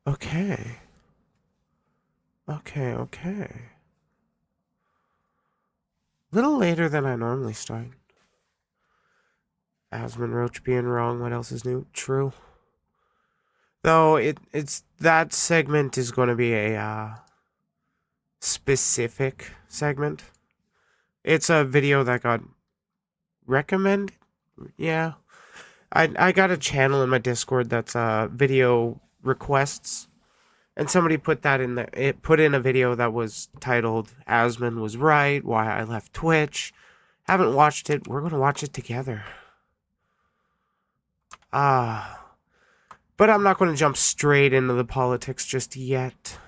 Okay. Okay. Little later than I normally start. Asmon Roach being wrong, what else is new? True. Though it's that segment is going to be a specific segment. It's a video that got recommended. Yeah. I got a channel in my Discord that's video requests. And somebody put that in the it put in a video that was titled Asmon was right, why I left Twitch. Haven't watched it. We're gonna watch it together. But I'm not gonna jump straight into the politics just yet.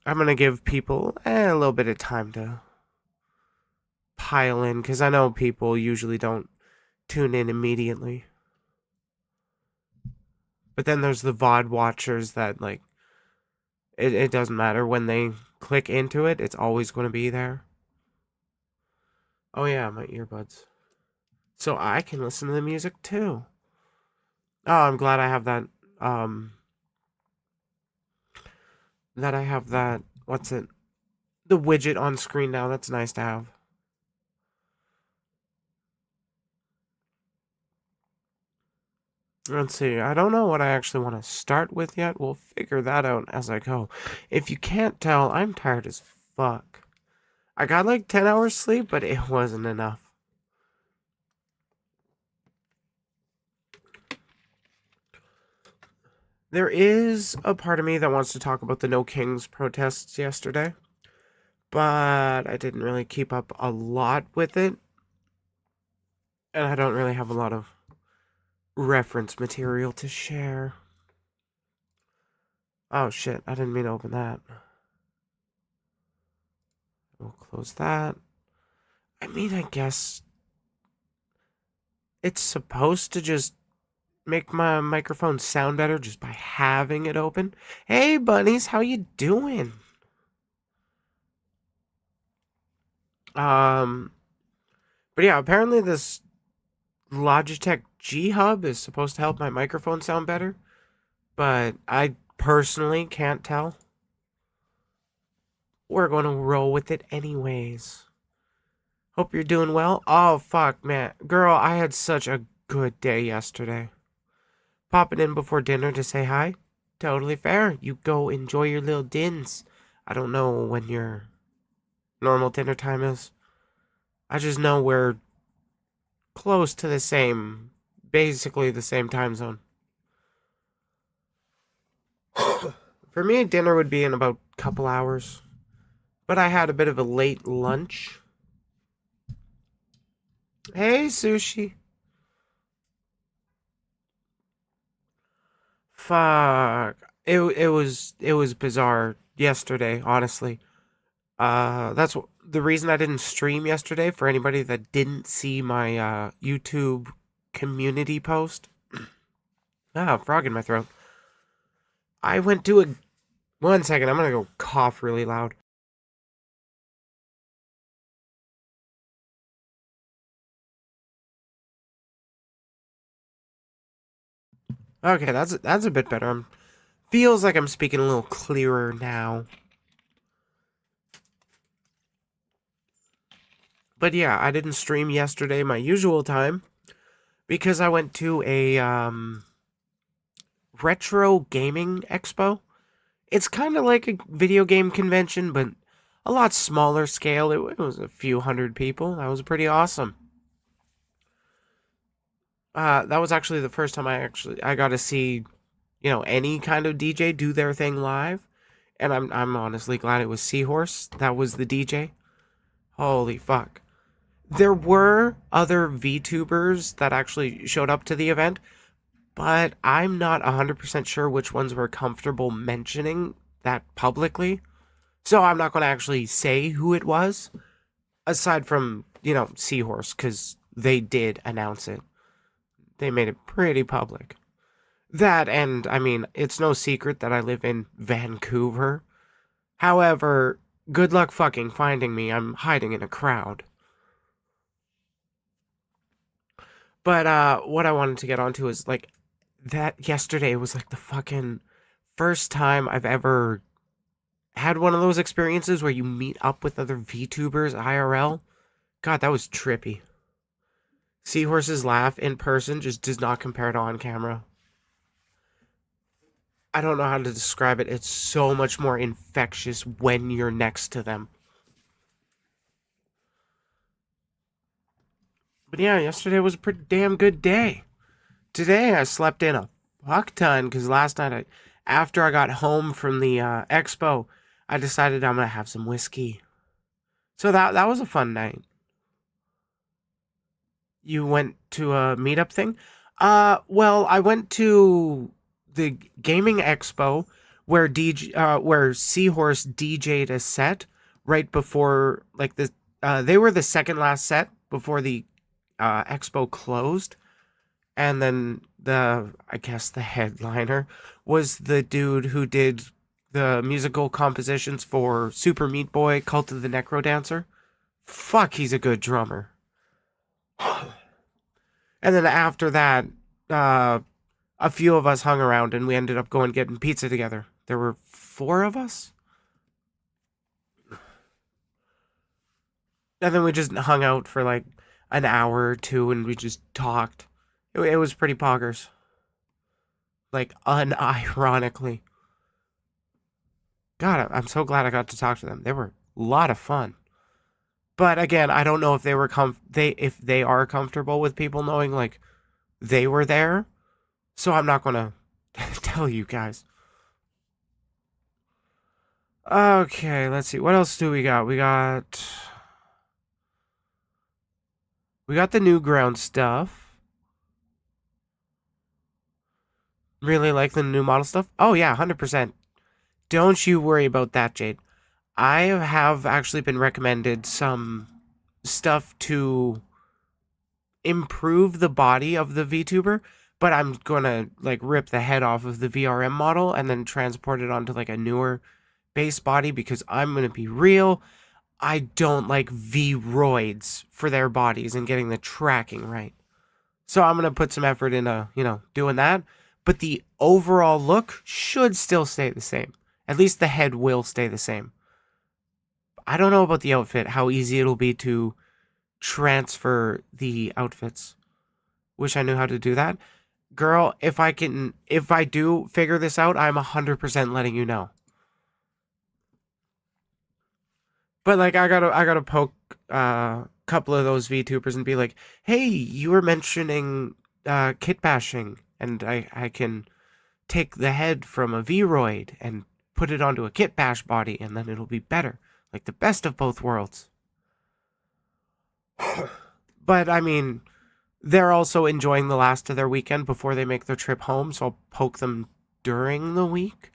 I'm gonna give people a little bit of time to pile in, because I know people usually don't tune in immediately. But then there's the VOD watchers that, like, it doesn't matter. When they click into it, it's always going to be there. Oh yeah, my earbuds. So I can listen to the music too. Oh, I'm glad I have that, what's it? The widget on screen now. That's nice to have. Let's see. I don't know what I actually want to start with yet. We'll figure that out as I go. If you can't tell, I'm tired as fuck. I got like 10 hours sleep, but it wasn't enough. There is a part of me that wants to talk about the No Kings protests yesterday, but I didn't really keep up a lot with it, and I don't really have a lot of reference material to share. Oh shit, I didn't mean to open that. We'll close that. I mean, I guess it's supposed to just make my microphone sound better just by having it open. Hey bunnies, how you doing? But yeah, apparently this Logitech G Hub is supposed to help my microphone sound better, but I personally can't tell. We're going to roll with it anyways. Hope you're doing well. Oh, fuck, man. Girl, I had such a good day yesterday. Popping in before dinner to say hi? Totally fair. You go enjoy your little dins. I don't know when your normal dinner time is. I just know we're close to the same, basically the same time zone. For me, dinner would be in about a couple hours. But I had a bit of a late lunch. Hey, Sushi. Fuck. It was bizarre yesterday, honestly. That's the reason I didn't stream yesterday, for anybody that didn't see my YouTube community post. Frog in my throat. I went to a 1 second, I'm gonna go cough really loud. Okay, that's a bit better. Feels like I'm speaking a little clearer now. But yeah, I didn't stream yesterday my usual time because I went to a retro gaming expo. It's kind of like a video game convention, but a lot smaller scale. It was a few hundred people. That was pretty awesome. That was actually the first time I got to see, any kind of DJ do their thing live, and I'm honestly glad it was Seahorse that was the DJ. Holy fuck. There were other VTubers that actually showed up to the event, but I'm not 100% sure which ones were comfortable mentioning that publicly. So I'm not going to actually say who it was, aside from, Seahorse, because they did announce it. They made it pretty public. That, and, I mean, it's no secret that I live in Vancouver. However, good luck fucking finding me. I'm hiding in a crowd. But what I wanted to get onto is, like, That yesterday was like the fucking first time I've ever had one of those experiences where you meet up with other VTubers IRL. God, that was trippy. Seahorse's laugh in person just does not compare to on camera. I don't know how to describe it. It's so much more infectious when you're next to them. But yeah, yesterday was a pretty damn good day. Today I slept in a fuck ton because last night after I got home from the expo, I decided I'm gonna have some whiskey. So that was a fun night. You went to a meetup thing? Well, I went to the gaming expo where Seahorse DJ'd a set right before like they were the second last set before the expo closed, and then I guess the headliner was the dude who did the musical compositions for Super Meat Boy, Cult of the Necro Dancer. Fuck, he's a good drummer. And then after that, uh, a few of us hung around and we ended up going getting pizza together. There were four of us. And then we just hung out for like an hour or two and we just talked. It was pretty poggers. Like, unironically. God, I'm so glad I got to talk to them. They were a lot of fun. But again, I don't know if if they are comfortable with people knowing like they were there. So I'm not gonna tell you guys. Okay, let's see. What else do we got? We got the Newgrounds stuff. Really like the new model stuff? Oh yeah, 100%. Don't you worry about that, Jade. I have actually been recommended some stuff to improve the body of the VTuber, but I'm gonna like rip the head off of the VRM model and then transport it onto like a newer base body because I'm gonna be real. I don't like V-roids for their bodies and getting the tracking right. So I'm gonna put some effort into, doing that. But the overall look should still stay the same. At least the head will stay the same. I don't know about the outfit, how easy it'll be to transfer the outfits. Wish I knew how to do that. Girl, if I do figure this out, I'm 100% letting you know. But like I gotta poke a couple of those VTubers and be like, hey, you were mentioning kit bashing, and I can take the head from a V-roid and put it onto a kit bash body, and then it'll be better. Like the best of both worlds. But I mean, they're also enjoying the last of their weekend before they make their trip home, so I'll poke them during the week.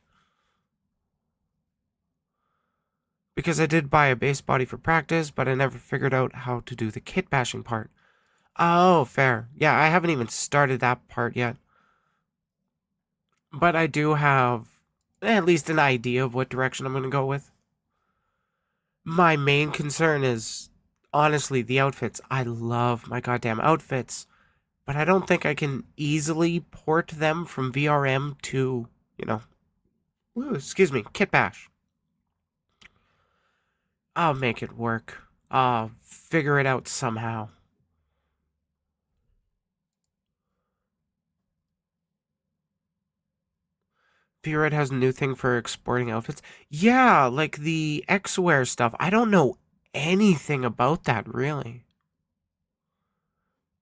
Because I did buy a base body for practice, but I never figured out how to do the kit bashing part. Oh, fair. Yeah, I haven't even started that part yet. But I do have at least an idea of what direction I'm going to go with. My main concern is, honestly, the outfits. I love my goddamn outfits, but I don't think I can easily port them from VRM to, excuse me, kit bash. I'll make it work. I'll figure it out somehow. VRChat has a new thing for exporting outfits. Yeah, like the X-Wear stuff. I don't know anything about that, really.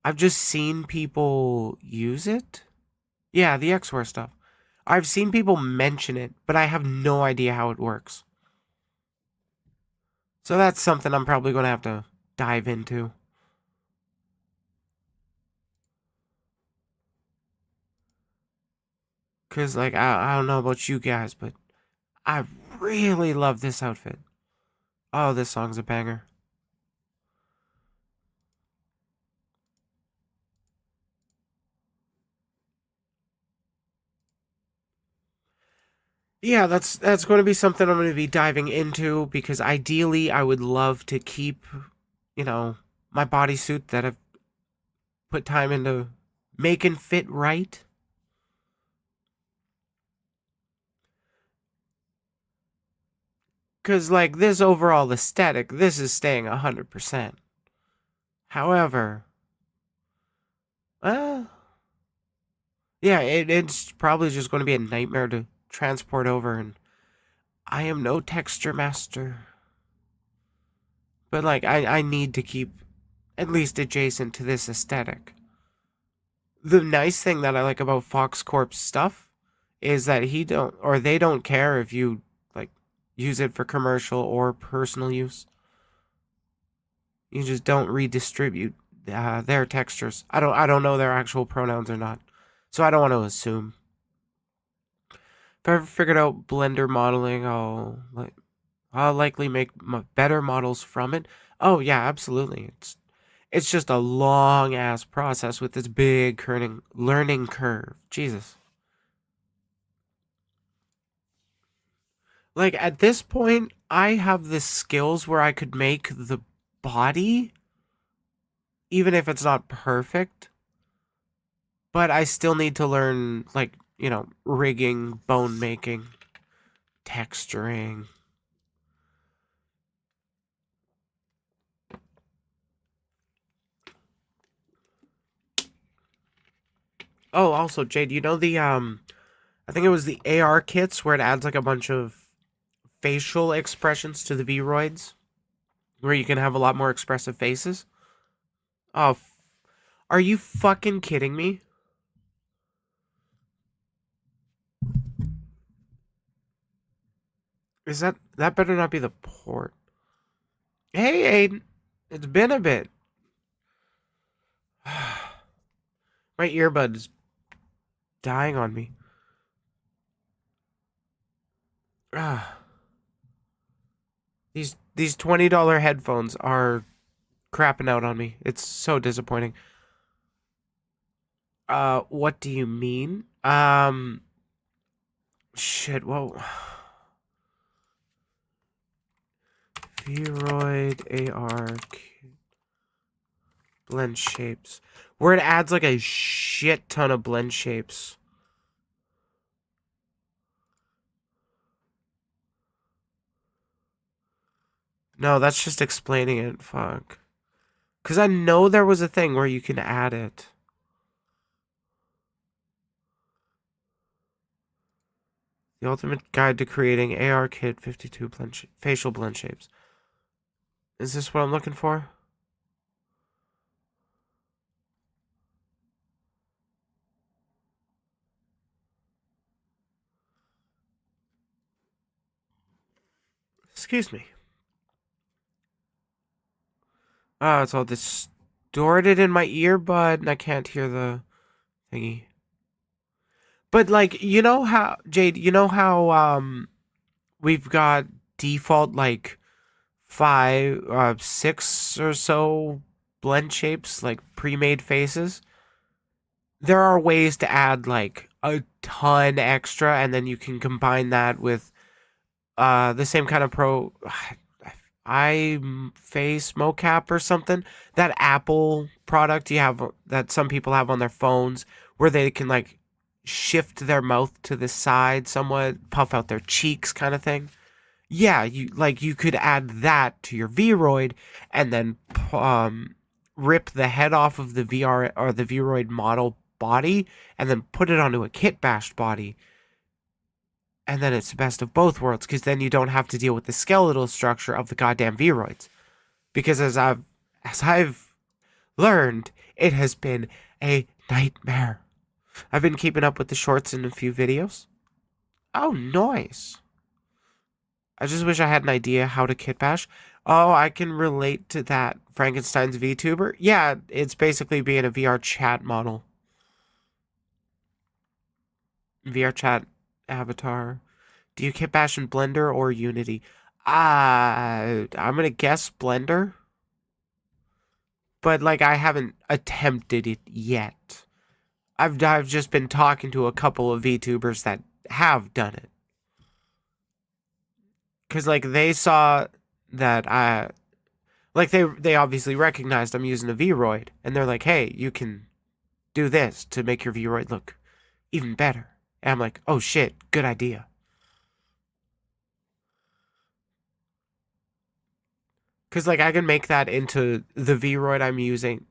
I've just seen people use it. Yeah, the X-Wear stuff. I've seen people mention it, but I have no idea how it works. So that's something I'm probably going to have to dive into. Because, like, I don't know about you guys, but I really love this outfit. Oh, this song's a banger. Yeah, that's going to be something I'm going to be diving into because ideally I would love to keep, my bodysuit that I've put time into making fit right. Because, like, this overall aesthetic, this is staying 100%. However, uh, yeah, it's probably just going to be a nightmare to transport over, and I am no texture master. But, like, I need to keep at least adjacent to this aesthetic. The nice thing that I like about Fox Corp's stuff is that they don't care if you, like, use it for commercial or personal use. You just don't redistribute their textures. I don't know their actual pronouns or not, so I don't want to assume. If I ever figured out Blender modeling, I'll likely make better models from it. Oh yeah, absolutely. It's just a long ass process with this big learning curve. Jesus. Like at this point, I have the skills where I could make the body, even if it's not perfect. But I still need to learn, like, rigging, bone making, texturing. Oh, also, Jade, I think it was the AR kits where it adds like a bunch of facial expressions to the Vroids, where you can have a lot more expressive faces. Oh, are you fucking kidding me? That better not be the port? Hey, Aiden, it's been a bit. My earbud is dying on me. Ah, these $20 headphones are crapping out on me. It's so disappointing. What do you mean? Shit. Whoa. Vroid AR blend shapes, where it adds like a shit ton of blend shapes. No, that's just explaining it. Fuck. Because I know there was a thing where you can add it. The ultimate guide to creating AR Kit 52 facial blend shapes. Is this what I'm looking for? Excuse me. Oh, it's all distorted in my earbud and I can't hear the thingy. But like, you know how, Jade, we've got default like six or so blend shapes, like pre-made faces. There are ways to add like a ton extra, and then you can combine that with the same kind of I face mocap or something. That Apple product you have that some people have on their phones, where they can like shift their mouth to the side somewhat, puff out their cheeks, kind of thing. Yeah, you could add that to your Vroid and then rip the head off of the VR or the Vroid model body and then put it onto a kit bashed body. And then it's the best of both worlds, because then you don't have to deal with the skeletal structure of the goddamn Vroids. Because as I've learned, it has been a nightmare. I've been keeping up with the shorts in a few videos. Oh, nice. I just wish I had an idea how to kit bash. Oh, I can relate to that. Frankenstein's VTuber? Yeah, it's basically being a VRChat model. VRChat avatar. Do you kit bash in Blender or Unity? I'm gonna guess Blender. But like I haven't attempted it yet. I've just been talking to a couple of VTubers that have done it. Cause like they saw that they obviously recognized I'm using a Vroid, and they're like, hey, you can do this to make your Vroid look even better. And I'm like, oh shit, good idea. Because, like, I can make that into the Vroid I'm using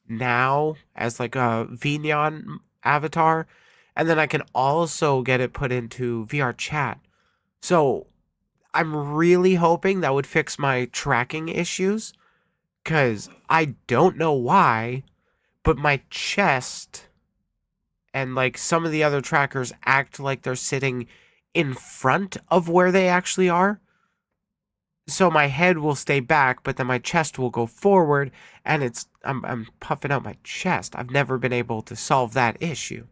now as, like, a VNeon avatar. And then I can also get it put into VRChat. So, I'm really hoping that would fix my tracking issues. Because I don't know why, but my chest and, like, some of the other trackers act like they're sitting in front of where they actually are. So my head will stay back, but then my chest will go forward, and I'm puffing out my chest. I've never been able to solve that issue.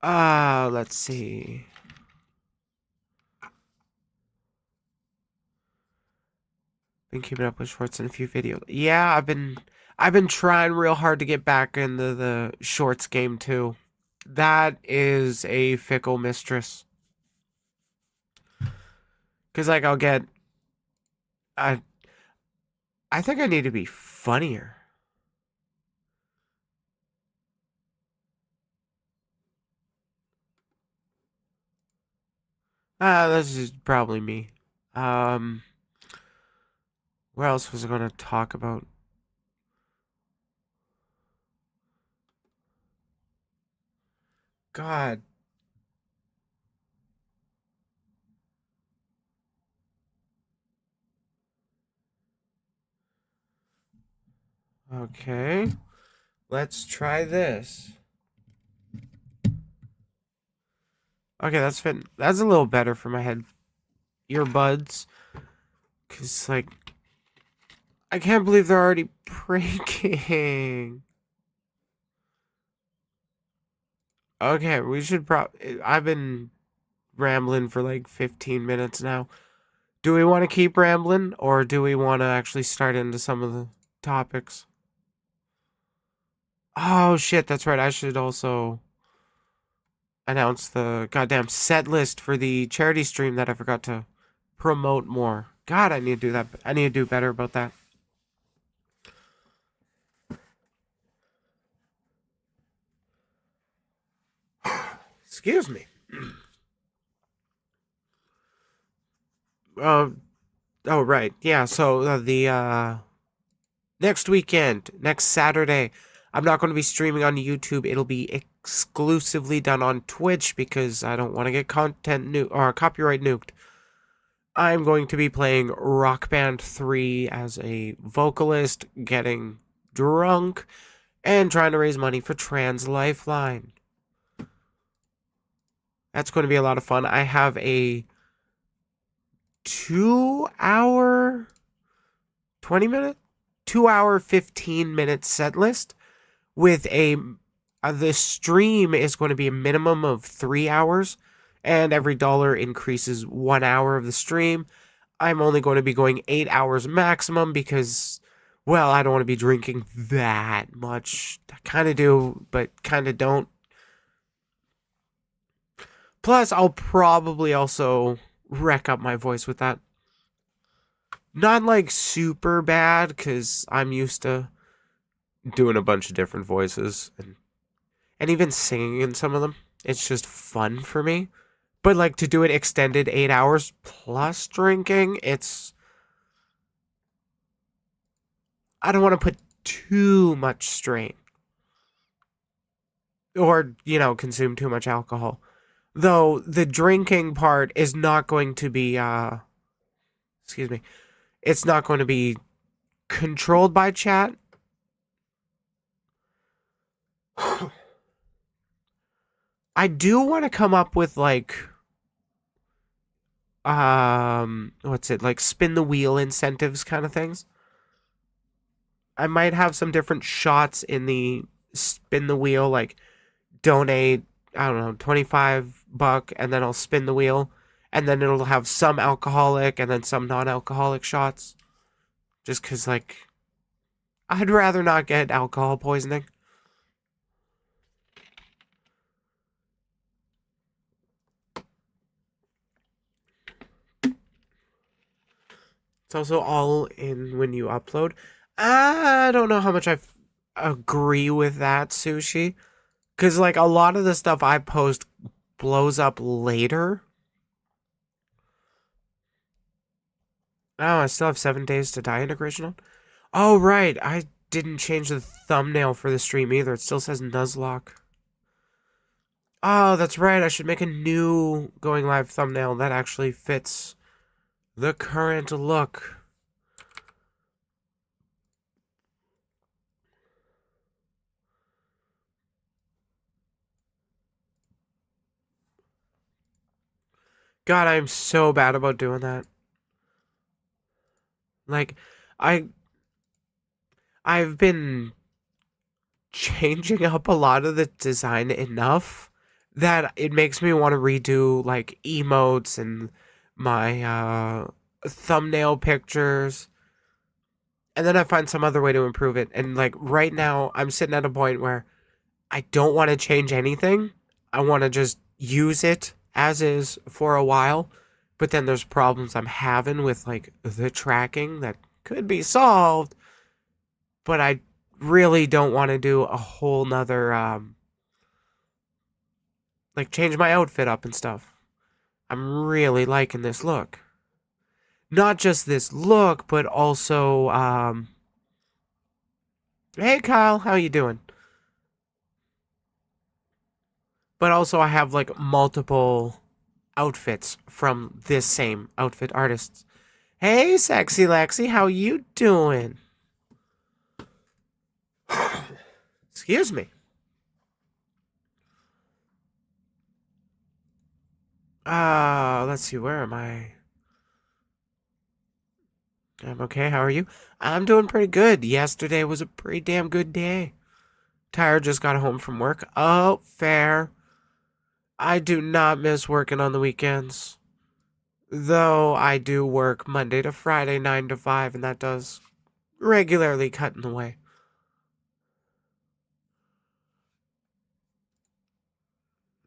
Let's see. Been keeping up with shorts in a few videos. Yeah, I've been trying real hard to get back into the shorts game too. That is a fickle mistress. Cause like I I think I need to be funnier. This is probably me. Um, what else was I gonna talk about? God. Okay. Let's try this. Okay, that's a little better for my head. Earbuds. Cause like I can't believe they're already breaking. Okay, we should I've been rambling for like 15 minutes now. Do we want to keep rambling or do we want to actually start into some of the topics? Oh shit, that's right. I should also announce the goddamn set list for the charity stream that I forgot to promote more. God, I need to do that. I need to do better about that. Excuse me. Uh, oh, right. Yeah, so the next weekend, next Saturday, I'm not going to be streaming on YouTube. It'll be exclusively done on Twitch because I don't want to get copyright nuked. I'm going to be playing Rock Band 3 as a vocalist, getting drunk, and trying to raise money for Trans Lifeline. That's going to be a lot of fun. I have a 2-hour, 20-minute, 2-hour, 15-minute set list with the stream is going to be a minimum of 3 hours, and every dollar increases 1 hour of the stream. I'm only going to be going 8 hours maximum because, well, I don't want to be drinking that much. I kind of do, but kind of don't. Plus, I'll probably also wreck up my voice with that. Not like super bad, because I'm used to doing a bunch of different voices and even singing in some of them. It's just fun for me. But like to do it extended 8 hours plus drinking, I don't want to put too much strain. Or, consume too much alcohol. Though the drinking part is not going to be, excuse me, it's not going to be controlled by chat. I do want to come up with like what's it, like spin the wheel incentives kind of things. I might have some different shots in the spin the wheel, like donate, I don't know, $25 and then I'll spin the wheel and then it'll have some alcoholic and then some non-alcoholic shots. Just cuz like I'd rather not get alcohol poisoning. It's also all in when you upload. I don't know how much I agree with that, Sushi. Because, like, a lot of the stuff I post blows up later. Oh, I still have 7 days to die integration on. Oh, right. I didn't change the thumbnail for the stream either. It still says Nuzlocke. Oh, that's right. I should make a new going live thumbnail that actually fits the current look. God, I'm so bad about doing that. Like, I I've been changing up a lot of the design enough that it makes me want to redo like emotes and my thumbnail pictures, and then I find some other way to improve it. And like right now I'm sitting at a point where I don't want to change anything. I want to just use it as is for a while. But then there's problems I'm having with like the tracking that could be solved, but I really don't want to do a whole nother like change my outfit up and stuff. I'm really liking this look. Not just this look, but also hey Kyle, how you doing? But also I have like multiple outfits from this same outfit artist. Hey Sexy Lexi, how you doing? Excuse me. Let's see, where am I? I'm okay, how are you? I'm doing pretty good. Yesterday was a pretty damn good day. Tyra just got home from work. Oh, fair. I do not miss working on the weekends. Though I do work Monday to Friday, 9 to 5, and that does regularly cut in the way.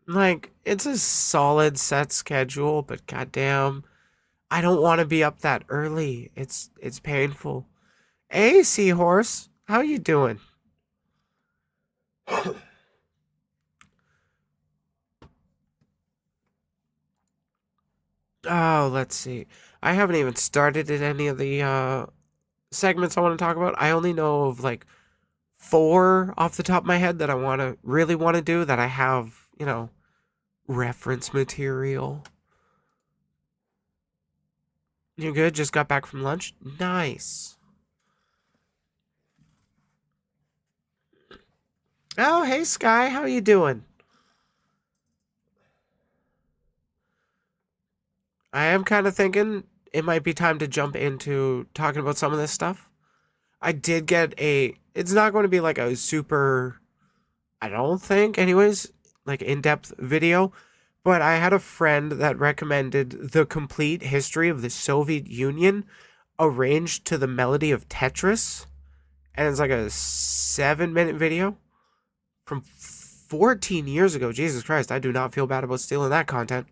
Like, it's a solid set schedule, but goddamn, I don't want to be up that early. It's painful. Hey, Seahorse, how you doing? Oh, let's see. I haven't even started in any of the segments I want to talk about. I only know of like four off the top of my head that I really want to do that I have, reference material. You good? Just got back from lunch? Nice. Oh, hey Sky, how you doing? I am kind of thinking it might be time to jump into talking about some of this stuff. I did get it's not going to be like a super, I don't think, anyways, like in-depth video, but I had a friend that recommended the complete history of the Soviet Union arranged to the melody of Tetris, and it's like a 7-minute video from 14 years ago. Jesus Christ, I do not feel bad about stealing that content.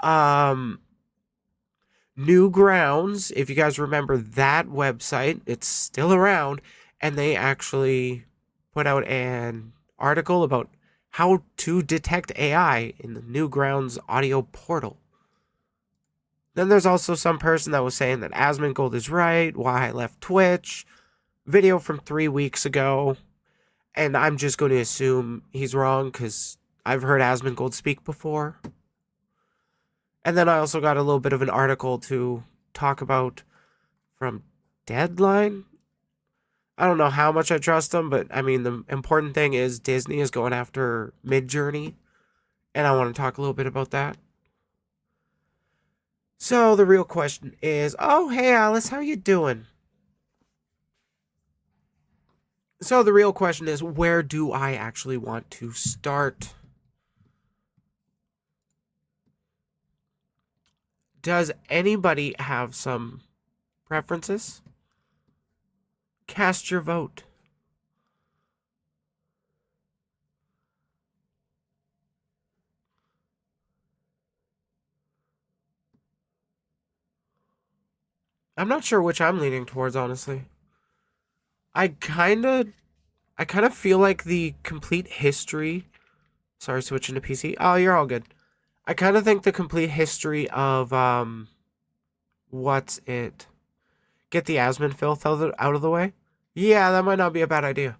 Um, Newgrounds, if you guys remember that website, it's still around, and they actually put out an article about how to detect AI in the Newgrounds audio portal. Then there's also some person that was saying that Asmon Gold is right, why I left Twitch, video from 3 weeks ago, and I'm just going to assume he's wrong because I've heard Asmon Gold speak before. And then I also got a little bit of an article to talk about from Deadline. I don't know how much I trust them, but I mean, the important thing is Disney is going after Midjourney, and I want to talk a little bit about that. So the real question is, oh, hey Alice, how you doing? So the real question is, where do I actually want to start? Does anybody have some preferences? Cast your vote. I'm not sure which I'm leaning towards, honestly. I kind of I kind of feel like the complete history. Sorry, switching to PC. Oh, you're all good. I kind of think the complete history of what's it? Get the Asmon filth out of the way. Yeah, that might not be a bad idea.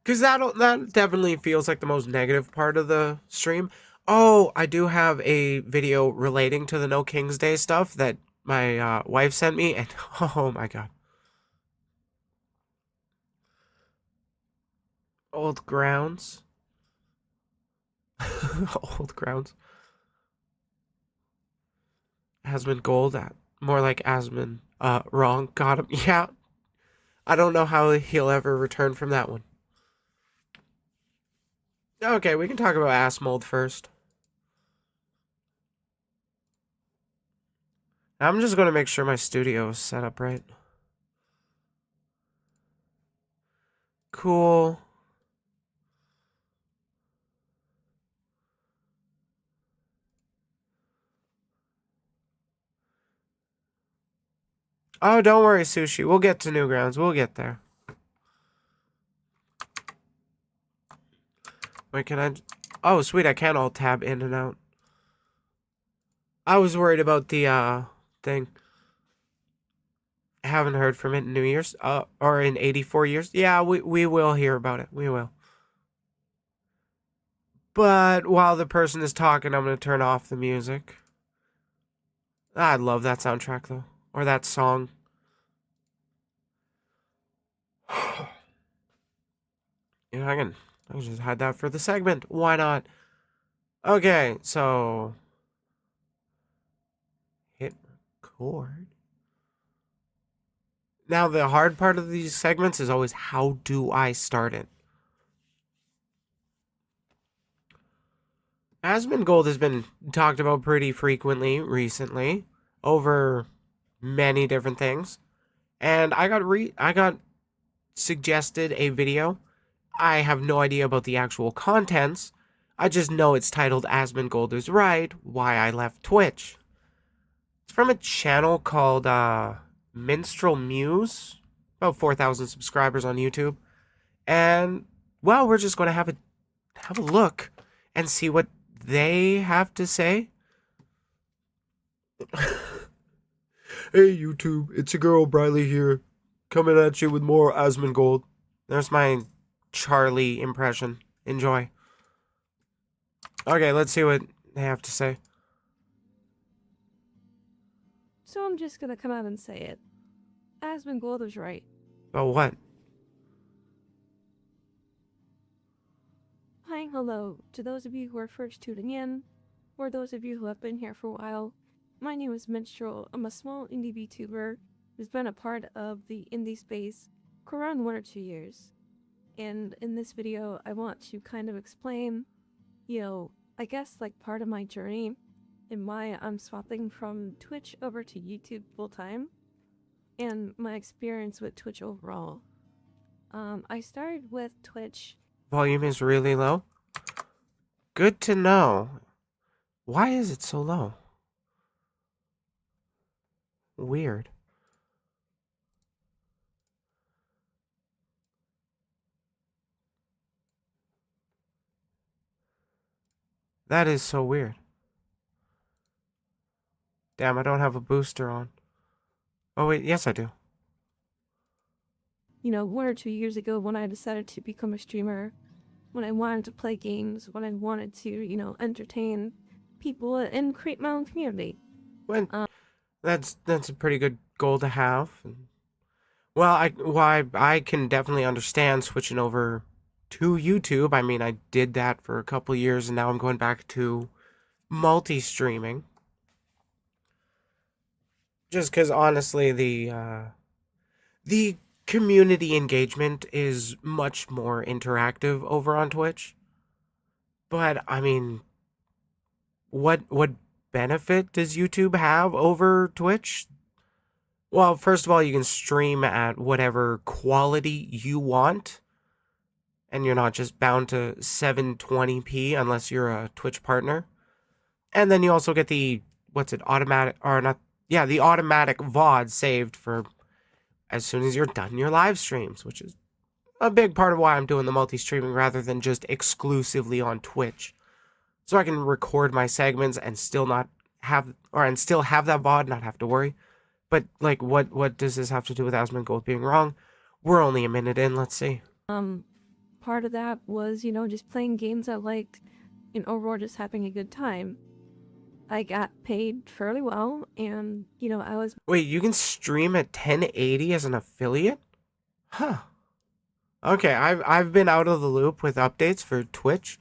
Because that definitely feels like the most negative part of the stream. Oh, I do have a video relating to the No King's Day stuff that my wife sent me, and oh my god. Old grounds. Old grounds. Asmon gold. More like Asmon. Wrong. Got him. Yeah. I don't know how he'll ever return from that one. Okay, we can talk about ass mold first. I'm just going to make sure my studio is set up right. Cool. Oh, don't worry, Sushi. We'll get to Newgrounds. We'll get there. Wait, can I... Oh, sweet. I can alt tab in and out. I was worried about the, thing. I haven't heard from it in New Year's. Or in 84 years. Yeah, we will hear about it. We will. But while the person is talking, I'm going to turn off the music. I love that soundtrack, though. Or that song. Yeah, I can just hide that for the segment. Why not? Okay, so... Hit record. Now, the hard part of these segments is always, how do I start it? Asmon Gold has been talked about pretty frequently recently over many different things. And I got suggested a video. I have no idea about the actual contents. I just know it's titled Asmon Gold is Right, Why I Left Twitch. It's from a channel called Minstrel Muse. About 4,000 subscribers on YouTube. And, well, we're just going to have a look and see what they have to say. Hey YouTube, it's your girl Briley here, coming at you with more Asmon Gold. There's my Charlie impression. Enjoy. Okay, let's see what they have to say. So I'm just gonna come out and say it. Asmon Gold was right. Oh, what? Hi, hello to those of you who are first tuning in, or those of you who have been here for a while. My name is Minstrel. I'm a small indie VTuber who's been a part of the indie space for around 1 or 2 years. And in this video, I want to kind of explain, I guess like part of my journey and why I'm swapping from Twitch over to YouTube full-time, and my experience with Twitch overall. I started with Twitch. Volume is really low? Good to know. Why is it so low? Weird. That is so weird. Damn, I don't have a booster on. Oh wait, yes I do. 1 or 2 years ago when I decided to become a streamer, when I wanted to play games, when I wanted to, entertain people and create my own community. When that's a pretty good goal to have. Well, I can definitely understand switching over to YouTube. I mean, I did that for a couple years and now I'm going back to multi-streaming. Just because honestly the community engagement is much more interactive over on Twitch. But I mean, what benefit does YouTube have over Twitch? Well, first of all, you can stream at whatever quality you want, and you're not just bound to 720p unless you're a Twitch partner. And then you also get the automatic, or not, yeah, the automatic VOD saved for as soon as you're done your live streams, which is a big part of why I'm doing the multi-streaming rather than just exclusively on Twitch. So I can record my segments and still not have, and still have that VOD, not have to worry. But, like, what does this have to do with Asmon Gold being wrong? We're only a minute in, let's see. Part of that was, just playing games I liked and overall just having a good time. I got paid fairly well, and, I was... Wait, you can stream at 1080 as an affiliate? Huh. Okay, I've been out of the loop with updates for Twitch.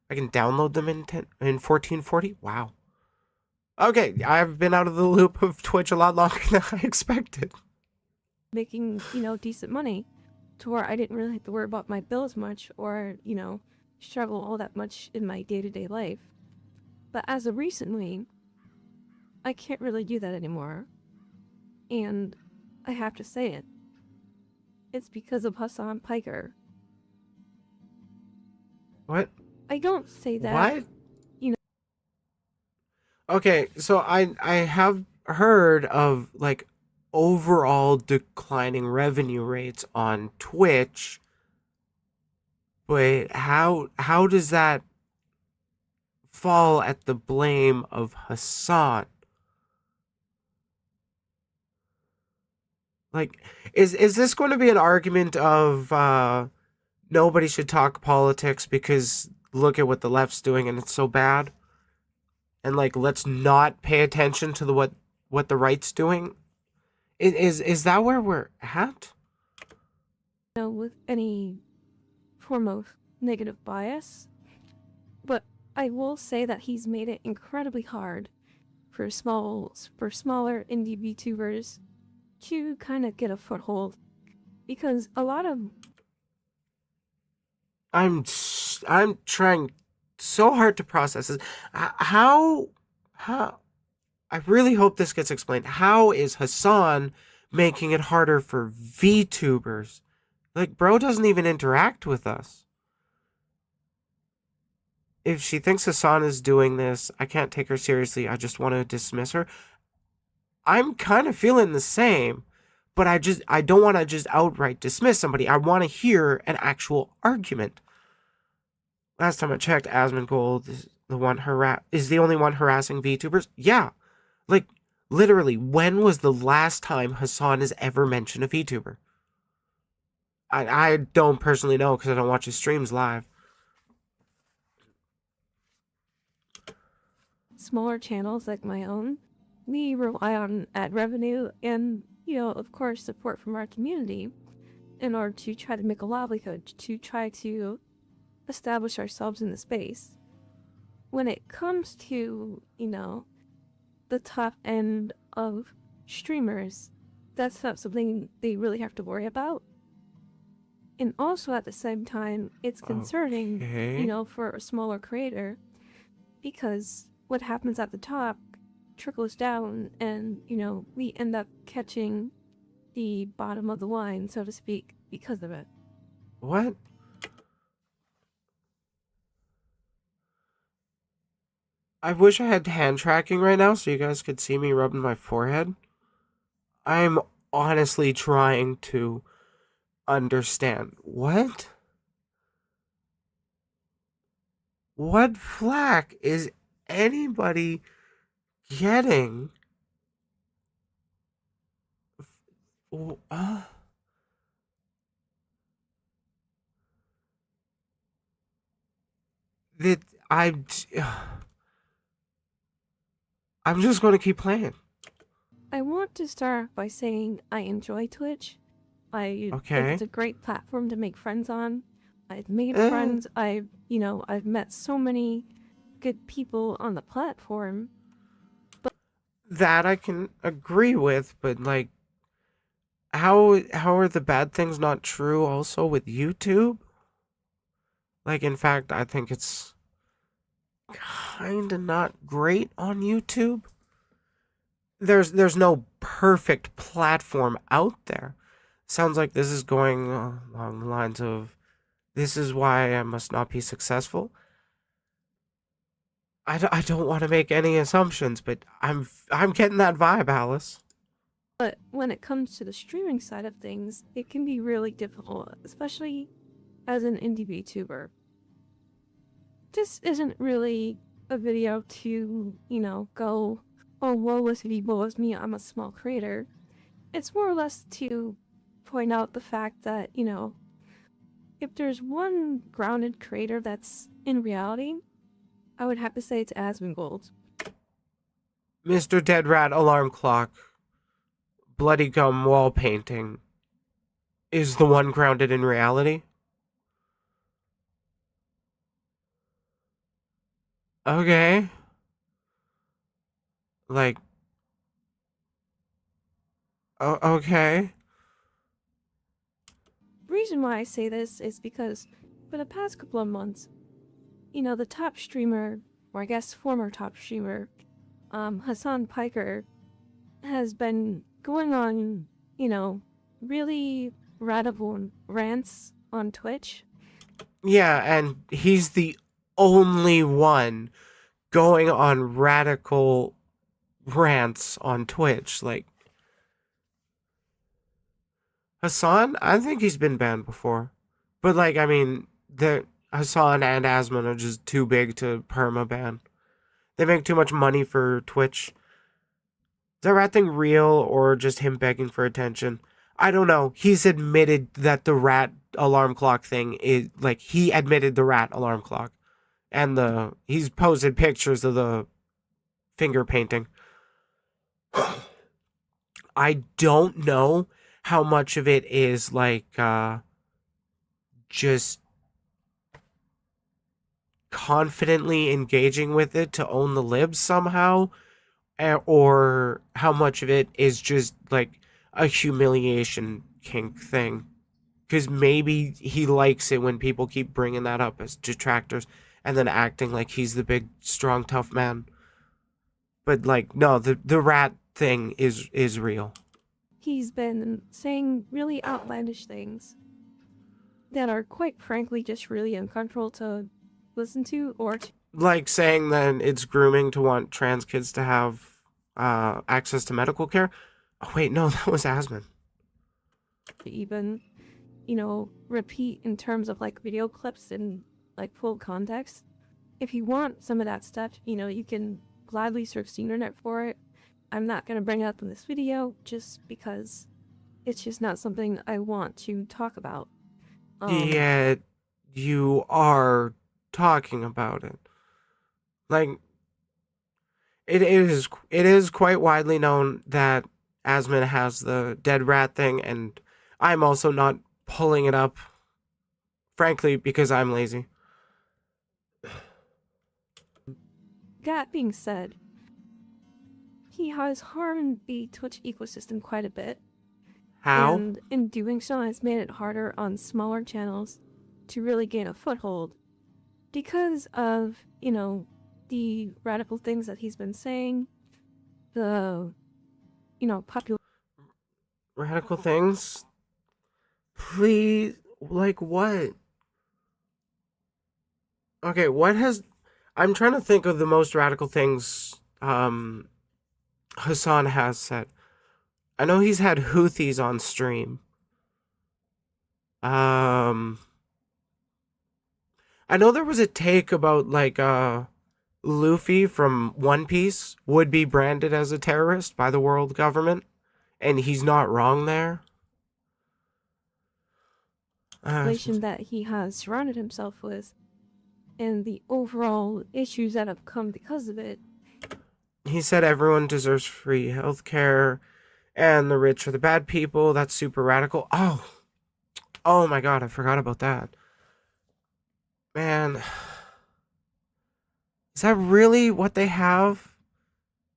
I can download them in 1440. Wow. Okay, I've been out of the loop of Twitch a lot longer than I expected. Making, decent money to where I didn't really have to worry about my bills much or, struggle all that much in my day-to-day life. But as of recently, I can't really do that anymore. And I have to say it. It's because of Hassan Piker. What? I don't say that. What? Okay, so I have heard of, like, overall declining revenue rates on Twitch, but how does that fall at the blame of Hassan? Like, is this going to be an argument of nobody should talk politics because look at what the left's doing and it's so bad? And, like, let's not pay attention to what the right's doing? Is that where we're at? With any form of negative bias. But I will say that he's made it incredibly hard for smaller indie VTubers to kind of get a foothold. Because a lot of... I'm trying so hard to process this. How I really hope this gets explained. How is Hassan making it harder for VTubers? Like, bro doesn't even interact with us. If she thinks Hassan is doing this, I can't take her seriously. I just want to dismiss her. I'm kind of feeling the same, but I don't want to just outright dismiss somebody. I want to hear an actual argument. Last time I checked, Asmon Gold is the only one harassing VTubers. Yeah. Like, literally, when was the last time Hassan has ever mentioned a VTuber? I don't personally know because I don't watch his streams live. Smaller channels like my own, we rely on ad revenue and, of course, support from our community in order to try to make a livelihood, to try to establish ourselves in the space. When it comes to, the top end of streamers, that's not something they really have to worry about. And also at the same time, it's concerning, Okay. for a smaller creator, because what happens at the top trickles down and, we end up catching the bottom of the line, so to speak, because of it. What? I wish I had hand tracking right now so you guys could see me rubbing my forehead. I'm honestly trying to understand. What? What flack is anybody getting? That I'm just going to keep playing. I want to start by saying I enjoy Twitch. I think Okay. it's a great platform to make friends on. I've made friends. I've met so many good people on the platform. That I can agree with, but, like, how are the bad things not true also with YouTube? Like, in fact, I think it's kind of not great on YouTube. There's no perfect platform out there. Sounds like this is going along the lines of, this is why I must not be successful. I don't want to make any assumptions, but I'm getting that vibe, Alice. But when it comes to the streaming side of things, it can be really difficult, especially as an indie VTuber. This isn't really a video to, go, oh, woe is me, woe is me, I'm a small creator. It's more or less to point out the fact that, if there's one grounded creator that's in reality, I would have to say it's Asmongold. Mr. Dead Rat Alarm Clock, Bloody Gum Wall Painting, is the one grounded in reality? Okay. Like, okay. The reason why I say this is because for the past couple of months, the top streamer, or I guess former top streamer, Hassan Piker, has been going on, really radical rants on Twitch. Yeah, and he's the only one going on radical rants on Twitch. Like, Hassan, I think he's been banned before. But, like, I mean, Hassan and Asmon are just too big to perma-ban. They make too much money for Twitch. Is that rat thing real or just him begging for attention? I don't know. He's admitted that the rat alarm clock thing is, like, he admitted the rat alarm clock. And he's posted pictures of the finger painting. I don't know how much of it is, like, just confidently engaging with it to own the libs somehow, or how much of it is just, like, a humiliation kink thing. Because maybe he likes it when people keep bringing that up as detractors and then acting like he's the big, strong, tough man. But, like, no, the rat thing is real. He's been saying really outlandish things that are quite frankly just really uncomfortable to listen to or to. Like saying that it's grooming to want trans kids to have access to medical care. Oh, wait, no, that was Asmon. Even, repeat in terms of like video clips and like full context. If you want some of that stuff, you can gladly search the internet for it. I'm not going to bring it up in this video just because it's just not something I want to talk about. Yet you are talking about it. Like, it is quite widely known that Asmon has the dead rat thing, and I'm also not pulling it up, frankly, because I'm lazy. That being said, he has harmed the Twitch ecosystem quite a bit. How? And in doing so has made it harder on smaller channels to really gain a foothold because of, the radical things that he's been saying, the, popular. Radical things? Please, like what? Okay, what has... I'm trying to think of the most radical things Hassan has said. I know he's had Houthis on stream. I know there was a take about, like, Luffy from One Piece would be branded as a terrorist by the world government, and he's not wrong there. Relation that he has surrounded himself with, and the overall issues that have come because of it. He said everyone deserves free healthcare, and the rich are the bad people. That's super radical. Oh my god, I forgot about that. Man, is that really what they have?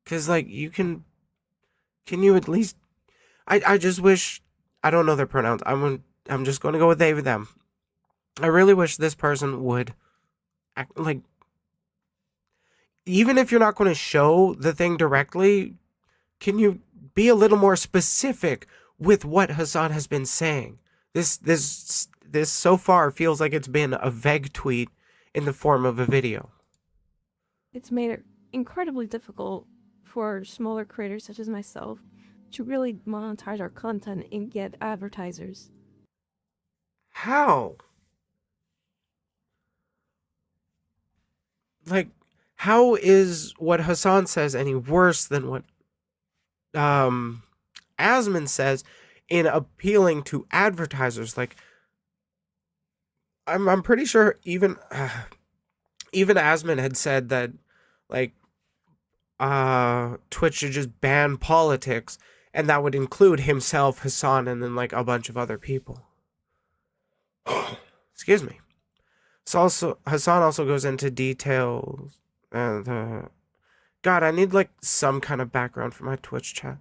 Because, like, can you at least... I just wish... I don't know their pronouns. I'm just going to go with they, them. I really wish this person would act, like... Even if you're not going to show the thing directly, can you be a little more specific with what Hassan has been saying? This so far feels like it's been a vague tweet in the form of a video. It's made it incredibly difficult for smaller creators such as myself to really monetize our content and get advertisers. How? Like, how is what Hassan says any worse than what Asmon says in appealing to advertisers? Like, I'm pretty sure even Asmon had said that, like, Twitch should just ban politics, and that would include himself, Hassan, and then like a bunch of other people. Excuse me. So also Hassan also goes into details and God, I need like some kind of background for my Twitch chat.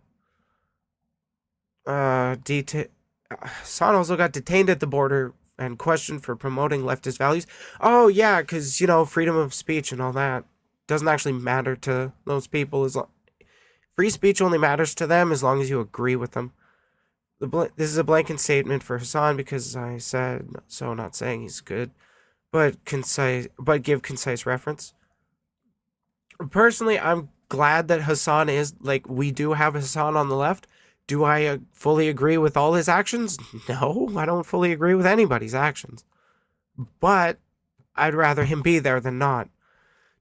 Hassan also got detained at the border and questioned for promoting leftist values. Oh yeah, because you know freedom of speech and all that doesn't actually matter to those people. Free speech only matters to them as long as you agree with them. This is a blanket statement for Hassan because I said so, not saying he's good, but give concise reference. Personally, I'm glad that Hassan is like we do have Hassan on the left. Do I fully agree with all his actions? No, I don't fully agree with anybody's actions. But I'd rather him be there than not.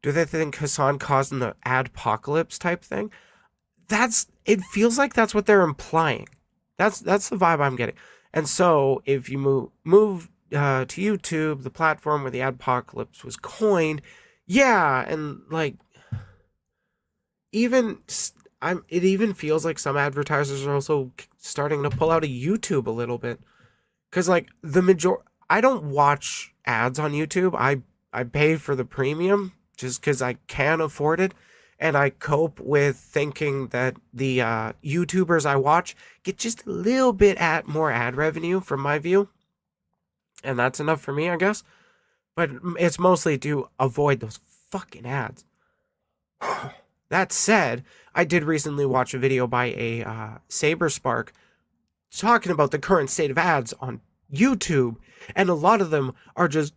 Do they think Hassan caused the adpocalypse type thing? It feels like that's what they're implying. That's the vibe I'm getting. And so if you move to YouTube, the platform where the adpocalypse was coined, yeah, and like it even feels like some advertisers are also starting to pull out of YouTube a little bit. Cause like I don't watch ads on YouTube. I pay for the premium just because I can afford it. And I cope with thinking that the YouTubers I watch get just a little bit more ad revenue from my view. And that's enough for me, I guess. But it's mostly to avoid those fucking ads. That said, I did recently watch a video by a Saberspark talking about the current state of ads on YouTube. And a lot of them are just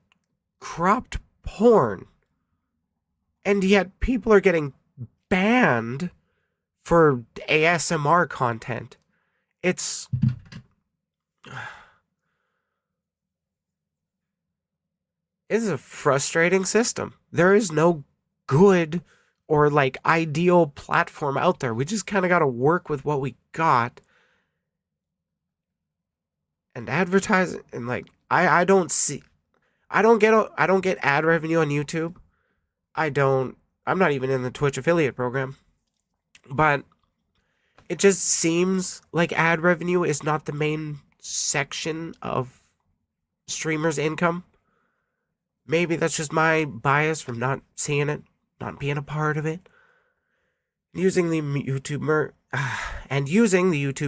cropped porn. And yet people are getting banned for ASMR content. It's a frustrating system. There is no good or like ideal platform out there. We just kind of got to work with what we got and advertise it. And like I don't get ad revenue on YouTube. I'm not even in the Twitch affiliate program. But it just seems like ad revenue is not the main section of streamers' income. Maybe that's just my bias from not seeing it, not being a part of it. Using the YouTube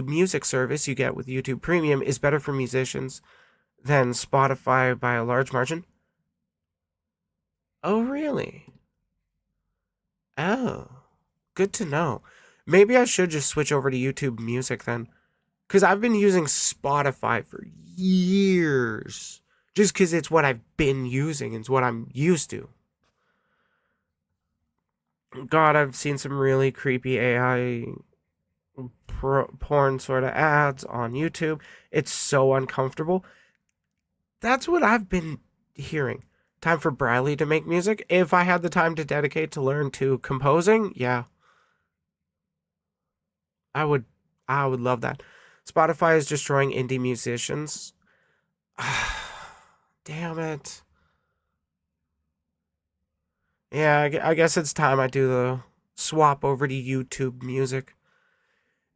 Music service you get with YouTube Premium is better for musicians than Spotify by a large margin. Oh, really? Oh, good to know. Maybe I should just switch over to YouTube Music then. Because I've been using Spotify for years. Just because it's what I've been using. It's what I'm used to. God, I've seen some really creepy AI porn sort of ads on YouTube. It's so uncomfortable. That's what I've been hearing. Time for Briley to make music. If I had the time to dedicate to learn to composing, yeah. I would love that. Spotify is destroying indie musicians. Damn it. Yeah, I guess it's time I do the swap over to YouTube Music.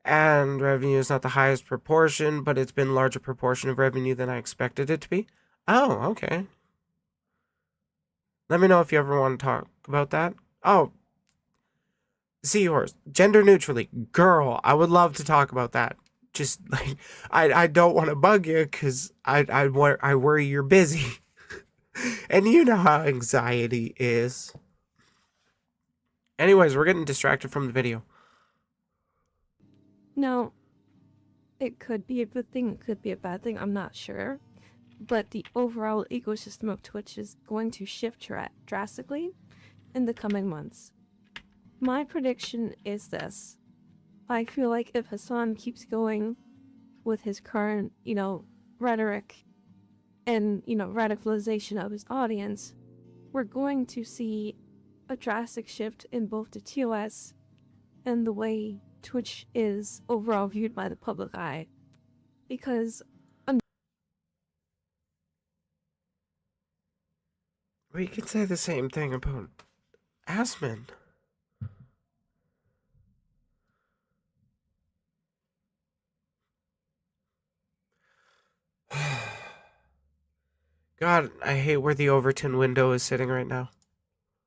And revenue is not the highest proportion, but it's been a larger proportion of revenue than I expected it to be. Oh, okay. Let me know if you ever want to talk about that. Oh, Seahorse, gender neutrally, girl. I would love to talk about that. Just like I don't want to bug you because I worry you're busy, and you know how anxiety is. Anyways, we're getting distracted from the video. Now, it could be a good thing, it could be a bad thing, I'm not sure. But the overall ecosystem of Twitch is going to shift drastically in the coming months. My prediction is this. I feel like if Hassan keeps going with his current, rhetoric and, radicalization of his audience, we're going to see a drastic shift in both the TOS and the way Twitch is overall viewed by the public eye. Because We could say the same thing about Asmon. God, I hate where the Overton window is sitting right now.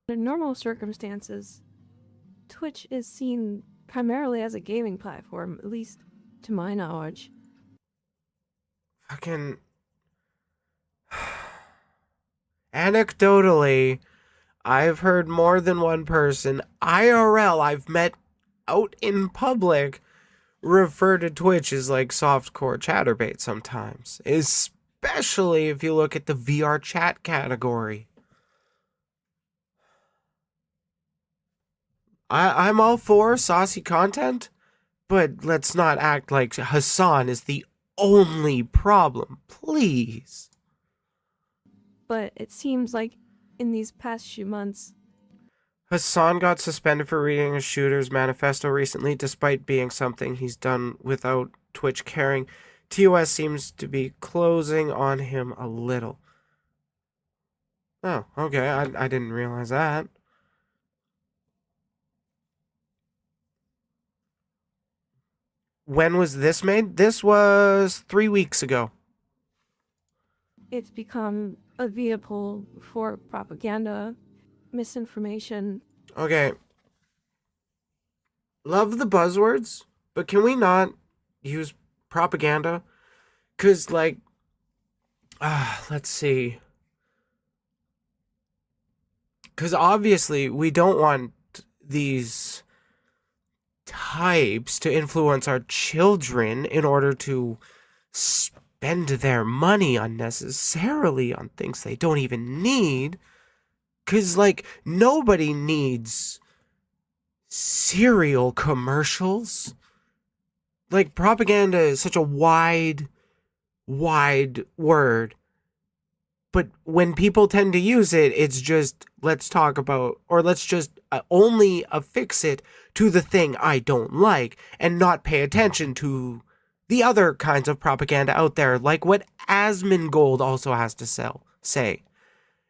in normal circumstances, Twitch is seen primarily as a gaming platform, at least to my knowledge. Fucking... Anecdotally, I've heard more than one person, IRL, I've met out in public, refer to Twitch as like softcore chatterbait sometimes. Especially if you look at the VRChat category. I'm all for saucy content, but let's not act like Hassan is the only problem, please. But it seems like in these past few months, Hassan got suspended for reading a shooter's manifesto recently, despite being something he's done without Twitch caring. TOS seems to be closing on him a little. Oh, okay, I didn't realize that. When was this made? This was 3 weeks ago. it's become a vehicle for propaganda, misinformation. Okay. Love the buzzwords, but can we not use propaganda? Because, like, let's see. Because obviously we don't want these types to influence our children in order to spend their money unnecessarily on things they don't even need. Because, like, nobody needs cereal commercials. Like, propaganda is such a wide word. But when people tend to use it, it's just, let's talk about, or let's just only affix it to the thing I don't like and not pay attention to the other kinds of propaganda out there, like what Asmongold also has to say.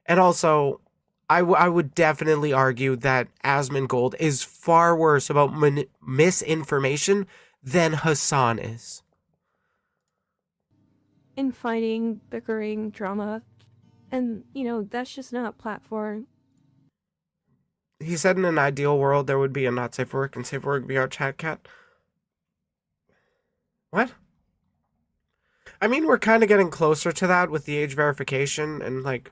And also, I would definitely argue that Asmongold is far worse about misinformation than Hassan is. Infighting, bickering, drama, and that's just not a platform. He said in an ideal world there would be a not safe for work and safe for work VRChat cat. What? I mean, we're kind of getting closer to that with the age verification and like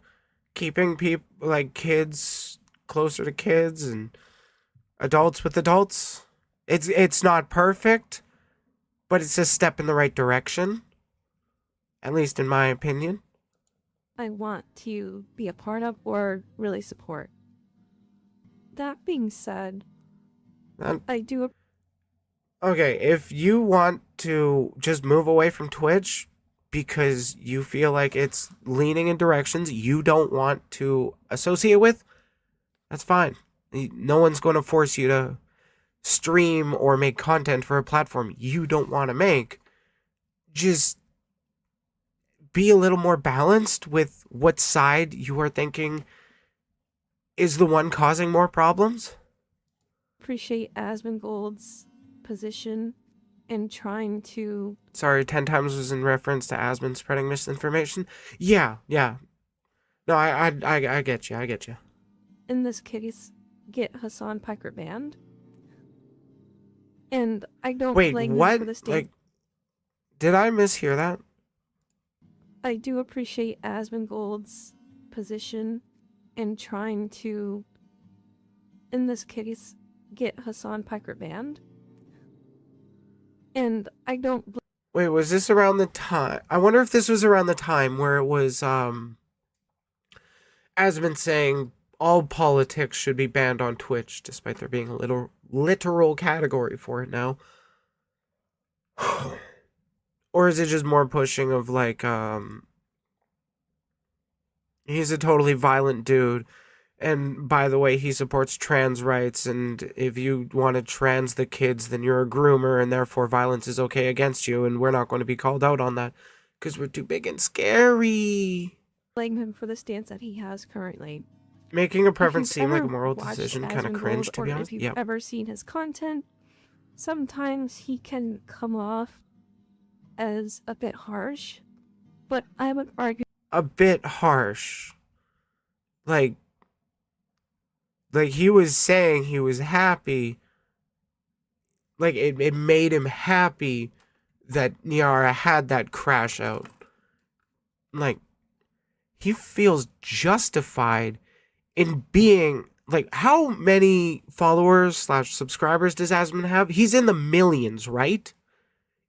keeping people like kids closer to kids and adults with adults. It's not perfect, but it's a step in the right direction. At least in my opinion. I want to be a part of or really support. That being said, I do. Okay, if you want to just move away from Twitch because you feel like it's leaning in directions you don't want to associate with, that's fine. No one's going to force you to stream or make content for a platform you don't want to make. Just be a little more balanced with what side you are thinking is the one causing more problems. Appreciate Asmongold's position in trying to. Sorry, 10 times was in reference to Asmon spreading misinformation. Yeah. No, I get you. I get you. In this case, get Hassan Piker banned. And I don't Wait, blame what? him for the state. Like, did I mishear that? I do appreciate Asmongold's position in trying to, in this case, get Hassan Piker banned. And I don't. Wait, was this around the time? I wonder if this was around the time where it was, Asmon saying all politics should be banned on Twitch, despite there being a literal category for it now. Or is it just more pushing of like, he's a totally violent dude, and by the way, he supports trans rights, and if you want to trans the kids, then you're a groomer, and therefore violence is okay against you, and we're not going to be called out on that because we're too big and scary. Blame him for the stance that he has currently. Making a If preference you've seem like a ever moral watched decision, kind of Asmon cringe, Gold, to or be if honest. you've Yep. ever seen his content, sometimes he can come off as a bit harsh, but I would argue A bit harsh. Like he was saying he was happy. Like, it made him happy that Niara had that crash out. Like, he feels justified in being like, how many followers slash subscribers does Asmon have? He's in the millions, right?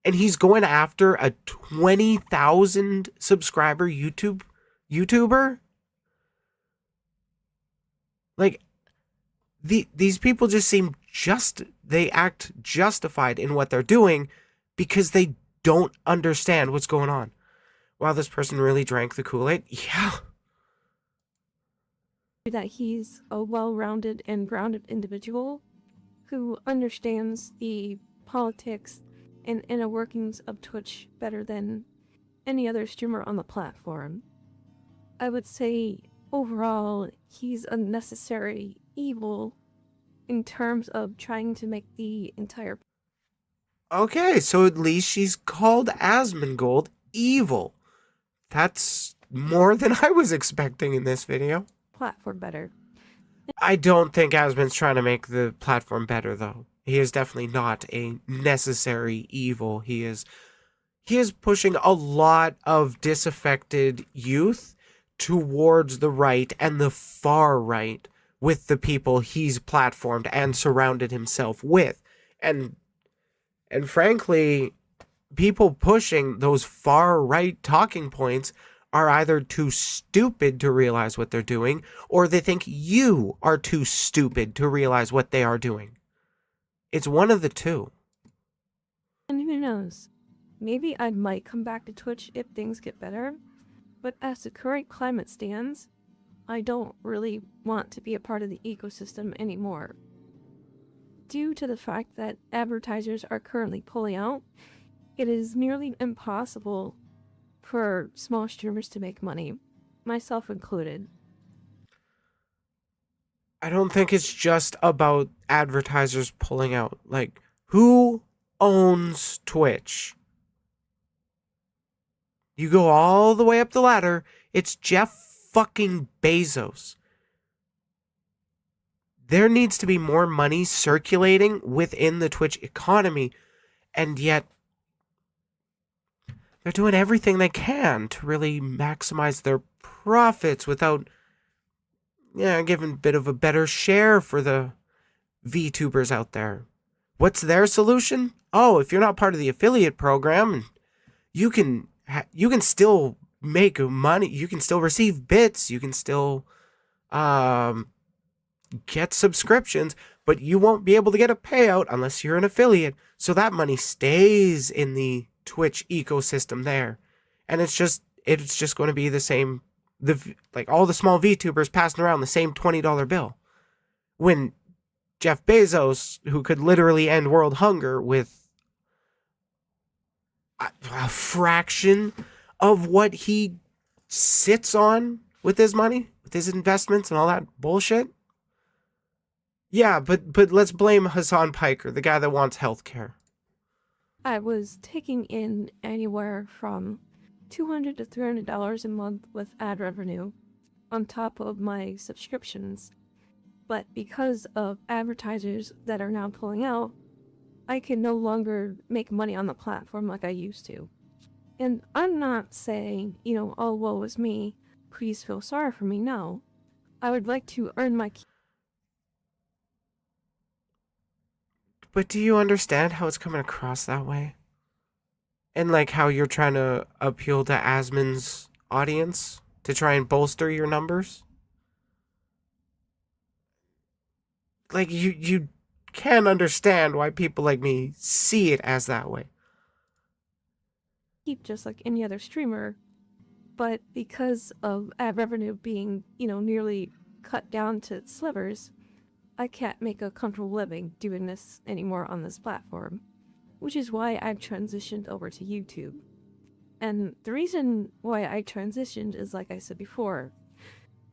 And he's going after a 20,000 subscriber YouTuber. Like, these people just seem they act justified in what they're doing because they don't understand what's going on. Wow, this person really drank the Kool-Aid. Yeah. that he's a well-rounded and grounded individual who understands the politics and inner workings of Twitch better than any other streamer on the platform. I would say overall he's a necessary evil in terms of trying to make the entire Okay, so at least she's called Asmongold evil. That's more than I was expecting in this video. platform better. I don't think Asmon's trying to make the platform better, though. He is definitely not a necessary evil. He is pushing a lot of disaffected youth towards the right and the far right with the people he's platformed and surrounded himself with. And frankly, people pushing those far right talking points are either too stupid to realize what they're doing, or they think you are too stupid to realize what they are doing. It's one of the two. And who knows? Maybe I might come back to Twitch if things get better, but as the current climate stands, I don't really want to be a part of the ecosystem anymore. Due to the fact that advertisers are currently pulling out, it is nearly impossible for small streamers to make money, myself included. I don't think it's just about advertisers pulling out. Like, who owns Twitch? You go all the way up the ladder, it's Jeff fucking Bezos. There needs to be more money circulating within the Twitch economy, and yet they're doing everything they can to really maximize their profits without, giving a bit of a better share for the VTubers out there. What's their solution? Oh, if you're not part of the affiliate program, you can still make money. You can still receive bits. You can still get subscriptions, but you won't be able to get a payout unless you're an affiliate. So that money stays in the Twitch ecosystem there, and it's just going to be the same. Like all the small VTubers passing around the same $20 bill, when Jeff Bezos, who could literally end world hunger with a fraction of what he sits on with his money, with his investments and all that bullshit. Yeah, but let's blame Hassan Piker, the guy that wants healthcare. I was taking in anywhere from $200 to $300 a month with ad revenue on top of my subscriptions. But because of advertisers that are now pulling out, I can no longer make money on the platform like I used to. And I'm not saying, oh, woe is me, please feel sorry for me, no. I would like to earn my But do you understand how it's coming across that way? And like how you're trying to appeal to Asmon's audience to try and bolster your numbers? Like you can understand why people like me see it as that way. keep just like any other streamer, but because of ad revenue being, nearly cut down to slivers, I can't make a comfortable living doing this anymore on this platform, which is why I've transitioned over to YouTube. And the reason why I transitioned is, like I said before,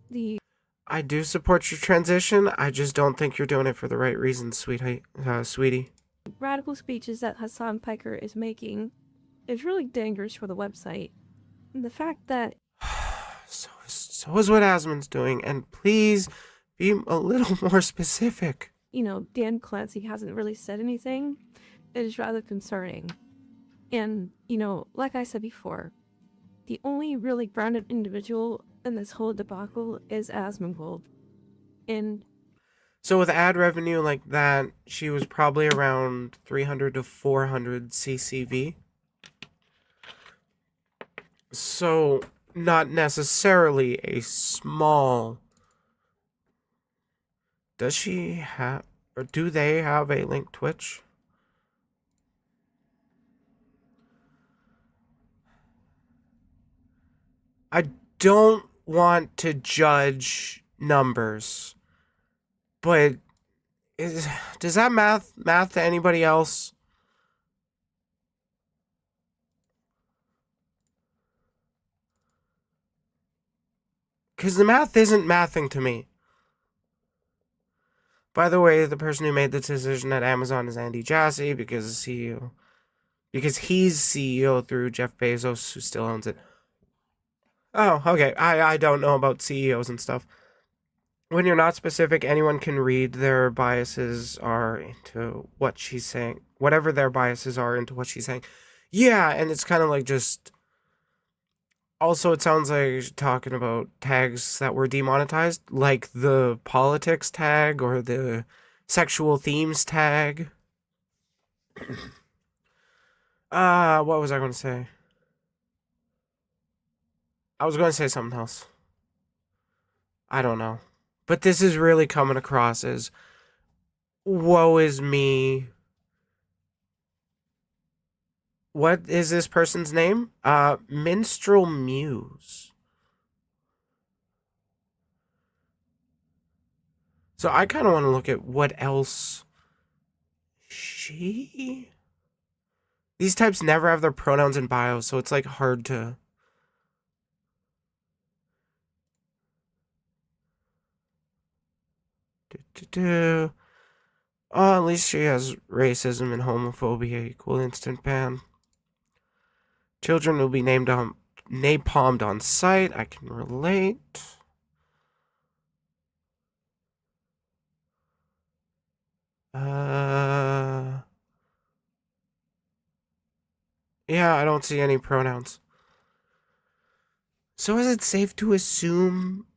the I do support your transition. I just don't think you're doing it for the right reasons, sweetie. radical speeches that Hassan Piker is making is really dangerous for the website. And the fact that So is what Asmon's doing, and please be a little more specific. Dan Clancy hasn't really said anything is rather concerning. And, like I said before, the only really grounded individual in this whole debacle is Asmongold. And So with ad revenue like that, she was probably around 300 to 400 CCV. So not necessarily a small. Does she have, or do they have a link Twitch? I don't want to judge numbers, but does that math to anybody else? Because the math isn't mathing to me. By the way, the person who made the decision at Amazon is Andy Jassy because he's CEO through Jeff Bezos, who still owns it. Oh, okay. I don't know about CEOs and stuff. When you're not specific, anyone can read their biases are into what she's saying. Whatever their biases are into what she's saying. Yeah, and it's kind of like just... Also, it sounds like you're talking about tags that were demonetized, like the politics tag or the sexual themes tag. What was I going to say? I was going to say something else. I don't know. But this is really coming across as, woe is me. What is this person's name? Minstrel Muse. So I kind of want to look at what else she... These types never have their pronouns in bio, so it's like hard to... Oh, at least she has racism and homophobia equal instant ban. Children will be napalmed on site. I can relate. Yeah, I don't see any pronouns. So is it safe to assume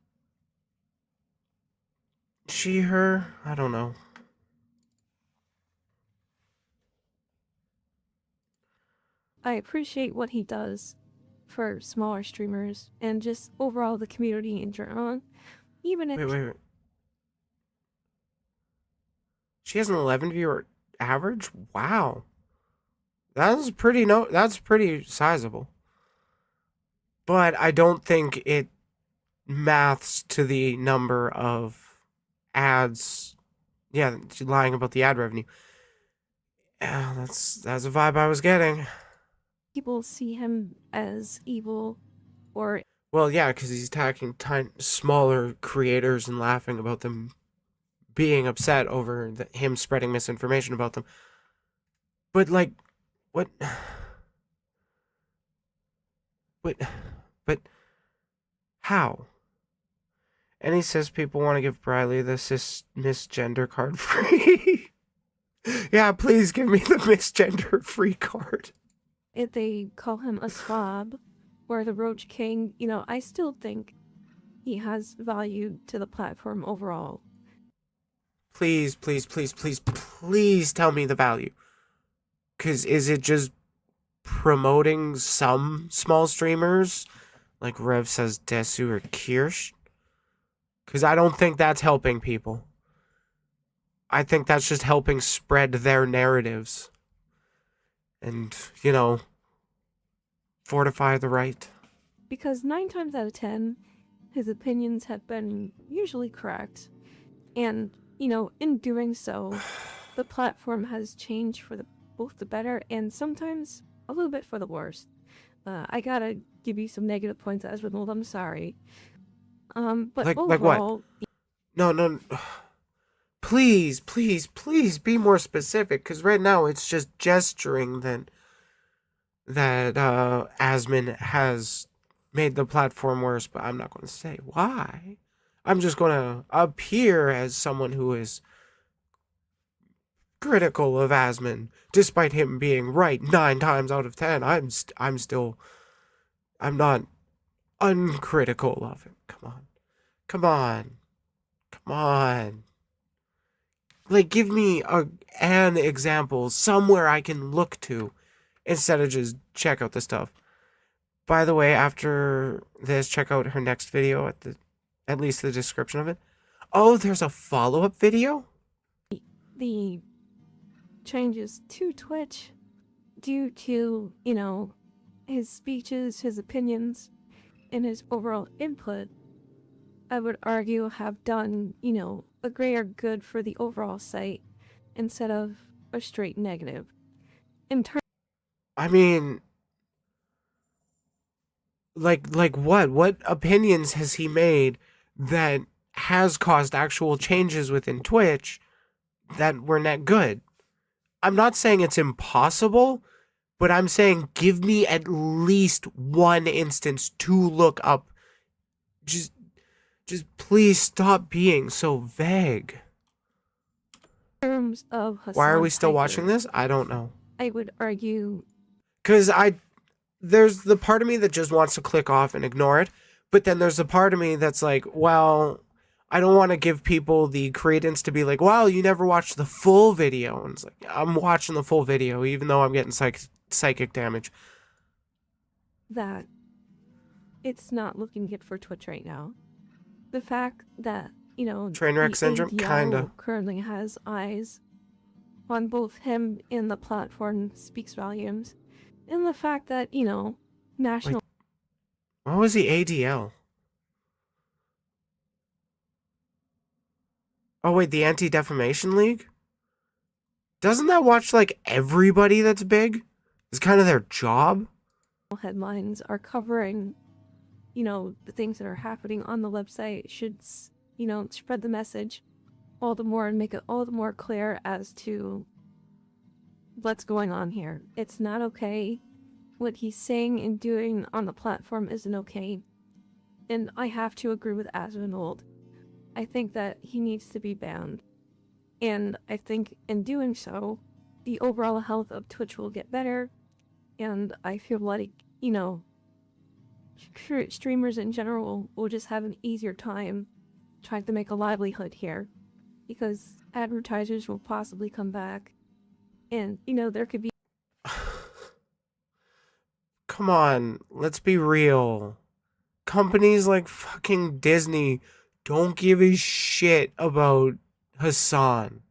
she, her? I don't know. I appreciate what he does for smaller streamers and just overall the community in general. Even if Wait. She has an 11 viewer average? Wow. That's pretty sizable. But I don't think it maths to the number of ads. Yeah, lying about the ad revenue. Yeah, that's a vibe I was getting. people see him as evil or Well, yeah, because he's attacking smaller creators and laughing about them being upset over him spreading misinformation about them. But like, what? But how? And he says people want to give Briley the misgender card free. Yeah, please give me the misgender free card. if they call him a swab or the Roach King, I still think he has value to the platform overall. Please tell me the value. Because is it just promoting some small streamers? Like Rev says Desu or Kirsch? Because I don't think that's helping people. I think that's just helping spread their narratives. And, fortify the right. Because 9 times out of 10, his opinions have been usually correct. And, in doing so, the platform has changed for both the better and sometimes a little bit for the worse. I gotta give you some negative points, Asmon. I'm sorry. But Like what? overall, No. Please, please, please be more specific, because right now it's just gesturing that Asmon has made the platform worse, but I'm not going to say why. I'm just going to appear as someone who is critical of Asmon, despite him being right 9 times out of 10. I'm not uncritical of him. Come on. Like, give me an example somewhere I can look to instead of just check out the stuff. By the way, after this, check out her next video at least the description of it. Oh, there's a follow-up video? the changes to Twitch due to, his speeches, his opinions, and his overall input, I would argue have done, a greater good for the overall site instead of a straight negative. In turn, I mean, like what? What opinions has he made that has caused actual changes within Twitch that were not good? I'm not saying it's impossible, but I'm saying give me at least one instance to look up. Just please stop being so vague. in terms of Why are Hassan we still Piker, watching this? I don't know. I would argue Because there's the part of me that just wants to click off and ignore it, but then there's the part of me that's like, well, I don't want to give people the credence to be like, wow, you never watched the full video. And it's like, I'm watching the full video, even though I'm getting psychic damage. that it's not looking good for Twitch right now. The fact that, Trainwreck the syndrome? ADL Kinda. currently has eyes on both him and the platform speaks volumes. And the fact that, national... What was the ADL? Oh, wait, the Anti-Defamation League? Doesn't that watch, like, everybody that's big? It's kind of their job? headlines are covering, the things that are happening on the website should, spread the message all the more and make it all the more clear as to what's going on here. It's not okay. What he's saying and doing on the platform isn't okay. And I have to agree with Asmon. I think that he needs to be banned. And I think in doing so, the overall health of Twitch will get better. And I feel like, streamers in general will just have an easier time trying to make a livelihood here. Because advertisers will possibly come back. And, there could be... Come on, let's be real. Companies like fucking Disney don't give a shit about Hassan.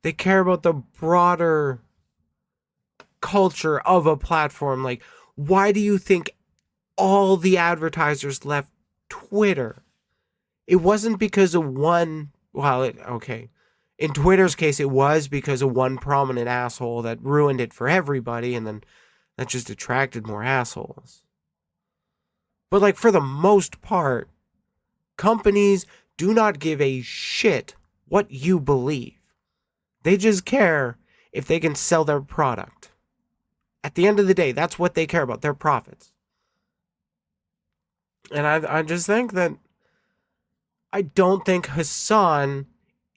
They care about the broader culture of a platform. Like, why do you think all the advertisers left Twitter? It wasn't because of one... Well, okay. In Twitter's case, it was because of one prominent asshole that ruined it for everybody, and then that just attracted more assholes. But, like, for the most part, companies do not give a shit what you believe. They just care if they can sell their product. At the end of the day, that's what they care about, their profits. And I just think that I don't think Hassan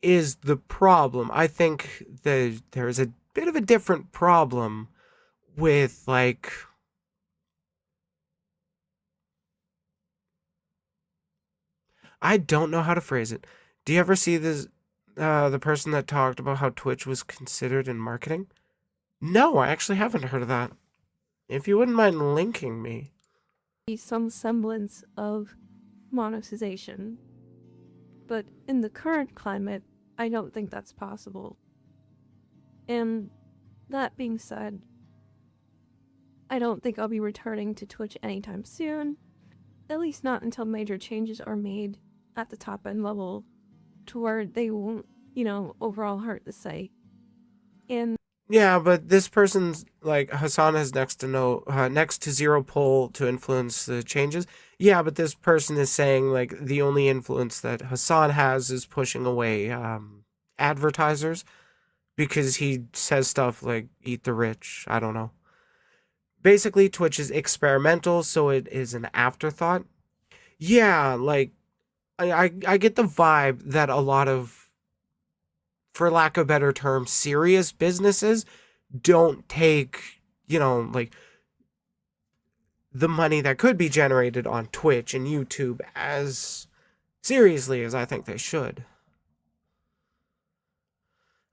is the problem. I think that there's a bit of a different problem with, like... I don't know how to phrase it. Do you ever see this, the person that talked about how Twitch was considered in marketing? No, I actually haven't heard of that. If you wouldn't mind linking me. some semblance of monetization. But in the current climate, I don't think that's possible. And that being said, I don't think I'll be returning to Twitch anytime soon, at least not until major changes are made at the top end level to where they won't, overall hurt the site. And Yeah, but this person's like Hassan has next to zero pull to influence the changes. Yeah, but this person is saying like the only influence that Hassan has is pushing away advertisers because he says stuff like "eat the rich." I don't know. Basically, Twitch is experimental, so it is an afterthought. Yeah, like I get the vibe that a lot of, for lack of a better term, serious businesses don't take, like the money that could be generated on Twitch and YouTube as seriously as I think they should.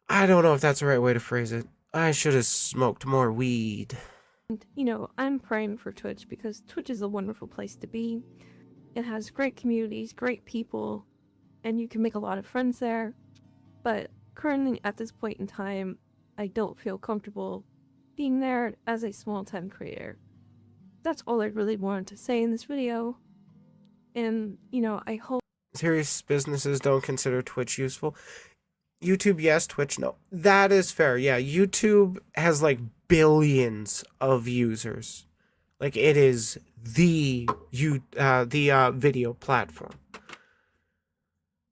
I don't know if that's the right way to phrase it. I should have smoked more weed. I'm praying for Twitch because Twitch is a wonderful place to be. It has great communities, great people, and you can make a lot of friends there. But currently, at this point in time, I don't feel comfortable being there as a small-time creator. That's all I really wanted to say in this video. And, I hope Serious businesses don't consider Twitch useful. YouTube, yes. Twitch, no. That is fair. Yeah, YouTube has like billions of users. Like it is the video platform.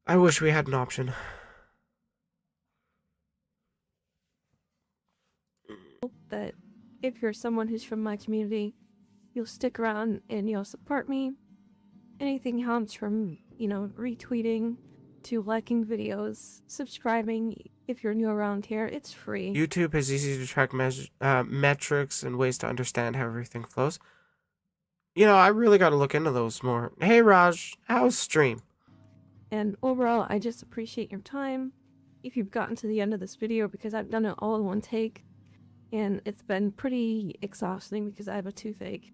I wish we had an option. that if you're someone who's from my community, you'll stick around and you'll support me. Anything helps from, retweeting to liking videos, subscribing. If you're new around here, it's free. YouTube is easy to track metrics and ways to understand how everything flows. I really got to look into those more. Hey, Raj, how's stream? And overall, I just appreciate your time. If you've gotten to the end of this video, because I've done it all in one take, and it's been pretty exhausting because I have a toothache,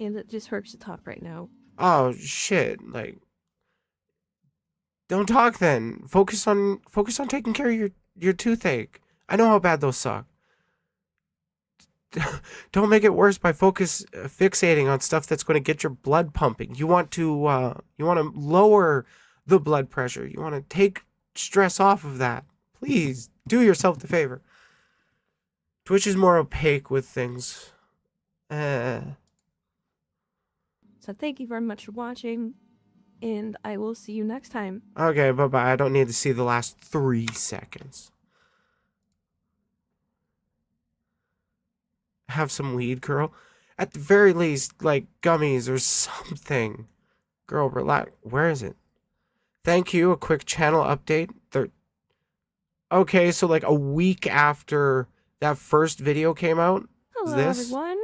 and it just hurts the top right now. Oh shit! Like, don't talk then. Focus on taking care of your toothache. I know how bad those suck. Don't make it worse by fixating on stuff that's going to get your blood pumping. You want to lower the blood pressure. You want to take stress off of that. Please do yourself the favor. Twitch is more opaque with things. So thank you very much for watching, and I will see you next time. Okay, bye-bye. I don't need to see the last 3 seconds. Have some weed, girl. At the very least, like gummies or something. Girl, relax. Where is it? Thank you. A quick channel update. Okay, so like a week after that first video came out. Hello, everyone.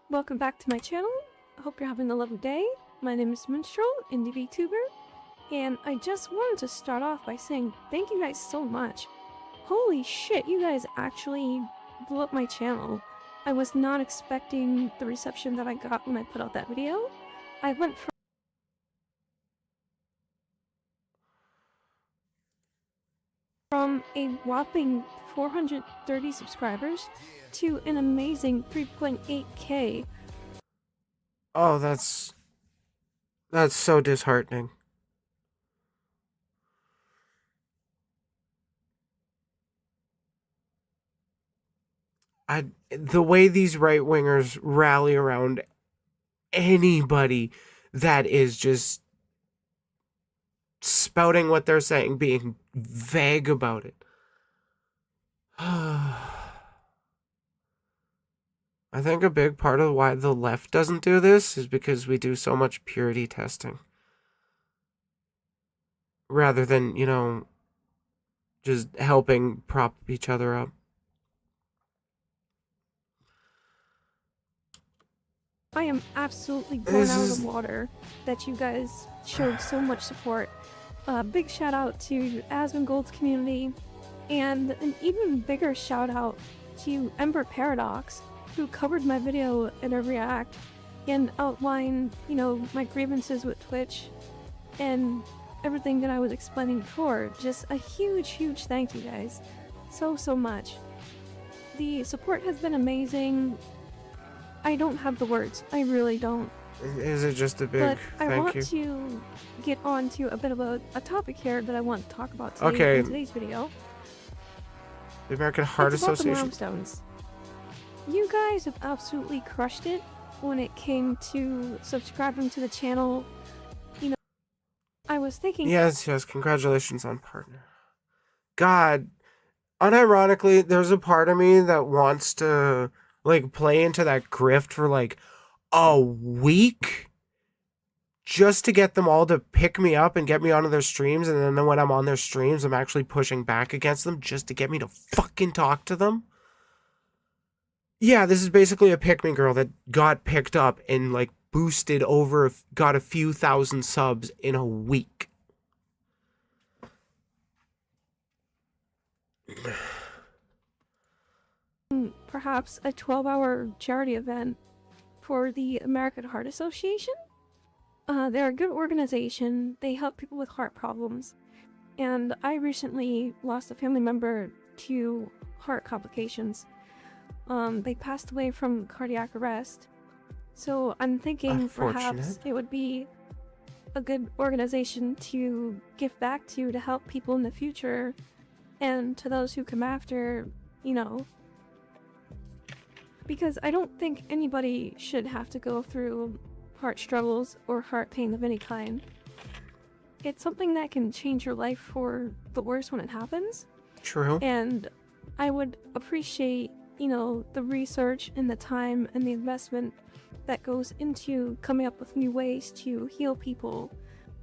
Welcome back to my channel. I hope you're having a lovely day. My name is Minstrel, indie VTuber, and I just wanted to start off by saying thank you guys so much. Holy shit, you guys actually blew up my channel. I was not expecting the reception that I got when I put out that video. I went from a whopping 430 subscribers to an amazing 3.8k. Oh, that's so disheartening. The way these right-wingers rally around anybody that is just spouting what they're saying, being vague about it. I think a big part of why the left doesn't do this is because we do so much purity testing. Rather than, just helping prop each other up. I am absolutely blown out of the water that you guys showed so much support. Big shout out to Asmon Gold's community, and an even bigger shout out to Ember Paradox, who covered my video in a react and outlined, my grievances with Twitch and everything that I was explaining before. Just a huge, huge thank you guys so much. The support has been amazing. I don't have the words. I really don't. Is it just a big But I thank want you? to get on to a bit of a topic here that I want to talk about today Okay. in today's video. The American Heart It's about the Association. milestones. You guys have absolutely crushed it when it came to subscribing to the channel. You know, I was thinking... Yes, congratulations on partner. God, unironically, there's a part of me that wants to, like, play into that grift for, like, a week just to get them all to pick me up and get me onto their streams, and then when I'm on their streams, I'm actually pushing back against them just to get me to fucking talk to them. Yeah, this is basically a pick-me girl that got picked up and, like, boosted over, got a few thousand subs in a week. Perhaps a 12-hour charity event for the American Heart Association. They're a good organization. They help people with heart problems. And I recently lost a family member to heart complications. They passed away from cardiac arrest. So I'm thinking perhaps it would be a good organization to give back to help people in the future, and to those who come after, you know. Because I don't think anybody should have to go through heart struggles or heart pain of any kind. It's something that can change your life for the worse when it happens. True. And I would appreciate, you know, the research and the time and the investment that goes into coming up with new ways to heal people,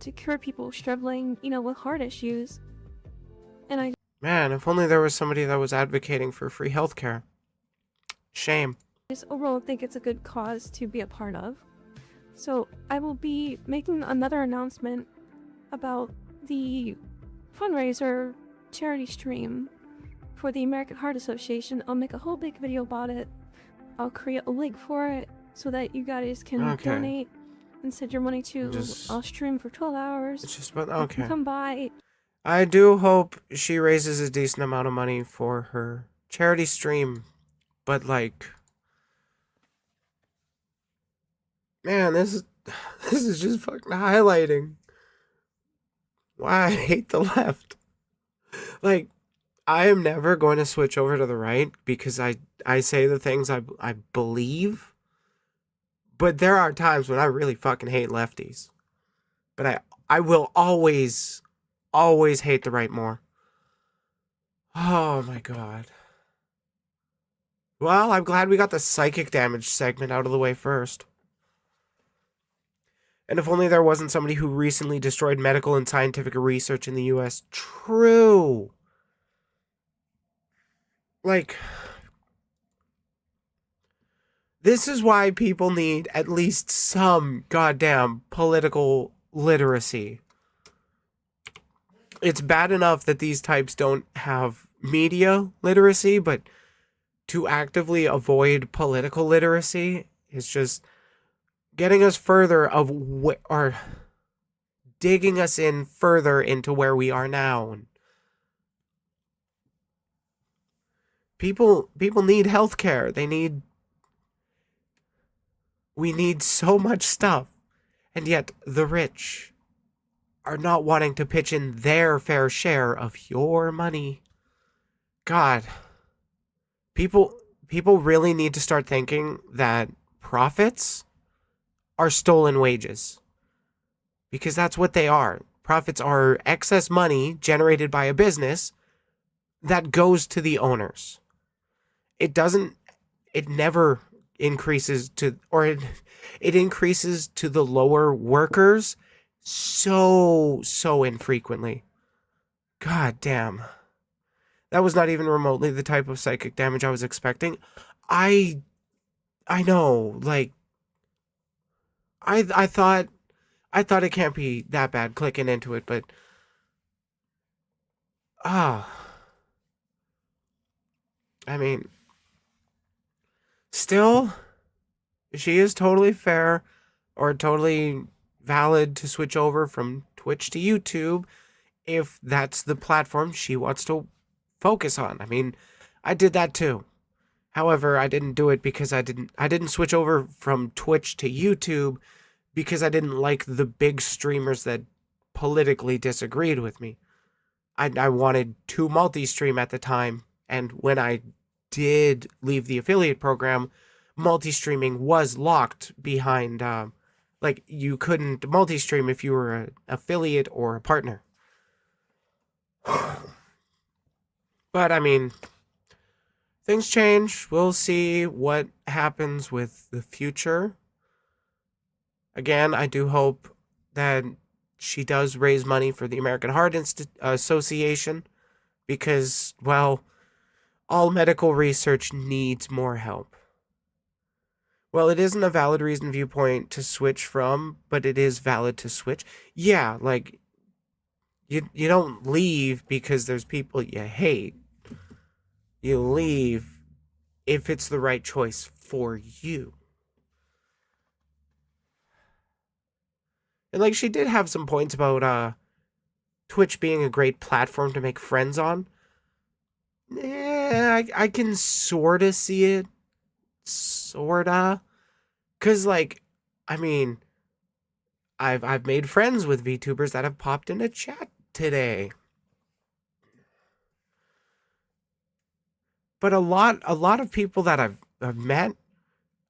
to cure people struggling, you know, with heart issues. And Man, if only there was somebody that was advocating for free healthcare. Shame. I just overall think it's a good cause to be a part of. So I will be making another announcement about the fundraiser charity stream for the American Heart Association. I'll make a whole big video about it. I'll create a link for it so that you guys can donate and send your money to. I'll stream for 12 hours. It's just about okay. Come by. I do hope she raises a decent amount of money for her charity stream, but like, man, this is just fucking highlighting why I hate the left. Like, I am never going to switch over to the right because I say the things I believe, but there are times when I really fucking hate lefties. But I will always hate the right more. Oh my god. Well, I'm glad we got the psychic damage segment out of the way first. And if only there wasn't somebody who recently destroyed medical and scientific research in the US. True. Like, this is why people need at least some goddamn political literacy. It's bad enough that these types don't have media literacy, but to actively avoid political literacy is just getting us further or digging us in further into where we are now. People need healthcare. We need so much stuff, and yet the rich are not wanting to pitch in their fair share of your money. God, people really need to start thinking that profits are stolen wages, because that's what they are. Profits are excess money generated by a business that goes to the owners. It never increases to, or it increases to the lower workers so infrequently. God damn. That was not even remotely the type of psychic damage I was expecting. I know, like, I thought it can't be that bad clicking into it, but I mean, still, she is totally fair or totally valid to switch over from Twitch to YouTube if that's the platform she wants to focus on. I mean, I did that too. However, I didn't do it because I didn't switch over from Twitch to YouTube because I didn't like the big streamers that politically disagreed with me. I wanted to multi-stream at the time, and when I did leave the affiliate program, multi-streaming was locked behind, like, you couldn't multi-stream if you were an affiliate or a partner. But, I mean, things change. We'll see what happens with the future. Again, I do hope that she does raise money for the American Heart Association because, well, all medical research needs more help. Well, it isn't a valid reason viewpoint to switch from, but it is valid to switch. Yeah, like, you don't leave because there's people you hate. You leave if it's the right choice for you. And, like, she did have some points about, Twitch being a great platform to make friends on. Yeah, I can sorta see it. Sorta. Cause, like, I mean, I've made friends with VTubers that have popped into chat today. But a lot of people that I've met,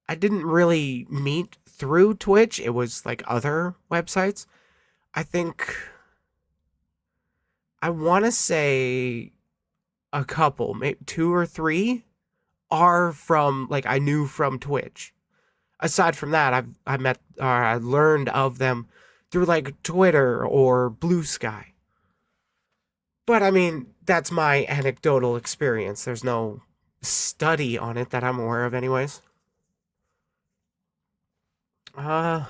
I didn't really meet through Twitch. It was like other websites. I think I want to say a couple, maybe 2 or 3 are from, like, I knew from Twitch. Aside from that, I met or I learned of them through, like, Twitter or Blue Sky. But I mean, that's my anecdotal experience. There's no study on it that I'm aware of anyways. Come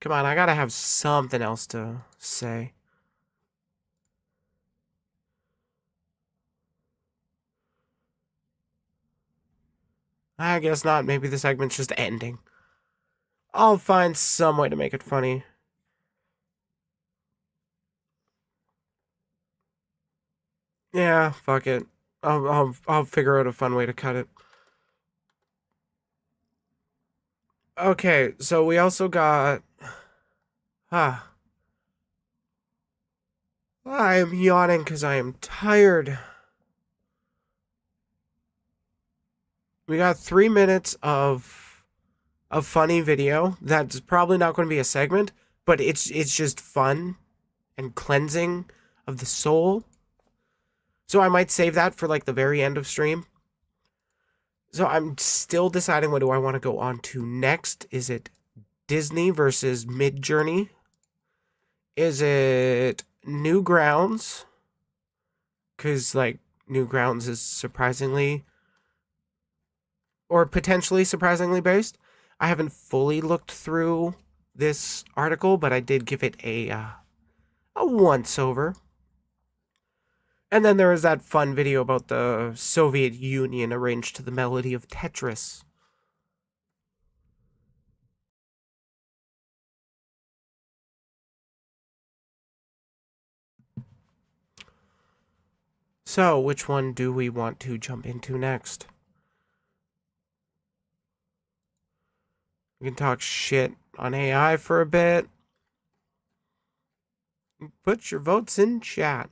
on, I gotta have something else to say. I guess not. Maybe the segment's just ending. I'll find some way to make it funny. Yeah, fuck it. I'll figure out a fun way to cut it. Okay, so we also got I am yawning because I am tired. We got 3 minutes of a funny video. That's probably not going to be a segment, but it's just fun and cleansing of the soul. So I might save that for, like, the very end of stream. So I'm still deciding what do I want to go on to next. Is it Disney versus Midjourney? Is it Newgrounds? Because, like, Newgrounds is surprisingly or potentially surprisingly based. I haven't fully looked through this article, but I did give it a once over. And then there was that fun video about the Soviet Union arranged to the melody of Tetris. So, which one do we want to jump into next? We can talk shit on AI for a bit. Put your votes in chat.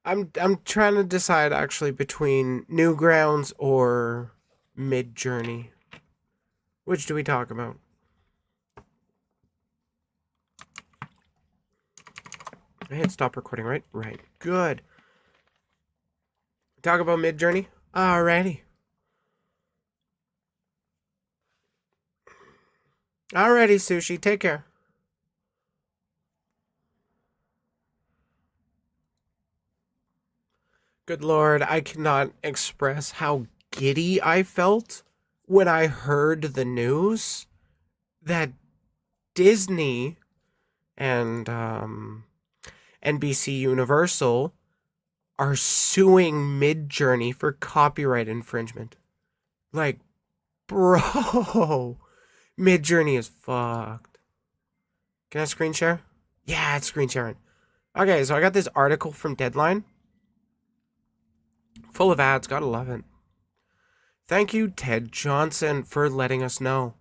I'm trying to decide actually between Newgrounds or Midjourney. Which do we talk about? I hit stop recording, right? Right. Good. Talk about Midjourney? Alrighty. Alrighty, Sushi. Take care. Good Lord, I cannot express how giddy I felt when I heard the news that Disney and NBC Universal are suing Midjourney for copyright infringement. Like, bro, Midjourney is fucked. Can I screen share? Yeah, it's screen sharing. Okay, so I got this article from Deadline. Full of ads, gotta love it. Thank you, Ted Johnson, for letting us know.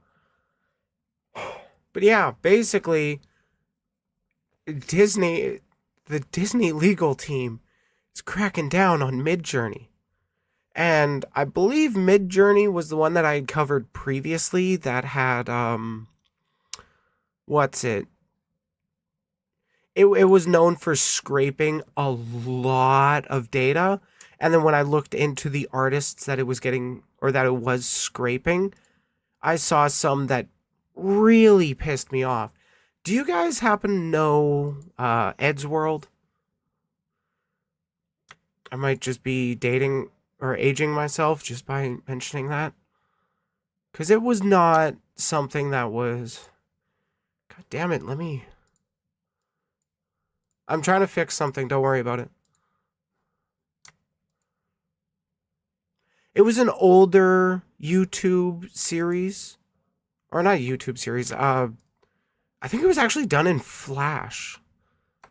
But yeah, basically, the Disney legal team is cracking down on Midjourney. And I believe Midjourney was the one that I had covered previously that had, what's it? It was known for scraping a lot of data. And then when I looked into the artists that it was getting, or that it was scraping, I saw some that really pissed me off. Do you guys happen to know Ed's World? I might just be dating or aging myself just by mentioning that. Because it was not something that was... God damn it, I'm trying to fix something, don't worry about it. It was an older YouTube series. Or not YouTube series, I think it was actually done in Flash. I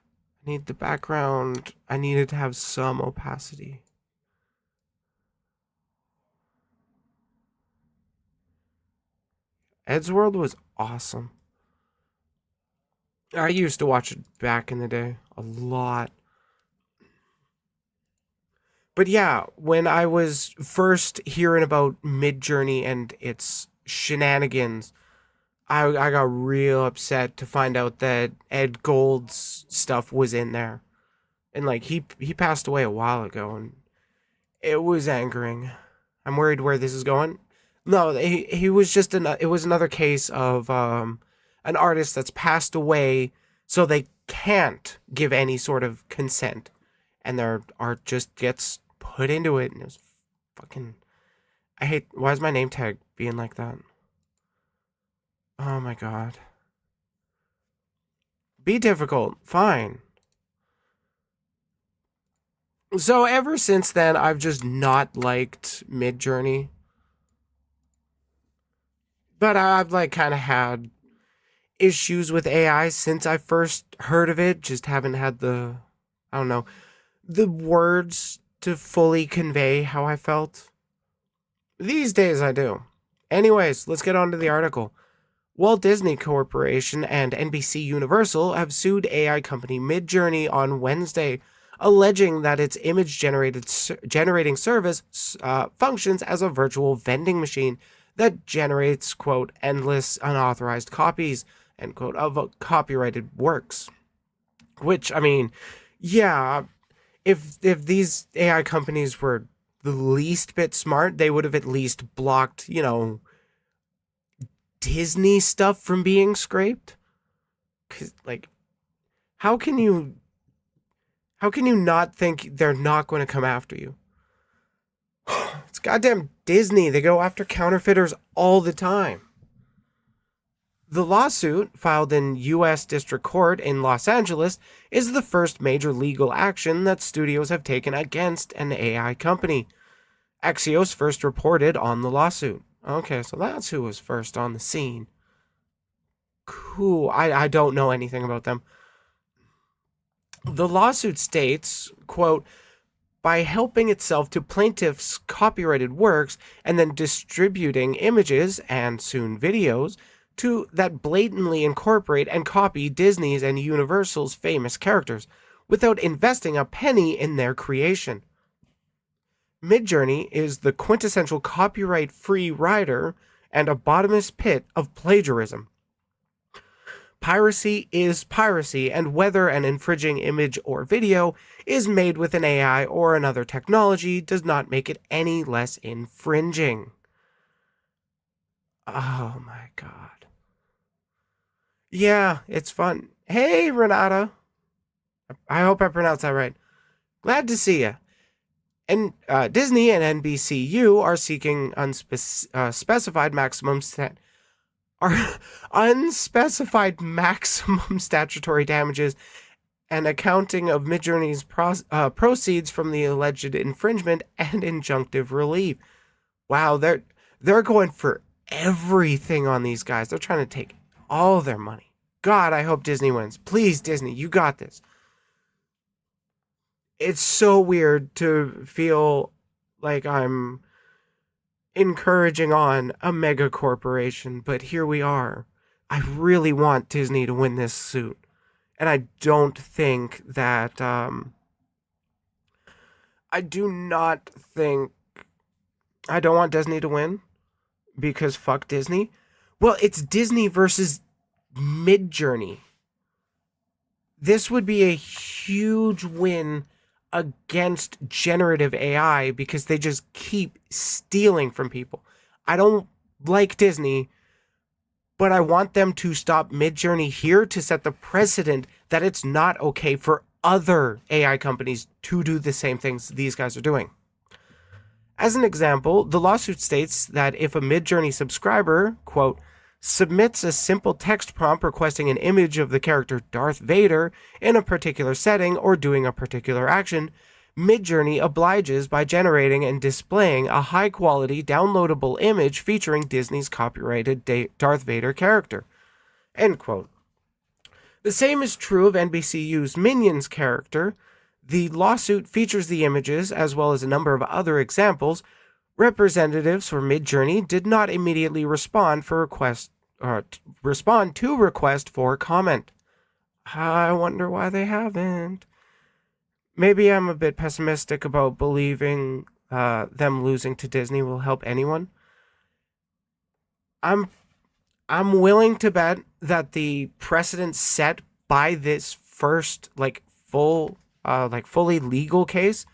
need the background. I needed to have some opacity. Ed's World was awesome. I used to watch it back in the day a lot. But yeah, when I was first hearing about Midjourney and its shenanigans, I got real upset to find out that Ed Gold's stuff was in there. And like he passed away a while ago, and it was angering. I'm worried where this is going. No, he was just it was another case of an artist that's passed away, so they can't give any sort of consent, and their art just gets put into it, and it was fucking. I hate. Why is my name tag being like that? Oh my god. Be difficult. Fine. So ever since then, I've just not liked Midjourney. But I've like kind of had issues with AI since I first heard of it. Just haven't had I don't know, the words to fully convey how I felt. These days I do. Anyways, let's get on to the article. Walt Disney Corporation and NBC Universal have sued AI company Midjourney on Wednesday, alleging that its image generating service functions as a virtual vending machine that generates, quote, endless unauthorized copies, end quote, of copyrighted works. Which, I mean, yeah, if these AI companies were the least bit smart, they would have at least blocked, Disney stuff from being scraped. 'Cause, like, how can you not think they're not going to come after you? It's goddamn Disney. They go after counterfeiters all the time. The lawsuit, filed in U.S. District Court in Los Angeles, is the first major legal action that studios have taken against an AI company. Axios first reported on the lawsuit. Okay, so that's who was first on the scene. Cool. I don't know anything about them. The lawsuit states, quote, by helping itself to plaintiffs' copyrighted works and then distributing images and soon videos that blatantly incorporate and copy Disney's and Universal's famous characters without investing a penny in their creation. Midjourney is the quintessential copyright-free writer and a bottomless pit of plagiarism. Piracy is piracy, and whether an infringing image or video is made with an AI or another technology does not make it any less infringing. Oh my god. Yeah, it's fun. Hey, Renata. I hope I pronounced that right. Glad to see you. And Disney and NBCU are seeking unspecified maximum statutory damages and accounting of Midjourney's proceeds from the alleged infringement and injunctive relief. Wow, they're going for everything on these guys. They're trying to take all their money. God, I hope Disney wins. Please, Disney, you got this. It's so weird to feel like I'm encouraging on a mega corporation, but here we are. I really want Disney to win this suit. And I don't think that, I do not think, I don't want Disney to win because fuck Disney. Well, it's Disney versus Midjourney. This would be a huge win against generative AI because they just keep stealing from people. I don't like Disney, but I want them to stop Midjourney here to set the precedent that it's not okay for other AI companies to do the same things these guys are doing. As an example, the lawsuit states that if a Midjourney subscriber, quote, submits a simple text prompt requesting an image of the character Darth Vader in a particular setting or doing a particular action, Midjourney obliges by generating and displaying a high-quality downloadable image featuring Disney's copyrighted Darth Vader character. End quote. The same is true of NBCU's Minions character. The lawsuit features the images as well as a number of other examples. Representatives for Midjourney did not immediately respond to request for comment. I wonder why they haven't. Maybe I'm a bit pessimistic about believing them losing to Disney will help anyone. I'm willing to bet that the precedent set by this first fully legal case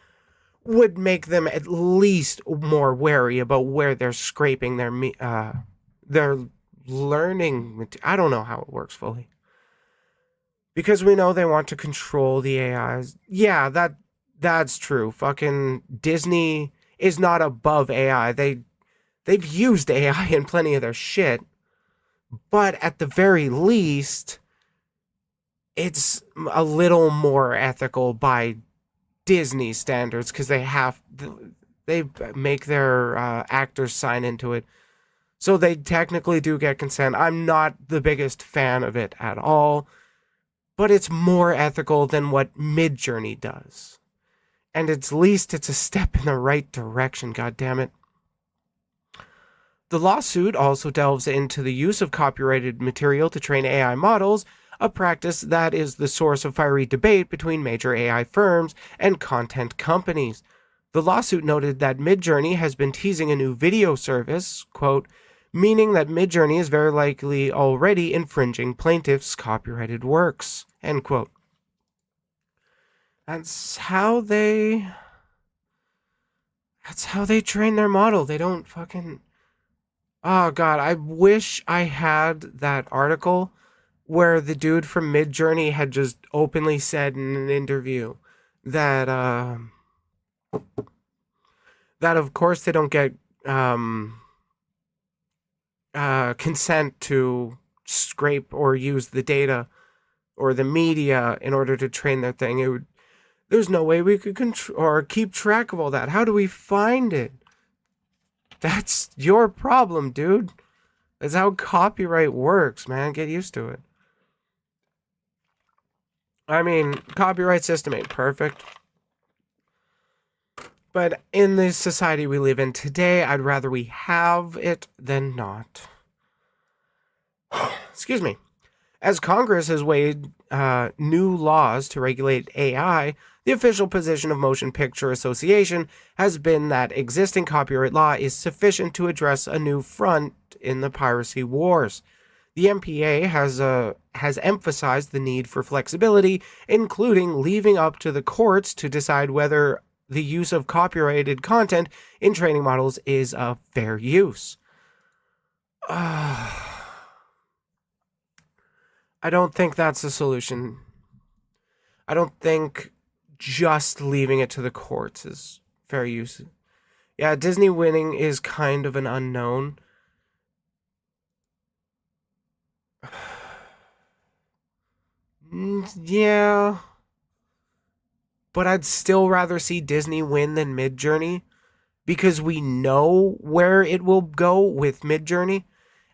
would make them at least more wary about where they're scraping their learning. I don't know how it works fully. Because we know they want to control the AIs. Yeah, that's true. Fucking Disney is not above AI. They've used AI in plenty of their shit. But at the very least, it's a little more ethical by Disney standards because they make their actors sign into it. So they technically do get consent. I'm not the biggest fan of it at all. But it's more ethical than what Midjourney does. And at least it's a step in the right direction, goddammit. The lawsuit also delves into the use of copyrighted material to train AI models, a practice that is the source of fiery debate between major AI firms and content companies. The lawsuit noted that Midjourney has been teasing a new video service, quote, meaning that Midjourney is very likely already infringing plaintiffs' copyrighted works, end quote. That's how they train their model. They don't fucking... Oh, God, I wish I had that article where the dude from Midjourney had just openly said in an interview that, that of course they don't get, consent to scrape or use the data or the media in order to train their thing. There's no way we could or keep track of all that. How do we find it? That's your problem, dude. That's how copyright works, man. Get used to it. I mean, copyright system ain't perfect. But in the society we live in today, I'd rather we have it than not. Excuse me. As Congress has weighed new laws to regulate AI, the official position of Motion Picture Association has been that existing copyright law is sufficient to address a new front in the piracy wars. The MPA has emphasized the need for flexibility, including leaving up to the courts to decide whether the use of copyrighted content in training models is a fair use. I don't think that's a solution. I don't think just leaving it to the courts is fair use. Yeah, Disney winning is kind of an unknown. Yeah. But I'd still rather see Disney win than Midjourney because we know where it will go with Midjourney.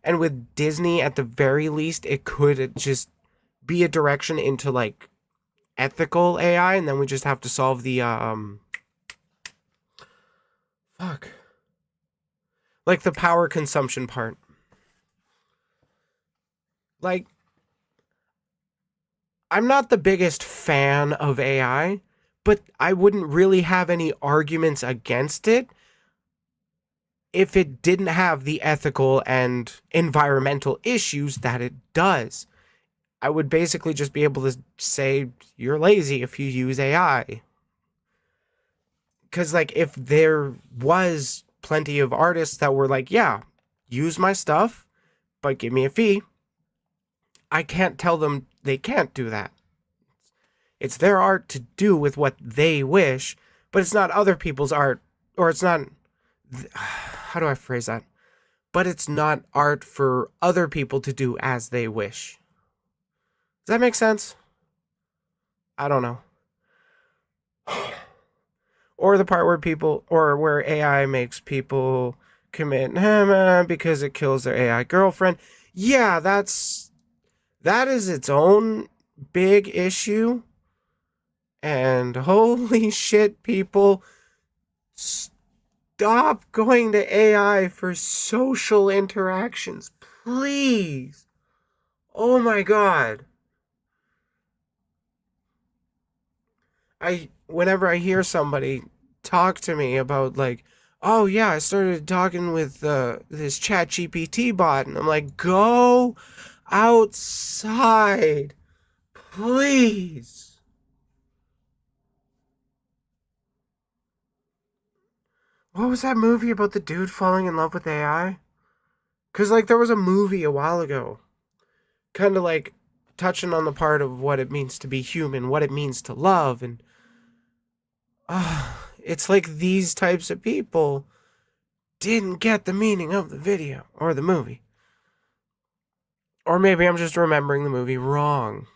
And with Disney, at the very least, it could just be a direction into, like, ethical AI, and then we just have to solve the fuck, like the power consumption part. Like, I'm not the biggest fan of AI, but I wouldn't really have any arguments against it if it didn't have the ethical and environmental issues that it does. I would basically just be able to say you're lazy if you use AI. Because, like, if there was plenty of artists that were like, yeah, use my stuff, but give me a fee, I can't tell them they can't do that. It's their art to do with what they wish, but it's not other people's art, or it's not, how do I phrase that? But it's not art for other people to do as they wish. Does that make sense? I don't know. Or the part where people, or where AI makes people commit because it kills their AI girlfriend. Yeah, that is its own big issue. And holy shit, people, stop going to AI for social interactions, please. Oh my god. Whenever I hear somebody talk to me about, like, oh yeah, I started talking with this chat GPT bot, and I'm like, go outside, please. What was that movie about the dude falling in love with AI? Because, like, there was a movie a while ago, kind of like touching on the part of what it means to be human, what it means to love, and it's like these types of people didn't get the meaning of the video or the movie. Or maybe I'm just remembering the movie wrong.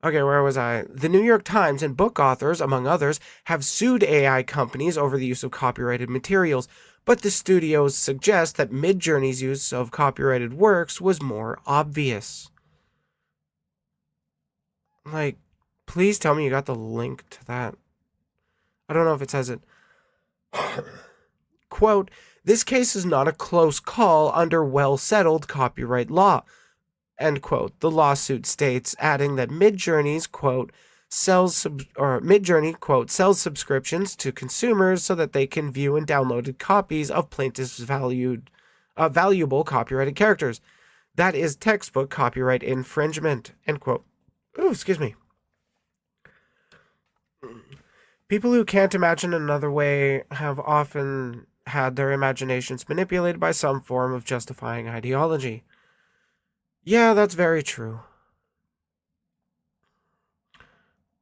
Okay, where was I? The New York Times and book authors, among others, have sued AI companies over the use of copyrighted materials, but the studios suggest that Midjourney's use of copyrighted works was more obvious. Like, please tell me you got the link to that. I don't know if it says it. Quote, this case is not a close call under well-settled copyright law. End quote. The lawsuit states, adding that Midjourney's, quote, Midjourney, quote, sells subscriptions to consumers so that they can view and download copies of plaintiffs' valuable copyrighted characters. That is textbook copyright infringement, end quote. Ooh, excuse me. People who can't imagine another way have often had their imaginations manipulated by some form of justifying ideology. Yeah, that's very true.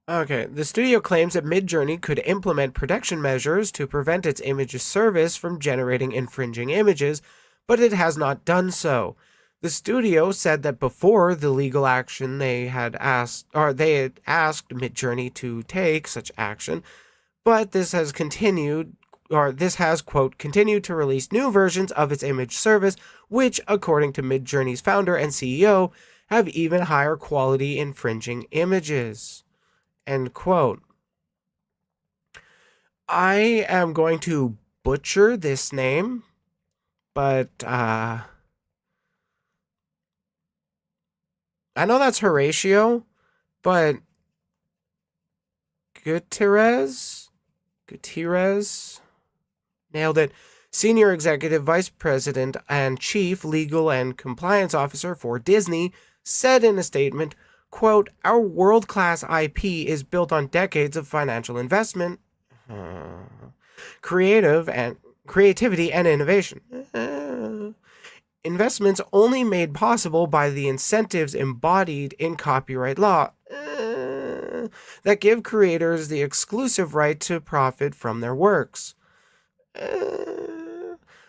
Okay, the studio claims that Midjourney could implement protection measures to prevent its image service from generating infringing images, but it has not done so. The studio said that before the legal action they had asked Midjourney to take such action, but this has quote, continued to release new versions of its image service, which, according to Midjourney's founder and CEO, have even higher quality infringing images, end quote. I am going to butcher this name, but I know that's Horatio, but Gutierrez, nailed it. Senior Executive Vice President and Chief Legal and Compliance Officer for Disney, said in a statement, quote, our world-class IP is built on decades of financial investment, creativity and innovation. Investments only made possible by the incentives embodied in copyright law that give creators the exclusive right to profit from their works.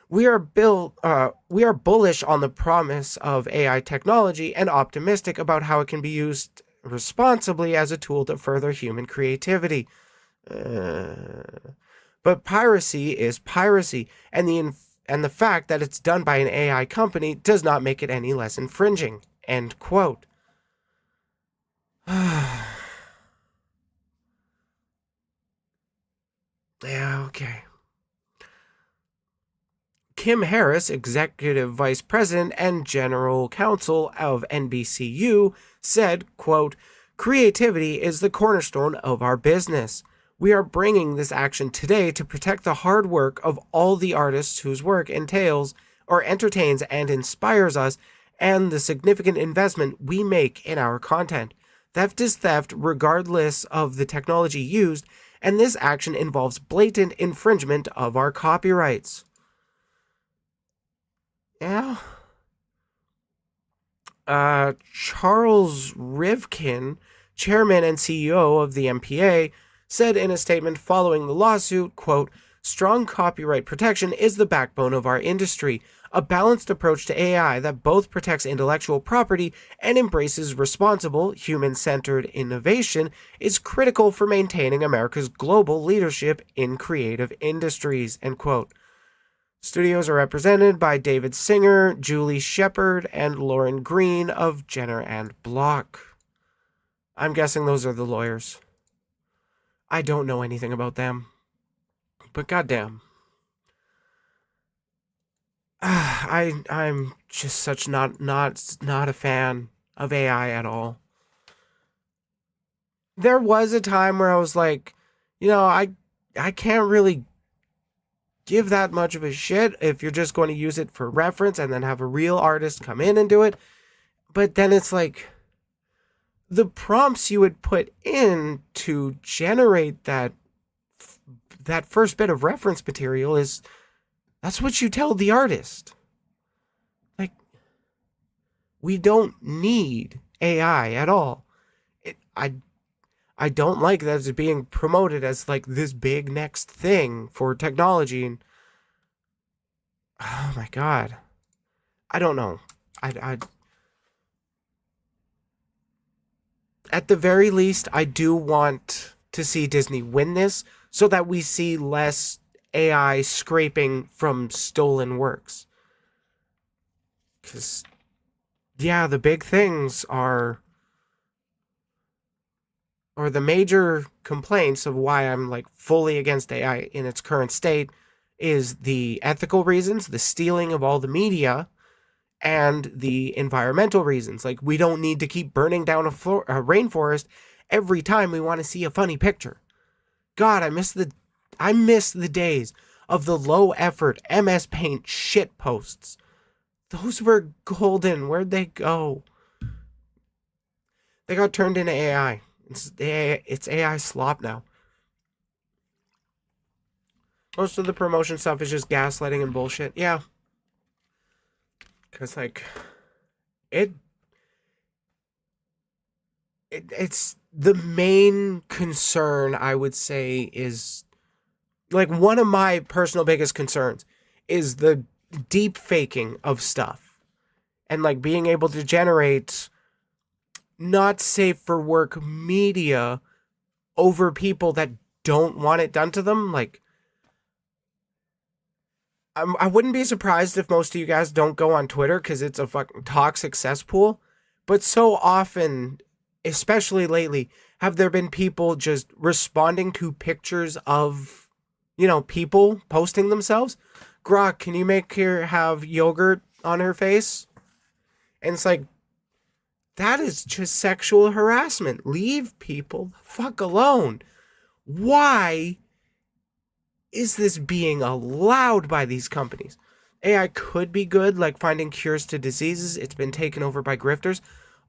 We are bullish on the promise of AI technology and optimistic about how it can be used responsibly as a tool to further human creativity. But piracy is piracy, and the fact that it's done by an AI company does not make it any less infringing. End quote. Yeah, okay. Kim Harris, Executive Vice President and General Counsel of NBCU, said, quote, "Creativity is the cornerstone of our business. We are bringing this action today to protect the hard work of all the artists whose work entails or entertains and inspires us, and the significant investment we make in our content. Theft is theft regardless of the technology used, and this action involves blatant infringement of our copyrights." Yeah. Charles Rivkin, chairman and CEO of the MPA, said in a statement following the lawsuit, quote, "Strong copyright protection is the backbone of our industry. A balanced approach to AI that both protects intellectual property and embraces responsible, human-centered innovation is critical for maintaining America's global leadership in creative industries," end quote. Studios are represented by David Singer, Julie Shepard, and Lauren Green of Jenner and Block. I'm guessing those are the lawyers. I don't know anything about them, but goddamn, I'm just such not a fan of AI at all. There was a time where I was like, I can't really give that much of a shit if you're just going to use it for reference and then have a real artist come in and do it. But then it's like the prompts you would put in to generate that first bit of reference material that's what you tell the artist. Like, we don't need AI at all. I don't like that it's being promoted as like this big next thing for technology. And oh my god, I don't know. I At the very least, I do want to see Disney win this so that we see less AI scraping from stolen works. Because, yeah, the big things are, or the major complaints of why I'm like fully against AI in its current state is the ethical reasons, the stealing of all the media, and the environmental reasons. Like, we don't need to keep burning down a rainforest every time we want to see a funny picture. God, I miss the days of the low effort MS Paint shit posts. Those were golden. Where'd they go? They got turned into AI. It's AI slop now. Most of the promotion stuff is just gaslighting and bullshit. Yeah. Because, like, it's the main concern, I would say, is like one of my personal biggest concerns is the deep faking of stuff and like being able to generate not safe for work media over people that don't want it done to them. Like, I wouldn't be surprised if most of you guys don't go on Twitter because it's a fucking toxic cesspool. But so often, especially lately, have there been people just responding to pictures of, people posting themselves? Grok, can you make her have yogurt on her face? And it's like, that is just sexual harassment. Leave people the fuck alone. Why is this being allowed by these companies? AI could be good, like finding cures to diseases. It's been taken over by grifters.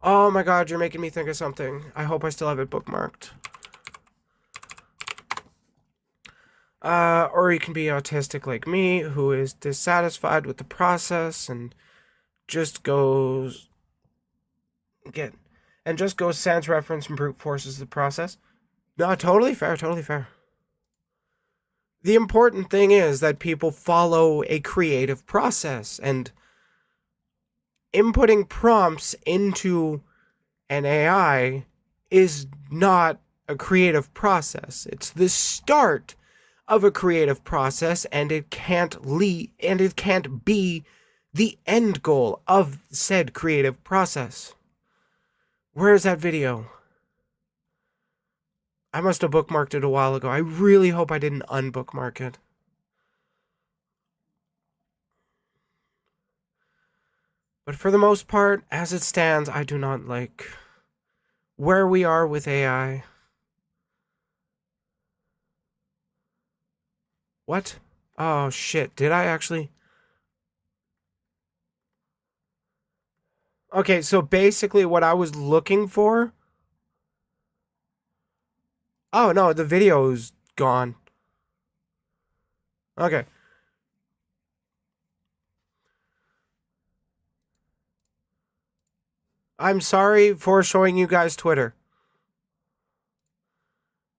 Oh my god, you're making me think of something. I hope I still have it bookmarked. Or you can be autistic like me, who is dissatisfied with the process and just goes sans reference and brute forces the process. No, totally fair, totally fair. The important thing is that people follow a creative process, and inputting prompts into an AI is not a creative process. It's the start of a creative process, and it can't be the end goal of said creative process. Where is that video? I must have bookmarked it a while ago. I really hope I didn't unbookmark it. But for the most part, as it stands, I do not like where we are with AI. What? Oh shit, did I actually? Okay, so basically what I was looking for... Oh no, the video's gone. Okay. I'm sorry for showing you guys Twitter.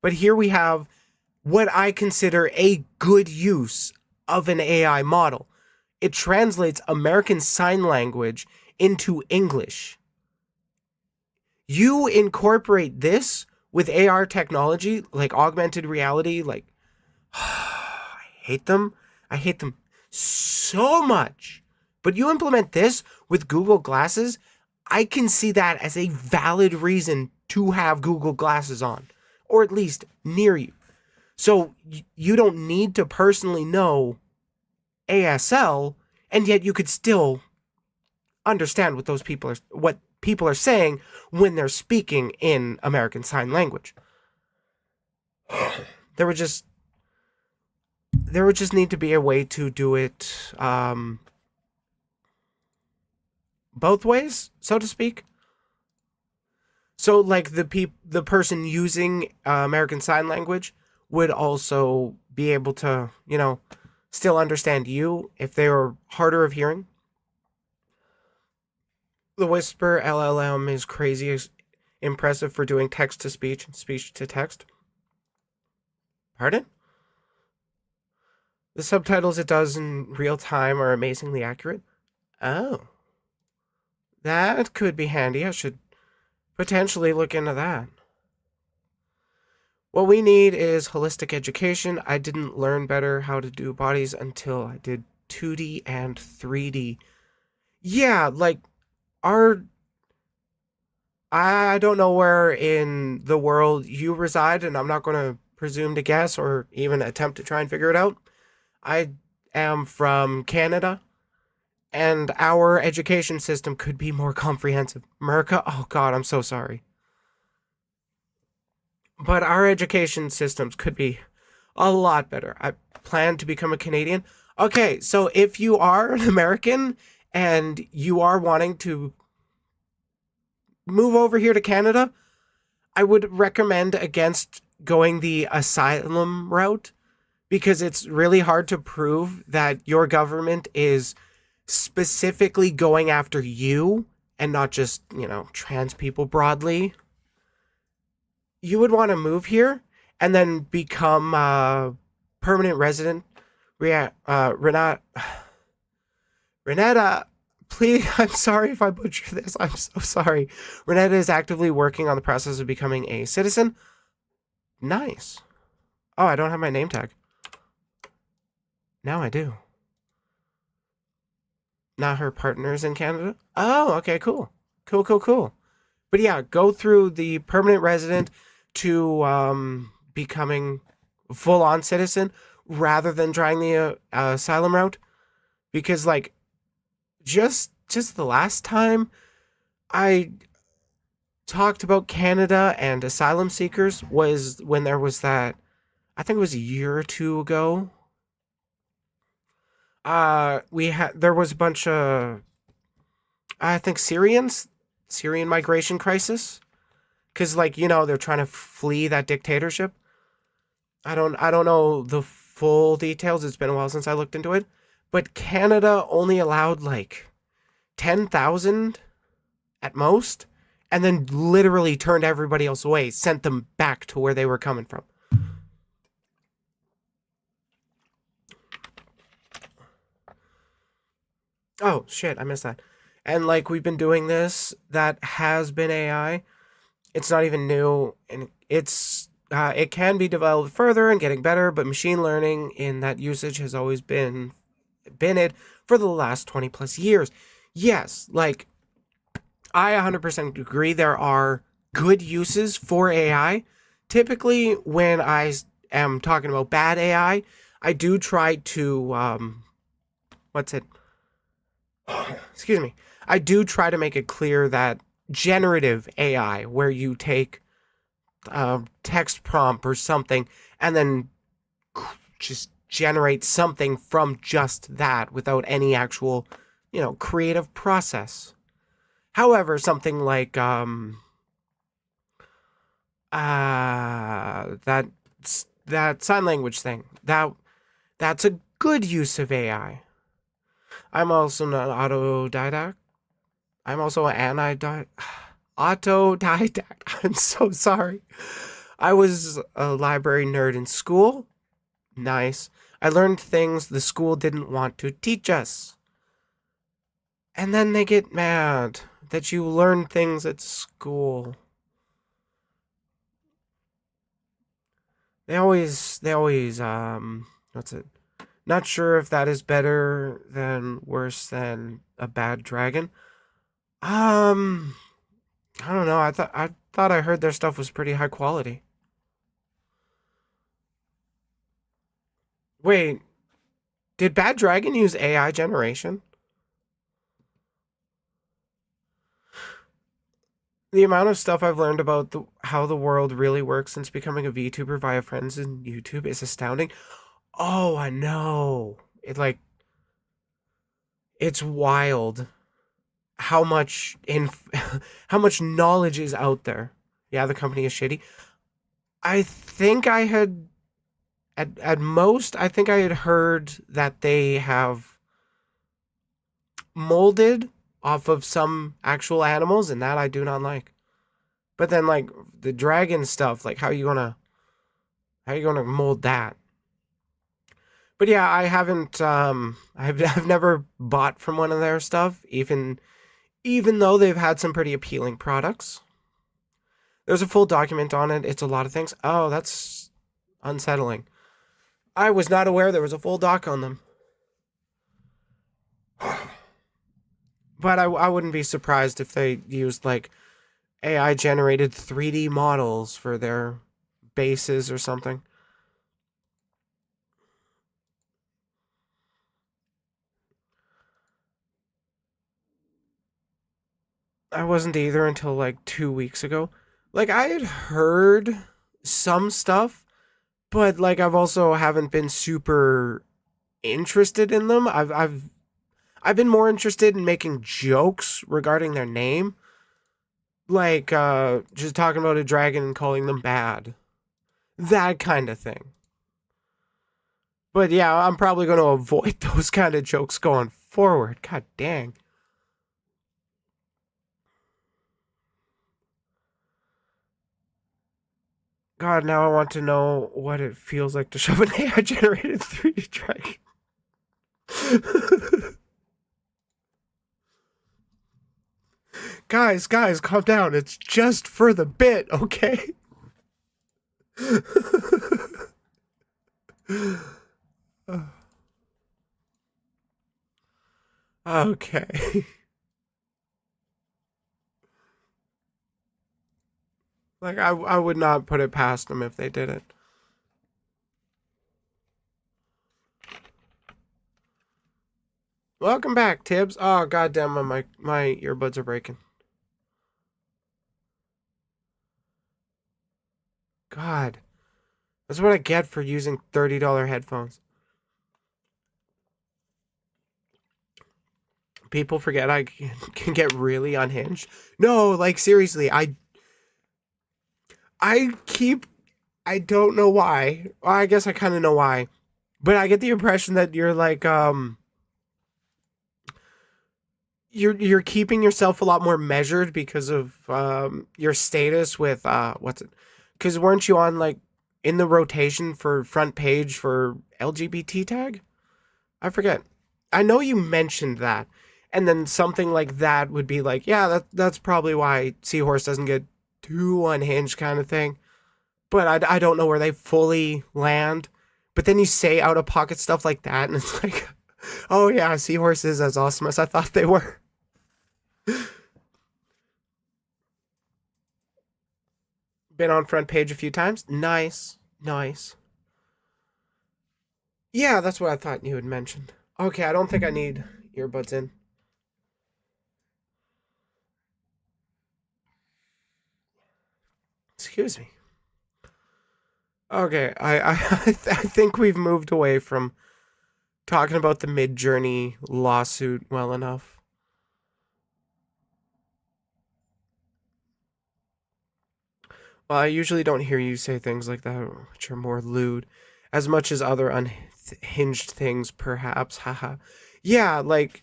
But here we have what I consider a good use of an AI model. It translates American Sign Language into English. You incorporate this with AR technology, like augmented reality, like, I hate them. I hate them so much. But you implement this with Google Glasses, I can see that as a valid reason to have Google Glasses on, or at least near you. So you don't need to personally know ASL, and yet you could still understand what people are saying when they're speaking in American Sign Language. There would just need to be a way to do it both ways, so to speak. So like the person using American Sign Language would also be able to, still understand you if they were harder of hearing. The Whisper LLM is crazy impressive for doing text to speech and speech to text. Pardon? The subtitles it does in real time are amazingly accurate. Oh. That could be handy. I should potentially look into that. What we need is holistic education. I didn't learn better how to do bodies until I did 2D and 3D. Yeah, like I don't know where in the world you reside, and I'm not going to presume to guess or even attempt to try and figure it out. I am from Canada, and our education system could be more comprehensive. America, oh god, I'm so sorry. But our education systems could be a lot better. I plan to become a Canadian. Okay, so if you are an American and you are wanting to move over here to Canada, I would recommend against going the asylum route, because it's really hard to prove that your government is specifically going after you and not just, trans people broadly. You would want to move here and then become a permanent resident. Renata, please, I'm sorry if I butcher this. I'm so sorry. Renata is actively working on the process of becoming a citizen. Nice. Oh, I don't have my name tag. Now I do. Now her partner's in Canada. Oh, okay, cool. Cool. But yeah, go through the permanent resident to becoming full-on citizen rather than trying the asylum route. Because, like, just the last time I talked about Canada and asylum seekers was when there was that, I think it was a year or two ago. There was a bunch of, I think, Syrian migration crisis. Because, like, they're trying to flee that dictatorship. I don't know the full details. It's been a while since I looked into it. But Canada only allowed, like, 10,000 at most. And then literally turned everybody else away. Sent them back to where they were coming from. Oh, shit, I missed that. And, like, we've been doing this. That has been AI. It's not even new, and it can be developed further and getting better, but machine learning in that usage has always been it for the last 20 plus years. Yes, like, I 100% agree there are good uses for AI typically when am talking about bad I do try to what's it? Excuse me. I do try to make it clear that generative AI, where you take text prompt or something and then just generate something from just that without any actual, creative process. However, something like that that sign language thing, that's a good use of AI. I'm also an autodidact. I'm also an autodidact. I'm so sorry. I was a library nerd in school. Nice. I learned things the school didn't want to teach us. And then they get mad that you learn things at school. They always, what's it? Not sure if that is better than worse than a bad dragon. Um, I don't know. I thought I heard their stuff was pretty high quality. Wait, did Bad Dragon use AI generation? The amount of stuff I've learned about how the world really works since becoming a VTuber via friends in YouTube is astounding. Oh, I know. It's wild how much how much knowledge is out there. Yeah, the company is shitty. I think I had at most I think I had heard that they have molded off of some actual animals, and that I do not like. But then like the dragon stuff, like how you gonna mold that? But yeah, I haven't I've never bought from one of their stuff, even though they've had some pretty appealing products. There's a full document on it. It's a lot of things. Oh, that's unsettling. I was not aware there was a full doc on them. But I wouldn't be surprised if they used like AI generated 3D models for their bases or something. I wasn't either until like 2 weeks ago. Like I had heard some stuff, but like I've also haven't been super interested in them. I've been more interested in making jokes regarding their name, like just talking about a dragon and calling them bad, that kind of thing. But yeah, I'm probably going to avoid those kind of jokes going forward. God dang. God, now I want to know what it feels like to shove an AI generated 3D dragon. Guys, calm down. It's just for the bit, okay? Okay. Like I would not put it past them if they did it. Welcome back, Tibbs. Oh goddamn, my earbuds are breaking. God, that's what I get for using $30 headphones. People forget I can get really unhinged. No, like seriously, I keep I don't know why. Well, I guess I kind of know why, but I get the impression that you're like you're keeping yourself a lot more measured because of your status with what's it? Because weren't you on like in the rotation for front page for LGBT tag? I forget. I know you mentioned that, and then something like that would be like, yeah, that's probably why Seahorse doesn't get too unhinged kind of thing. But I don't know where they fully land. But then you say out of pocket stuff like that, and it's like, oh yeah, Seahorse is as awesome as I thought they were. Been on front page a few times. Nice. Nice. Yeah, that's what I thought you had mentioned. Okay, I don't think I need earbuds in. Excuse me. Okay, I think we've moved away from talking about the Mid-Journey lawsuit well enough. Well, I usually don't hear you say things like that, which are more lewd, as much as other unhinged things, perhaps. Haha. Yeah, like,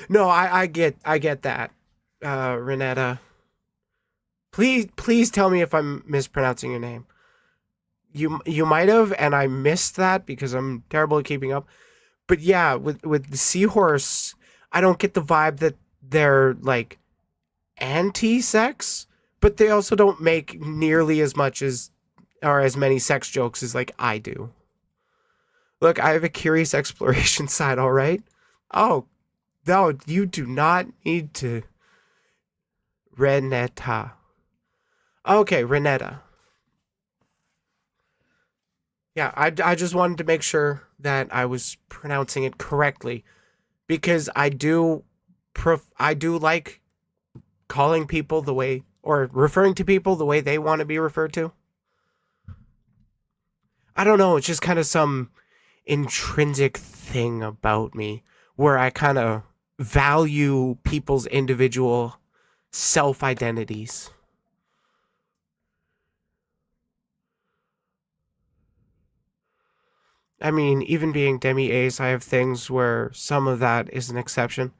no, I get that, Renetta. Please tell me if I'm mispronouncing your name. You might have, and I missed that because I'm terrible at keeping up. But yeah, with the seahorse, I don't get the vibe that they're like anti-sex, but they also don't make nearly as much as or as many sex jokes as like I do. Look, I have a curious exploration side, all right? Oh, no, you do not need to. Renetta. Okay, Renetta. Yeah, I just wanted to make sure that I was pronouncing it correctly because I do like calling people the way or referring to people the way they want to be referred to. I don't know, it's just kind of some intrinsic thing about me where I kind of value people's individual self identities. I mean, even being demi ace, I have things where some of that is an exception.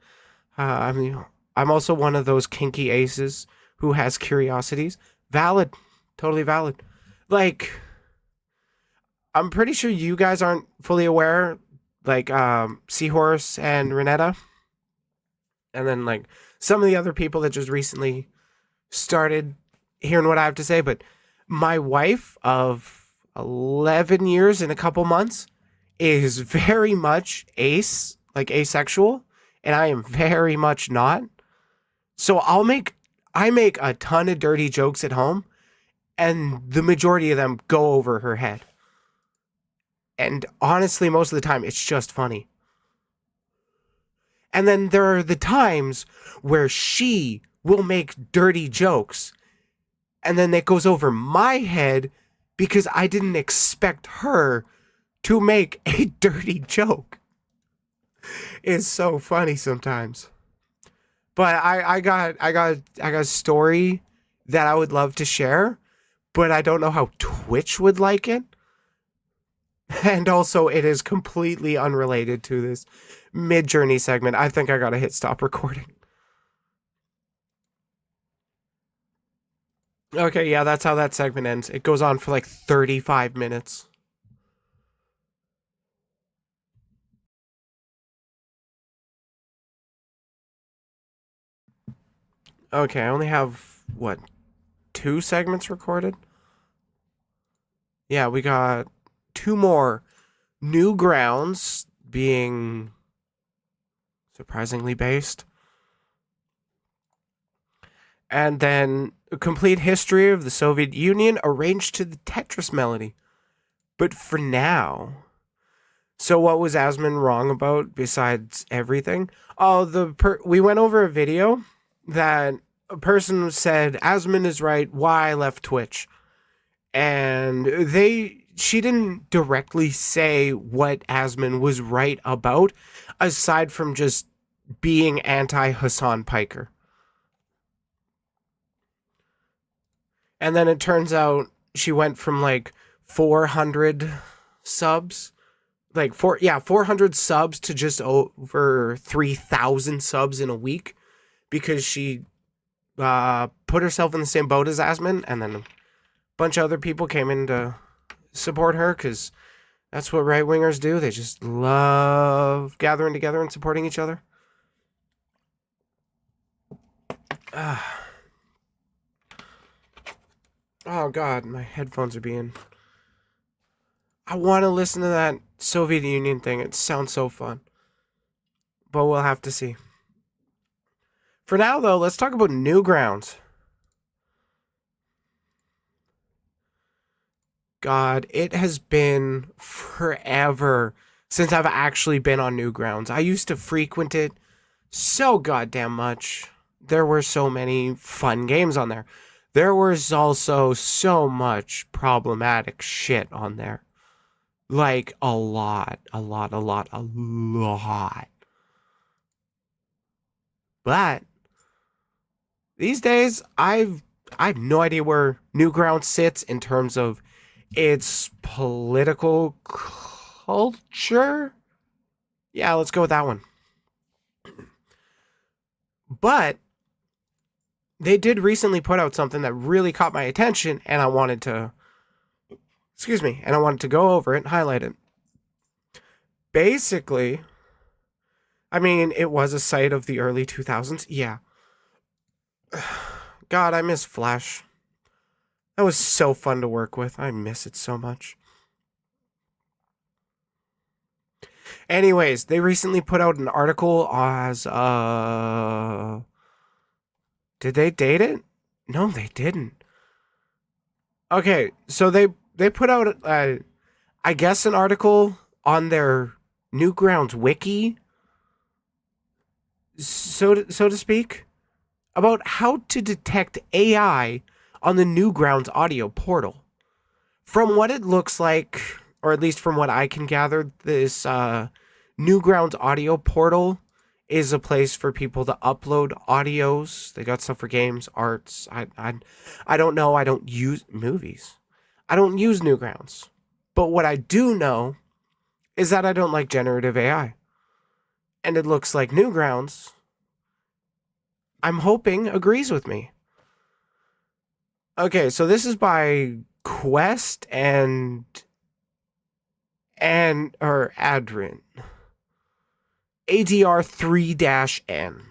I mean, I'm also one of those kinky aces who has curiosities. Valid, totally valid. Like, I'm pretty sure you guys aren't fully aware. Like, Seahorse and Renetta, and then like some of the other people that just recently started hearing what I have to say. But my wife of 11 years in a couple months is very much like asexual, and I am very much not. So I make a ton of dirty jokes at home, and the majority of them go over her head. And honestly, most of the time, it's just funny. And then there are the times where she will make dirty jokes, and then it goes over my head because I didn't expect her to make a dirty joke. It's so funny sometimes. But I got a story that I would love to share, but I don't know how Twitch would like it. And also it is completely unrelated to this Mid-Journey segment. I think I gotta hit stop recording. Okay, yeah, that's how that segment ends. It goes on for like 35 minutes. Okay, I only have, what, 2 segments recorded? Yeah, we got 2 more. Newgrounds being surprisingly based. And then a complete history of the Soviet Union arranged to the Tetris melody. But for now, so what was Asmon wrong about besides everything? Oh, we went over a video that a person said Asmon is right. Why I left Twitch, and she didn't directly say what Asmon was right about, aside from just being anti Hassan Piker. And then it turns out she went from like 400 subs, like 400 subs to just over 3,000 subs in a week because she put herself in the same boat as Asmon, and then a bunch of other people came in to support her because that's what right wingers do. They just love gathering together and supporting each other. Oh god, my headphones are being. I want to listen to that Soviet Union thing. It sounds so fun. But we'll have to see. For now, though, let's talk about Newgrounds. God, it has been forever since I've actually been on Newgrounds. I used to frequent it so goddamn much. There were so many fun games on there. There was also so much problematic shit on there. Like a lot. But these days, I have no idea where Newgrounds sits in terms of its political culture. Yeah, let's go with that one. But they did recently put out something that really caught my attention, and I wanted to go over it and highlight it. Basically, I mean, it was a site of the early 2000s. Yeah. God, I miss Flash. That was so fun to work with. I miss it so much. Anyways, they recently put out an article as did they date it? No, they didn't. Okay, so they put out I guess an article on their Newgrounds wiki, so to speak, about how to detect AI on the Newgrounds audio portal. From what it looks like, or at least from what I can gather, this Newgrounds audio portal is a place for people to upload audios. They got stuff for games, arts. I don't know. I don't use movies. I don't use Newgrounds. But what I do know is that I don't like generative AI. And it looks like Newgrounds, I'm hoping, agrees with me. Okay, so this is by Quest and Adrin. ADR 3-N.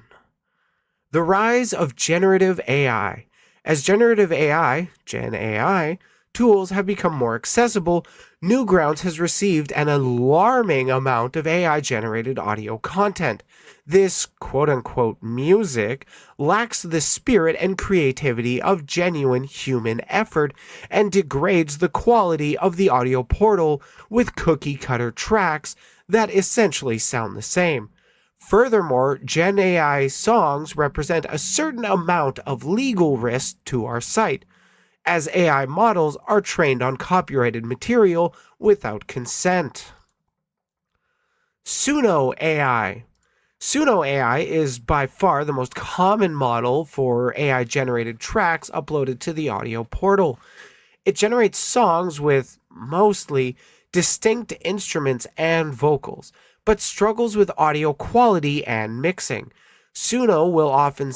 The rise of generative AI. As generative AI, Gen AI, tools have become more accessible, Newgrounds has received an alarming amount of AI-generated audio content. This quote-unquote music lacks the spirit and creativity of genuine human effort and degrades the quality of the audio portal with cookie-cutter tracks that essentially sound the same. Furthermore, Gen AI songs represent a certain amount of legal risk to our site, as AI models are trained on copyrighted material without consent. Suno AI. Suno AI is by far the most common model for AI-generated tracks uploaded to the audio portal. It generates songs with mostly distinct instruments and vocals, but struggles with audio quality and mixing. Suno will often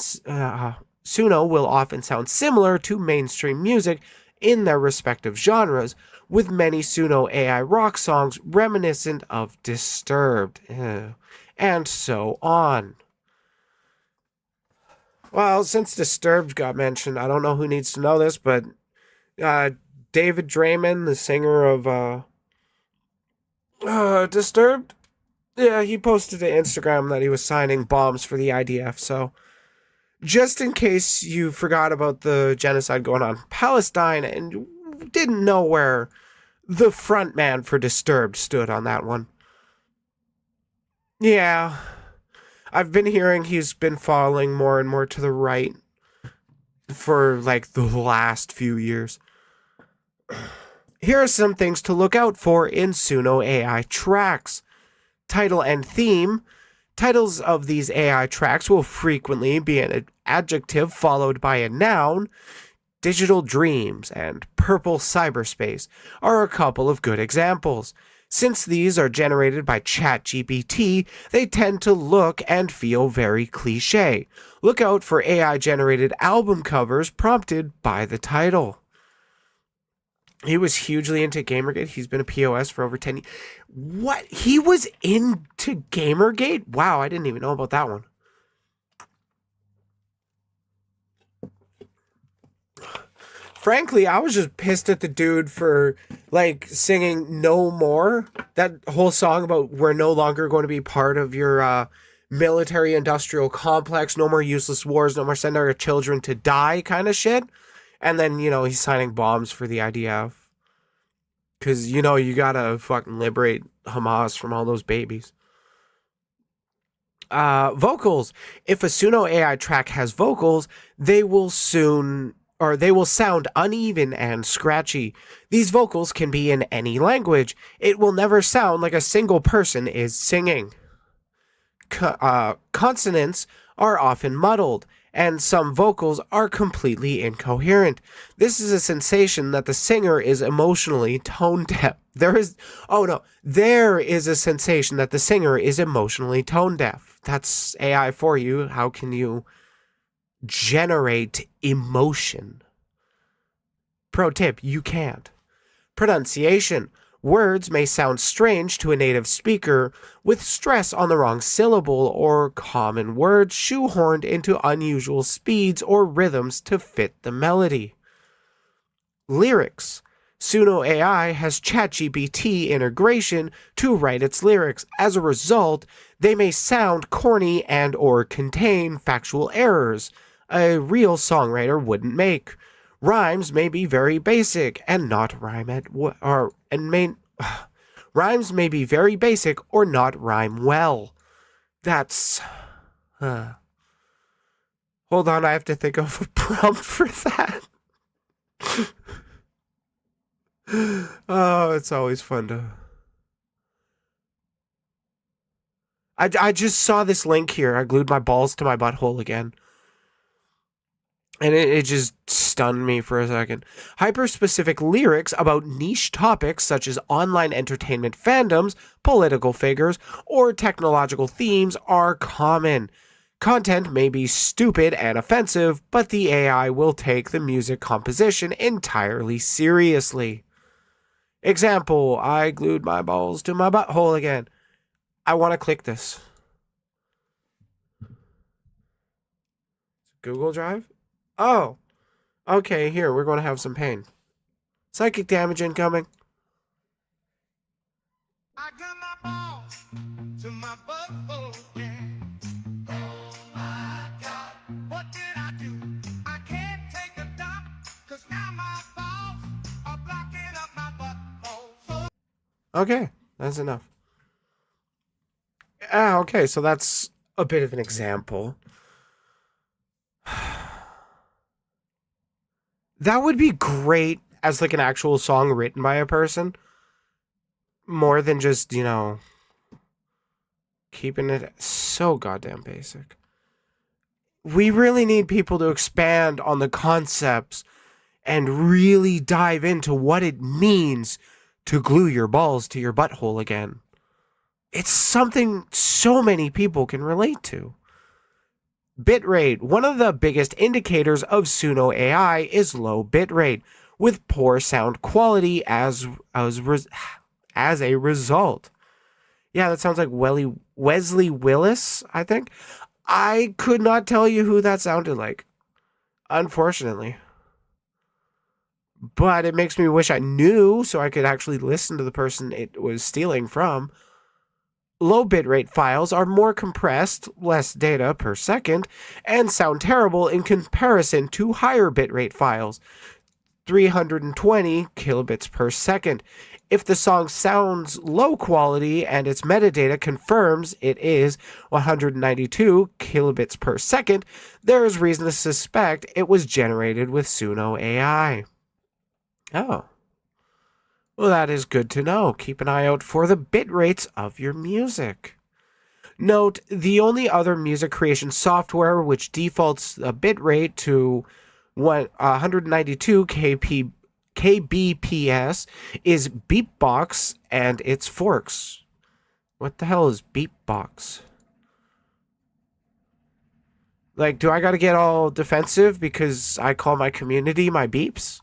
sound similar to mainstream music in their respective genres, with many Suno AI rock songs reminiscent of Disturbed, and so on. Well, since Disturbed got mentioned, I don't know who needs to know this, but David Draymond, the singer of Disturbed, yeah, he posted to Instagram that he was signing bombs for the IDF, so just in case you forgot about the genocide going on in Palestine and didn't know where the front man for Disturbed stood on that one. Yeah, I've been hearing he's been falling more and more to the right for like the last few years. Here are some things to look out for in Suno AI tracks. Title and theme. Titles of these AI tracks will frequently be an adjective followed by a noun. Digital Dreams and Purple Cyberspace are a couple of good examples. Since these are generated by ChatGPT, they tend to look and feel very cliché. Look out for AI-generated album covers prompted by the title. He was hugely into Gamergate. He's been a POS for over 10 years. What? He was into Gamergate? Wow, I didn't even know about that one. Frankly, I was just pissed at the dude for, like, singing No More. That whole song about we're no longer going to be part of your military-industrial complex. No more useless wars. No more sending our children to die kind of shit. And then, you know, he's signing bombs for the IDF. Because, you know, you gotta fucking liberate Hamas from all those babies. Vocals. If a Suno AI track has vocals, they will soon they will sound uneven and scratchy. These vocals can be in any language. It will never sound like a single person is singing. Consonants are often muddled, and some vocals are completely incoherent. This is a sensation that the singer is emotionally tone deaf. There is a sensation that the singer is emotionally tone deaf. That's AI for you. How can you generate emotion? Pro tip, you can't. Pronunciation. Words may sound strange to a native speaker, with stress on the wrong syllable or common words shoehorned into unusual speeds or rhythms to fit the melody. Lyrics. Suno AI has ChatGPT integration to write its lyrics. As a result, they may sound corny and or contain factual errors a real songwriter wouldn't make. Rhymes may be very basic and not rhyme at rhymes may be very basic or not rhyme well. That's Hold on, I have to think of a prompt for that. Oh, it's always fun to... I just saw this link here. I glued my balls to my butthole again. And it just stunned me for a second. Hyper-specific lyrics about niche topics such as online entertainment fandoms, political figures, or technological themes are common. Content may be stupid and offensive, but the AI will take the music composition entirely seriously. Example, I glued my balls to my butthole again. I want to click this. Google Drive? Oh, okay, here, we're going to have some pain. Psychic damage incoming. I got my balls to my butthole again. Oh my God, what did I do? I can't take a dump, cause now my balls are blocking up my butthole. Okay, that's enough. Okay, so that's a bit of an example. That would be great as like an actual song written by a person. More than just, you know, keeping it so goddamn basic. We really need people to expand on the concepts and really dive into what it means to glue your balls to your butthole again. It's something so many people can relate to. Bitrate. One of the biggest indicators of Suno AI is low bitrate, with poor sound quality as a result. Yeah, that sounds like Wesley Willis, I think. I could not tell you who that sounded like, unfortunately. But it makes me wish I knew so I could actually listen to the person it was stealing from. Low bitrate files are more compressed, less data per second, and sound terrible in comparison to higher bitrate files, 320 kilobits per second. If the song sounds low quality and its metadata confirms it is 192 kilobits per second, there is reason to suspect it was generated with Suno AI. Oh. Well, that is good to know. Keep an eye out for the bit rates of your music. Note, the only other music creation software which defaults a bit rate to 192 kbps is Beatbox and its forks. What the hell is Beatbox? Like, do I gotta get all defensive because I call my community my beeps?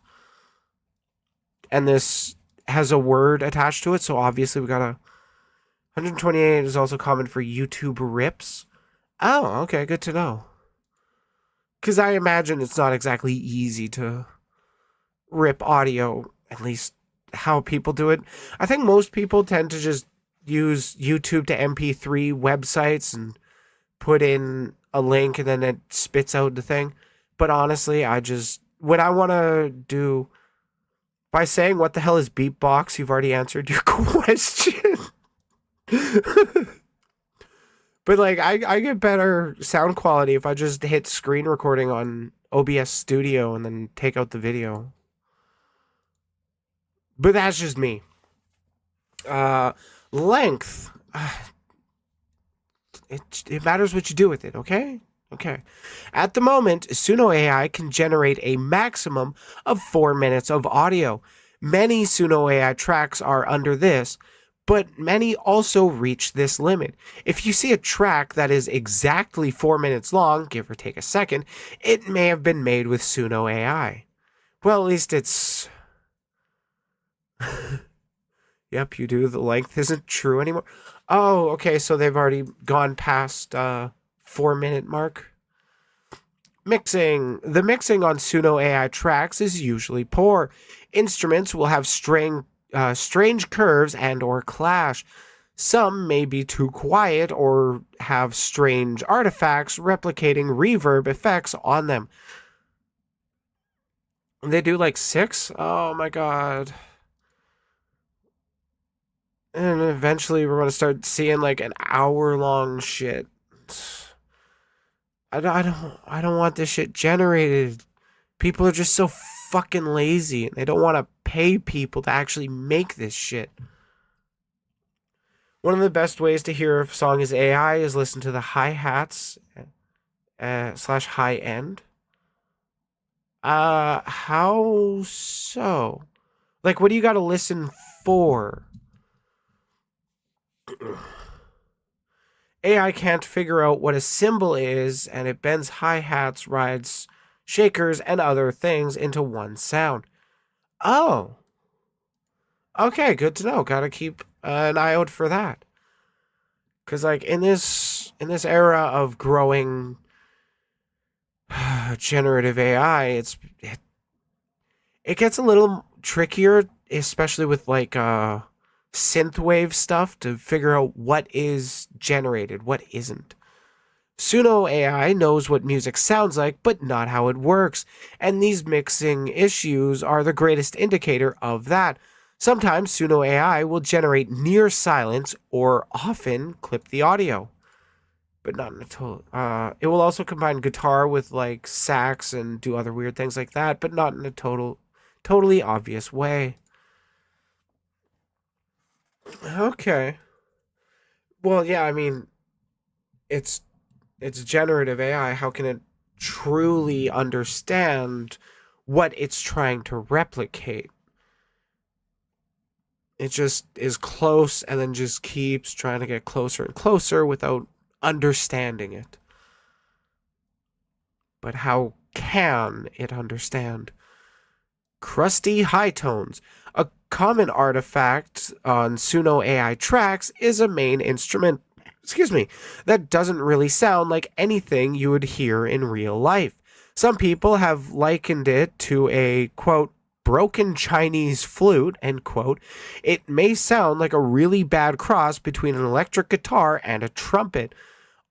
And this has a word attached to it, so obviously we gotta... 128 is also common for YouTube rips. Oh, okay, good to know. Because I imagine it's not exactly easy to rip audio, at least how people do it. I think most people tend to just use YouTube to MP3 websites and put in a link and then it spits out the thing. But honestly, when I want to do By saying what the hell is beatbox, you've already answered your question. But like I get better sound quality if I just hit screen recording on OBS Studio and then take out the video. But that's just me. Length. It matters what you do with it, okay? Okay. At the moment, Suno AI can generate a maximum of 4 minutes of audio. Many Suno AI tracks are under this, but many also reach this limit. If you see a track that is exactly 4 minutes long, give or take a second, it may have been made with Suno AI. Well, at least it's... Yep, you do. The length isn't true anymore. Oh, okay, so they've already gone past 4-minute mark. Mixing. The mixing on Suno AI tracks is usually poor. Instruments will have strange curves and or clash. Some may be too quiet or have strange artifacts replicating reverb effects on them. They do like 6? Oh my god. And eventually we're going to start seeing like an hour-long shit. I don't want this shit generated. People are just so fucking lazy and they don't want to pay people to actually make this shit. One of the best ways to hear if a song is AI is listen to the hi-hats / high end. How so? Like, what do you got to listen for? AI can't figure out what a cymbal is, and it bends hi-hats, rides, shakers, and other things into one sound. Oh. Okay, good to know. Gotta keep an eye out for that. Because, like, in this era of growing generative AI, it gets a little trickier, especially with, like, synthwave stuff to figure out what is generated, what isn't. Suno AI knows what music sounds like, but not how it works, and these mixing issues are the greatest indicator of that. Sometimes Suno AI will generate near silence or often clip the audio, but not in a total. It will also combine guitar with like sax and do other weird things like that, but not in a totally obvious way. Okay. Well, yeah, I mean, it's generative AI. How can it truly understand what it's trying to replicate? It just is close and then just keeps trying to get closer and closer without understanding it. But how can it understand? Crusty high tones. A common artifact on Suno AI tracks is a main instrument, that doesn't really sound like anything you would hear in real life. Some people have likened it to a, quote, broken Chinese flute, end quote. It may sound like a really bad cross between an electric guitar and a trumpet.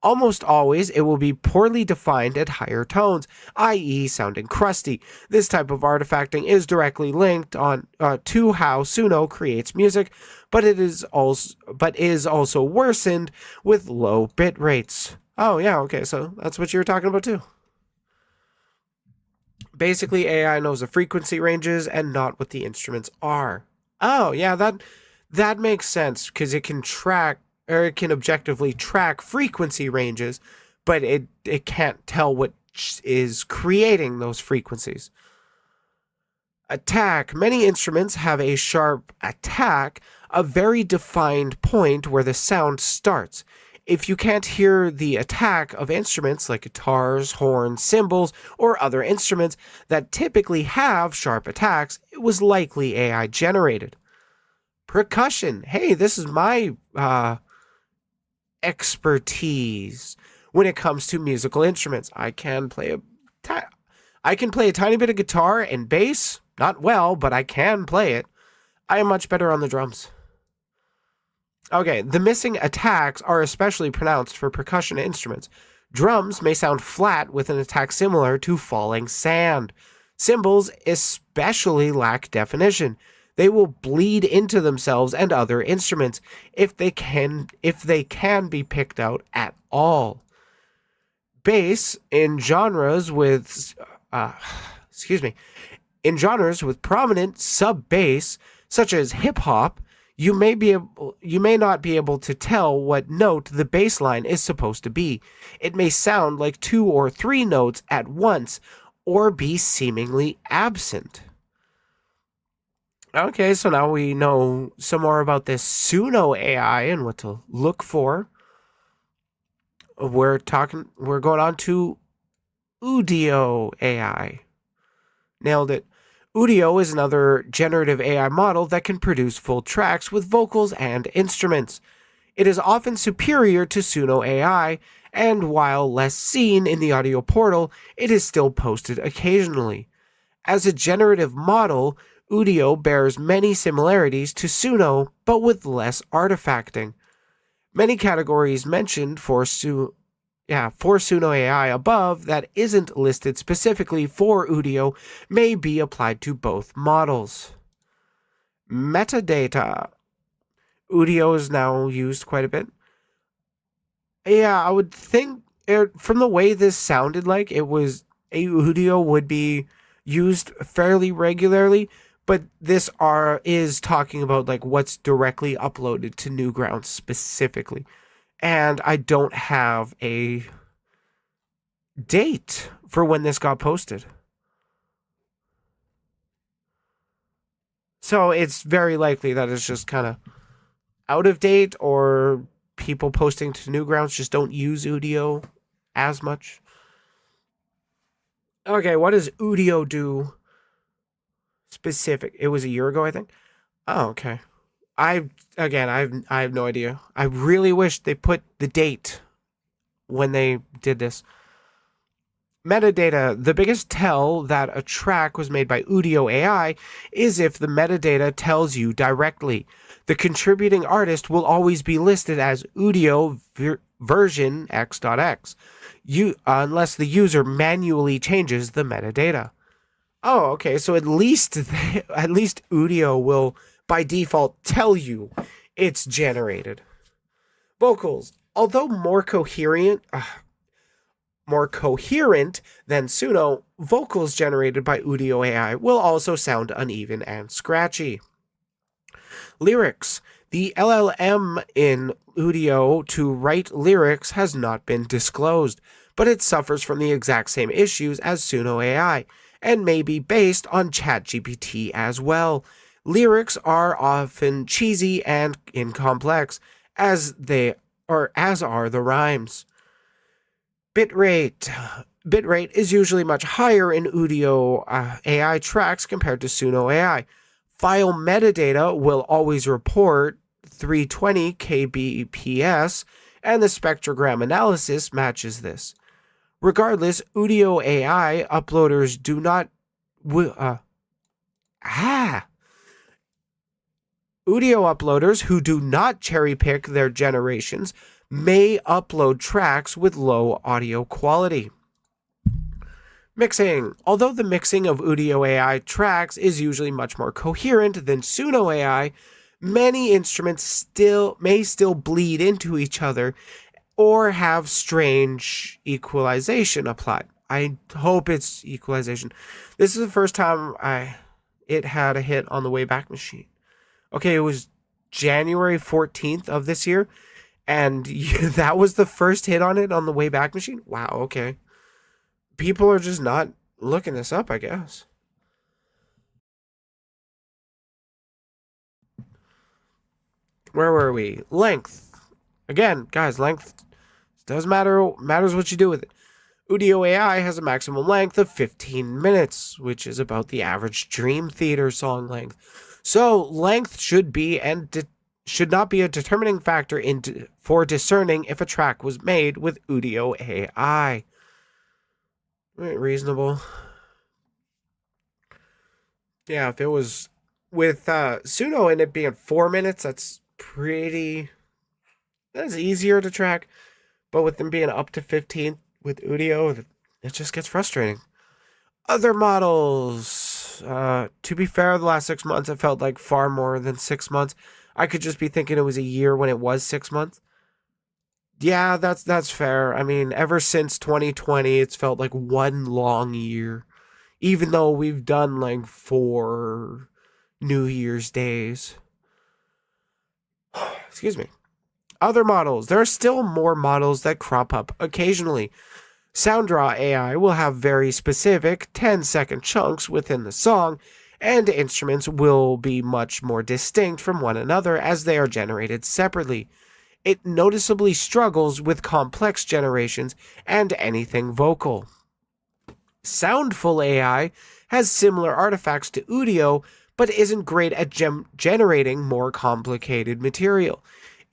Almost always, it will be poorly defined at higher tones, i.e. sounding crusty. This type of artifacting is directly linked on to how Suno creates music, but is also worsened with low bit rates. Oh yeah, okay, so that's what you were talking about too. Basically, AI knows the frequency ranges and not what the instruments are. Oh yeah, that makes sense because it can track, or it can objectively track frequency ranges, but it can't tell what is creating those frequencies. Attack. Many instruments have a sharp attack, a very defined point where the sound starts. If you can't hear the attack of instruments like guitars, horns, cymbals, or other instruments that typically have sharp attacks, it was likely AI generated. Percussion. Hey, this is my expertise when it comes to musical instruments. I can play a tiny bit of guitar and bass, not well, but I can play it. I am much better on the drums. Okay, the missing attacks are especially pronounced for percussion instruments. Drums may sound flat with an attack similar to falling sand. Symbols especially lack definition. They will bleed into themselves and other instruments if they can be picked out at all. Bass in genres with in genres with prominent sub-bass such as hip hop, you may not be able to tell what note the bass line is supposed to be. It may sound like 2 or 3 notes at once or be seemingly absent. Okay, so now we know some more about this Suno AI and what to look for. We're going on to Udio AI. Nailed it. Udio is another generative AI model that can produce full tracks with vocals and instruments. It is often superior to Suno AI, and while less seen in the audio portal, it is still posted occasionally. As a generative model, Udio bears many similarities to Suno, but with less artifacting. Many categories mentioned for Suno AI above that isn't listed specifically for Udio may be applied to both models. Metadata. Udio is now used quite a bit. Yeah, I would think from the way this sounded like Udio would be used fairly regularly, but this is talking about like what's directly uploaded to Newgrounds specifically. And I don't have a date for when this got posted. So it's very likely that it's just kind of out of date, or people posting to Newgrounds just don't use Udio as much. Okay, what does Udio do specific? It was a year ago, I think. Oh, okay. I have no idea. I really wish they put the date when they did this. Metadata. The biggest tell that a track was made by Udio AI is if the metadata tells you directly. The contributing artist will always be listed as Udio version x.x, unless the user manually changes the metadata. Oh, okay. So at least Udio will by default tell you it's generated. Vocals. Although more coherent than Suno, vocals generated by Udio AI will also sound uneven and scratchy. Lyrics. The LLM in Udio to write lyrics has not been disclosed, but it suffers from the exact same issues as Suno AI, and may be based on ChatGPT as well. Lyrics are often cheesy and incomplex, as are the rhymes. Bitrate. Bitrate is usually much higher in Udio AI tracks compared to Suno AI. File metadata will always report 320 kbps, and the spectrogram analysis matches this. Regardless, Udio AI uploaders do not Udio uploaders who do not cherry pick their generations may upload tracks with low audio quality. Mixing. Although the mixing of Udio AI tracks is usually much more coherent than Suno AI, many instruments may still bleed into each other or have strange equalization applied. I hope it's equalization. This is the first time it had a hit on the Wayback Machine. Okay, it was January 14th of this year, and that was the first hit on it on the Wayback Machine? Wow, okay. People are just not looking this up, I guess. Where were we? Length. Again, guys, length doesn't matter. Matters what you do with it. Udio AI has a maximum length of 15 minutes, which is about the average Dream Theater song length. So length should not be a determining factor for discerning if a track was made with Udio AI. Reasonable. Yeah, if it was with Suno and it being 4 minutes, that's easier to track. But with them being up to 15 with Udio, it just gets frustrating. Other models. To be fair, the last 6 months it felt like far more than 6 months. I could just be thinking it was a year when it was 6 months. Yeah, that's fair. I mean, ever since 2020, it's felt like one long year. Even though we've done like 4 New Year's days. Excuse me. Other models. There are still more models that crop up occasionally. SoundDraw AI will have very specific 10-second chunks within the song, and instruments will be much more distinct from one another as they are generated separately. It noticeably struggles with complex generations and anything vocal. Soundful AI has similar artifacts to Udio, but isn't great at generating more complicated material.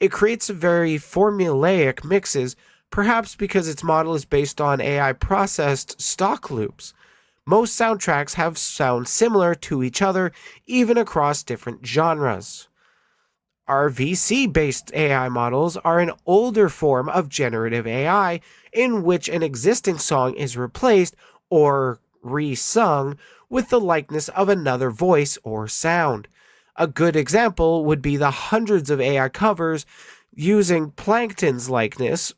It creates very formulaic mixes, perhaps because its model is based on AI processed stock loops. Most soundtracks have sounds similar to each other, even across different genres. RVC-based AI models are an older form of generative AI in which an existing song is replaced or resung with the likeness of another voice or sound. A good example would be the hundreds of AI covers using Plankton's likeness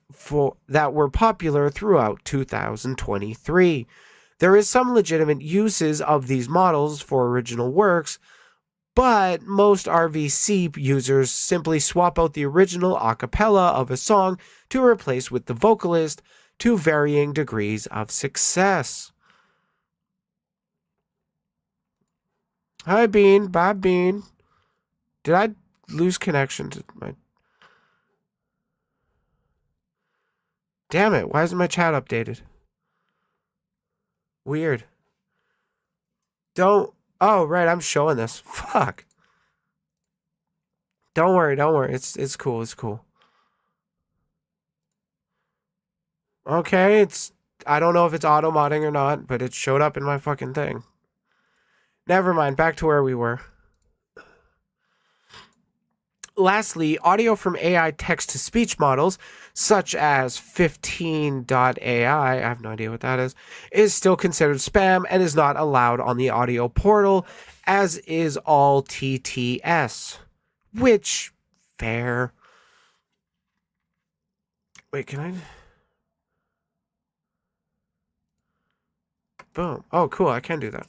that were popular throughout 2023. There is some legitimate uses of these models for original works, but most RVC users simply swap out the original a cappella of a song to replace with the vocalist to varying degrees of success. Hi, Bean. Bye, Bean. Did I lose connection to my... Damn it, why isn't my chat updated? Weird. Don't... Oh, right, I'm showing this. Fuck. Don't worry. It's cool, it's cool. Okay, I don't know if it's auto-modding or not, but it showed up in my fucking thing. Never mind, back to where we were. Lastly, audio from AI text-to-speech models, such as 15.ai, I have no idea what that is still considered spam and is not allowed on the audio portal, as is all TTS. Which, fair. Wait, can I... Boom. Oh, cool, I can do that.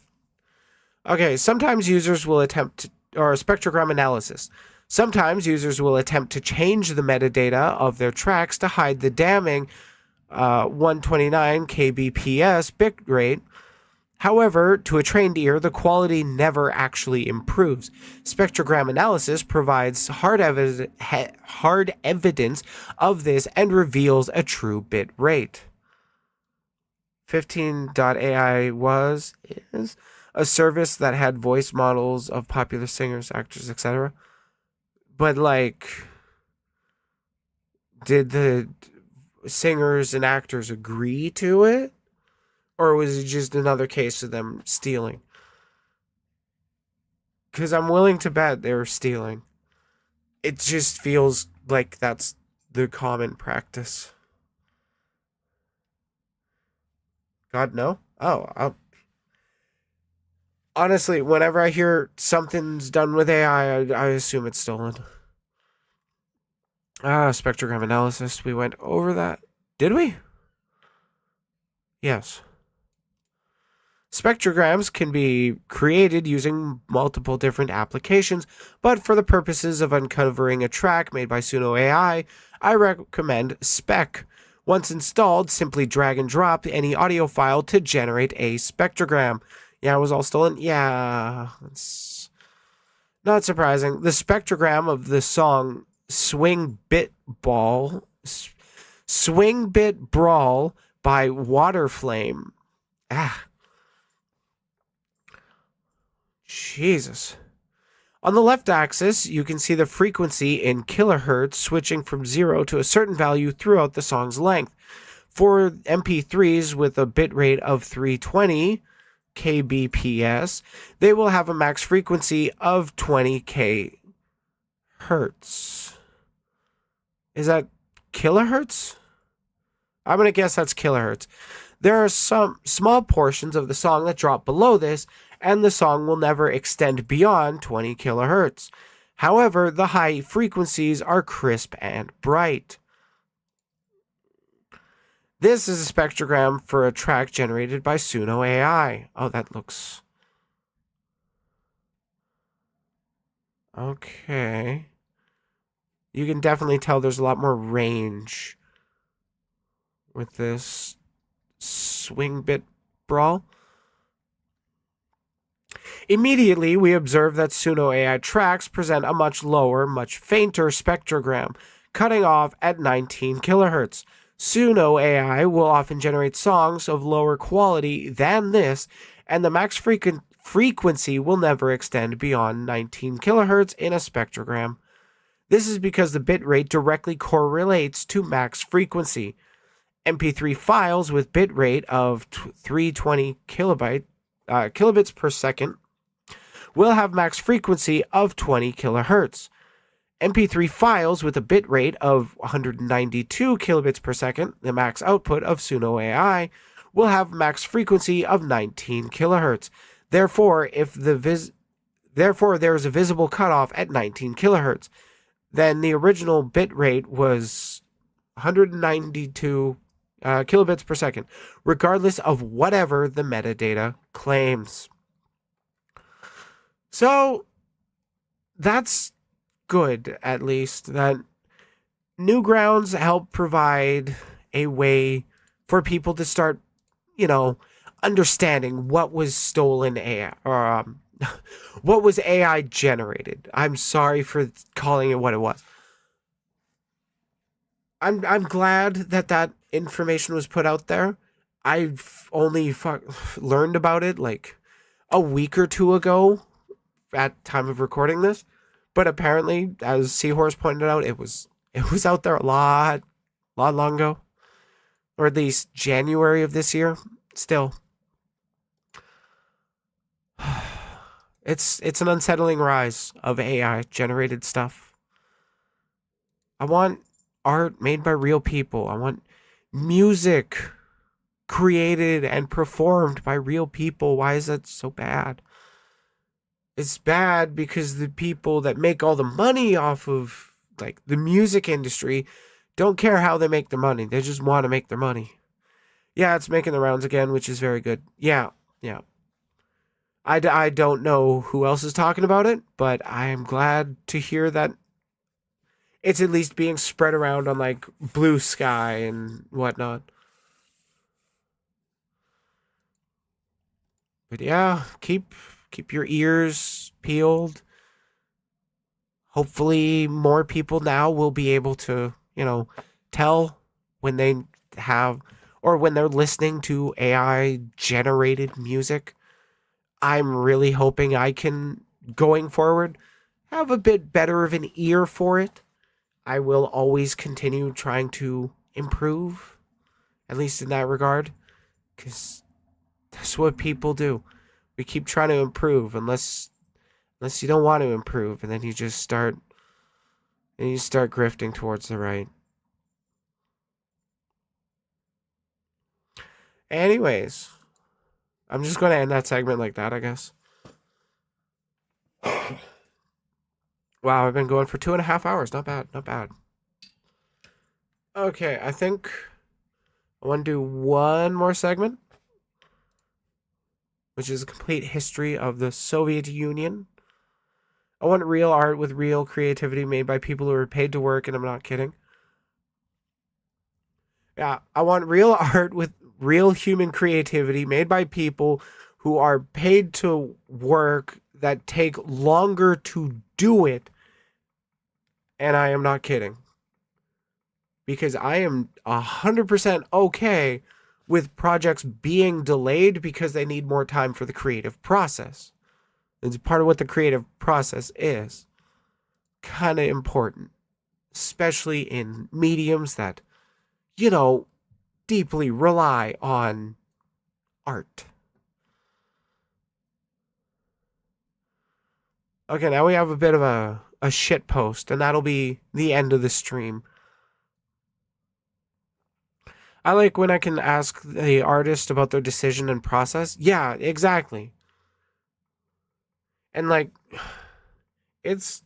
Okay, sometimes users will attempt or spectrogram analysis. Sometimes users will attempt to change the metadata of their tracks to hide the damning 129 kbps bitrate. However, to a trained ear, the quality never actually improves. Spectrogram analysis provides hard evidence of this and reveals a true bit rate. 15.ai is a service that had voice models of popular singers, actors, etc. But, like, did the singers and actors agree to it? Or was it just another case of them stealing? Because I'm willing to bet they were stealing. It just feels like that's the common practice. God, no? Oh, honestly, whenever I hear something's done with AI, I assume it's stolen. Spectrogram analysis. We went over that. Did we? Yes. Spectrograms can be created using multiple different applications, but for the purposes of uncovering a track made by Suno AI, I recommend Spec. Once installed, simply drag and drop any audio file to generate a spectrogram. Yeah, it was all stolen? Yeah, it's not surprising. The spectrogram of the song Swing Bit Brawl by Waterflame. Jesus. On the left axis, you can see the frequency in kilohertz switching from 0 to a certain value throughout the song's length. For MP3s with a bitrate of 320 kbps, they will have a max frequency of 20 hertz. Is that kilohertz? I'm going to guess that's kilohertz. There are some small portions of the song that drop below this, and the song will never extend beyond 20 kilohertz. However, the high frequencies are crisp and bright. This is a spectrogram for a track generated by Suno AI. Oh, that looks... okay. You can definitely tell there's a lot more range with this swing bit brawl. Immediately, we observe that Suno AI tracks present a much lower, much fainter spectrogram, cutting off at 19 kilohertz. Suno AI will often generate songs of lower quality than this, and the max frequency will never extend beyond 19 kilohertz in a spectrogram. This is because the bit rate directly correlates to max frequency. MP3 files with bit rate of 320 kilobits per second will have max frequency of 20 kilohertz. MP3 files with a bit rate of 192 kilobits per second, the max output of Suno AI, will have max frequency of 19 kilohertz. Therefore, there is a visible cutoff at 19 kilohertz. Then the original bit rate was 192 kilobits per second, regardless of whatever the metadata claims. So that's good, at least, that Newgrounds help provide a way for people to start, understanding what was stolen AI, or what was AI generated. I'm sorry for calling it what it was. I'm glad that information was put out there. I've only learned about it like a week or two ago at time of recording this, but apparently, as Seahorse pointed out, it was out there a lot long ago, or at least January of this year. Still, it's an unsettling rise of AI generated stuff. I want art made by real people. I want music created and performed by real people. Why is that so bad? It's bad because the people that make all the money off of the music industry don't care how they make their money. They just want to make their money. Yeah, it's making the rounds again, which is very good. Yeah. I don't know who else is talking about it, but I am glad to hear that it's at least being spread around on Blue Sky and whatnot. But yeah, keep your ears peeled. Hopefully more people now will be able to, tell when they have, or when they're listening to AI generated music. I'm really hoping I can, going forward, have a bit better of an ear for it. I will always continue trying to improve, at least in that regard, because that's what people do. We keep trying to improve unless you don't want to improve, and then you just start grifting towards the right. Anyways, I'm just going to end that segment like that, I guess. Wow, I've been going for 2.5 hours. Not bad. Okay, I think I want to do one more segment, which is a complete history of the Soviet Union. I want real art with real creativity made by people who are paid to work, and I'm not kidding. Yeah, I want real art with real human creativity made by people who are paid to work that take longer to do it. And I am not kidding. Because I am 100% okay with projects being delayed because they need more time for the creative process. It's part of what the creative process is. Kind of important. Especially in mediums that, deeply rely on art. Okay, now we have a bit of a shit post, and that'll be the end of the stream. I like when I can ask the artist about their decision and process. Yeah, exactly. And like, it's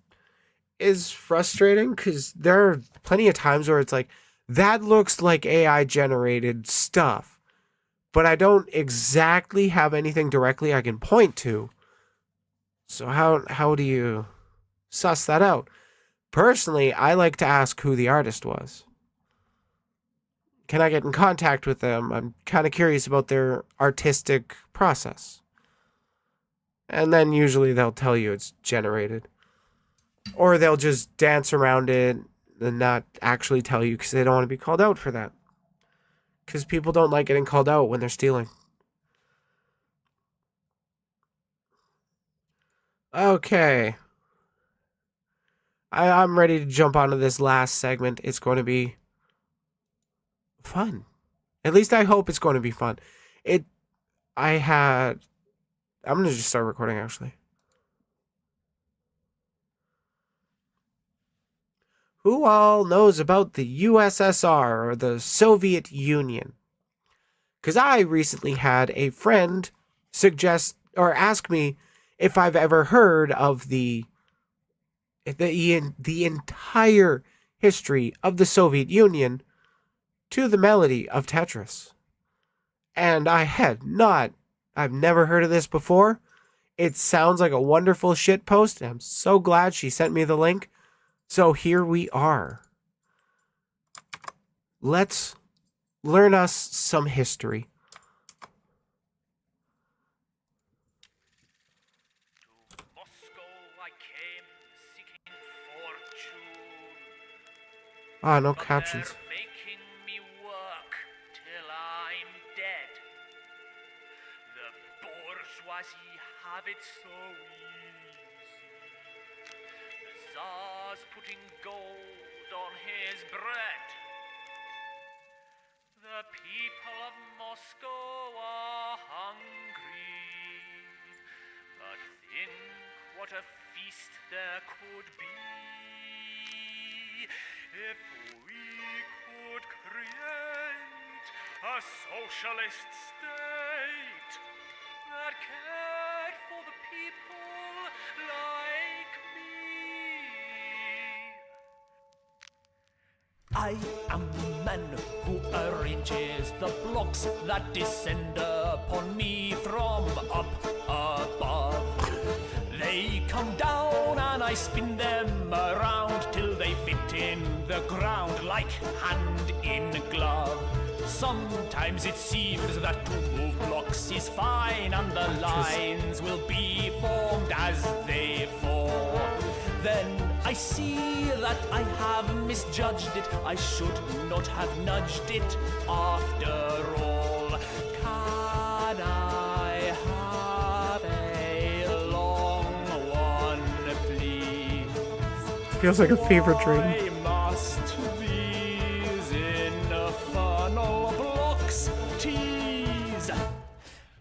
is frustrating because there are plenty of times where it's like, that looks like AI generated stuff, but I don't exactly have anything directly I can point to. So how do you suss that out? Personally, I like to ask who the artist was. Can I get in contact with them? I'm kind of curious about their artistic process. And then usually they'll tell you it's generated. Or they'll just dance around it and not actually tell you because they don't want to be called out for that. Because people don't like getting called out when they're stealing. Okay. I'm ready to jump onto this last segment. It's going to be fun. At least I hope it's going to be fun. I'm going to just start recording actually. Who all knows about the USSR or the Soviet Union? Because I recently had a friend suggest or ask me if I've ever heard of the entire history of the Soviet Union to the melody of Tetris. And I had not. I've never heard of this before. It sounds like a wonderful shit post, and I'm so glad she sent me the link. So here we are. Let's learn us some history. To Moscow I came seeking fortune. Ah, no But captions. they're making me work till I'm dead. The bourgeoisie have it so easy. The Tsar's putting gold on his bread. The people of Moscow are hungry. But think what a feast there could be if we could create a socialist state that cared for the people like me. I am the man who arranges the blocks that descend upon me from up above. They come down and I spin them around till they fit in the ground like hand in glove. Sometimes it seems that to move blocks is fine and the lines will be formed as they fall. Then I see that I have misjudged it. I should not have nudged it after all. Can I have a long one, please? Feels like a favorite dream. Why must these infernal blocks tease?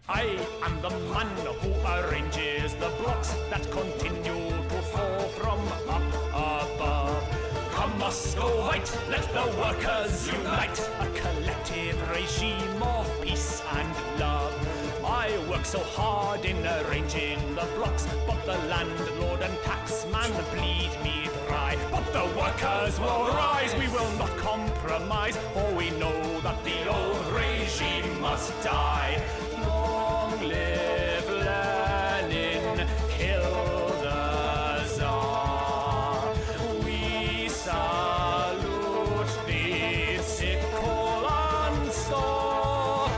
I am the man who arranges the blocks that continue to fall from up above. Come Muscovite, let the workers unite, a collective regime of peace and love. I work so hard in arranging the blocks, but the landlord and taxman bleed me dry. But the workers will rise, we will not compromise, for we know that the old regime must die. Long live Lenin, kill the Tsar. We salute the sickle and store.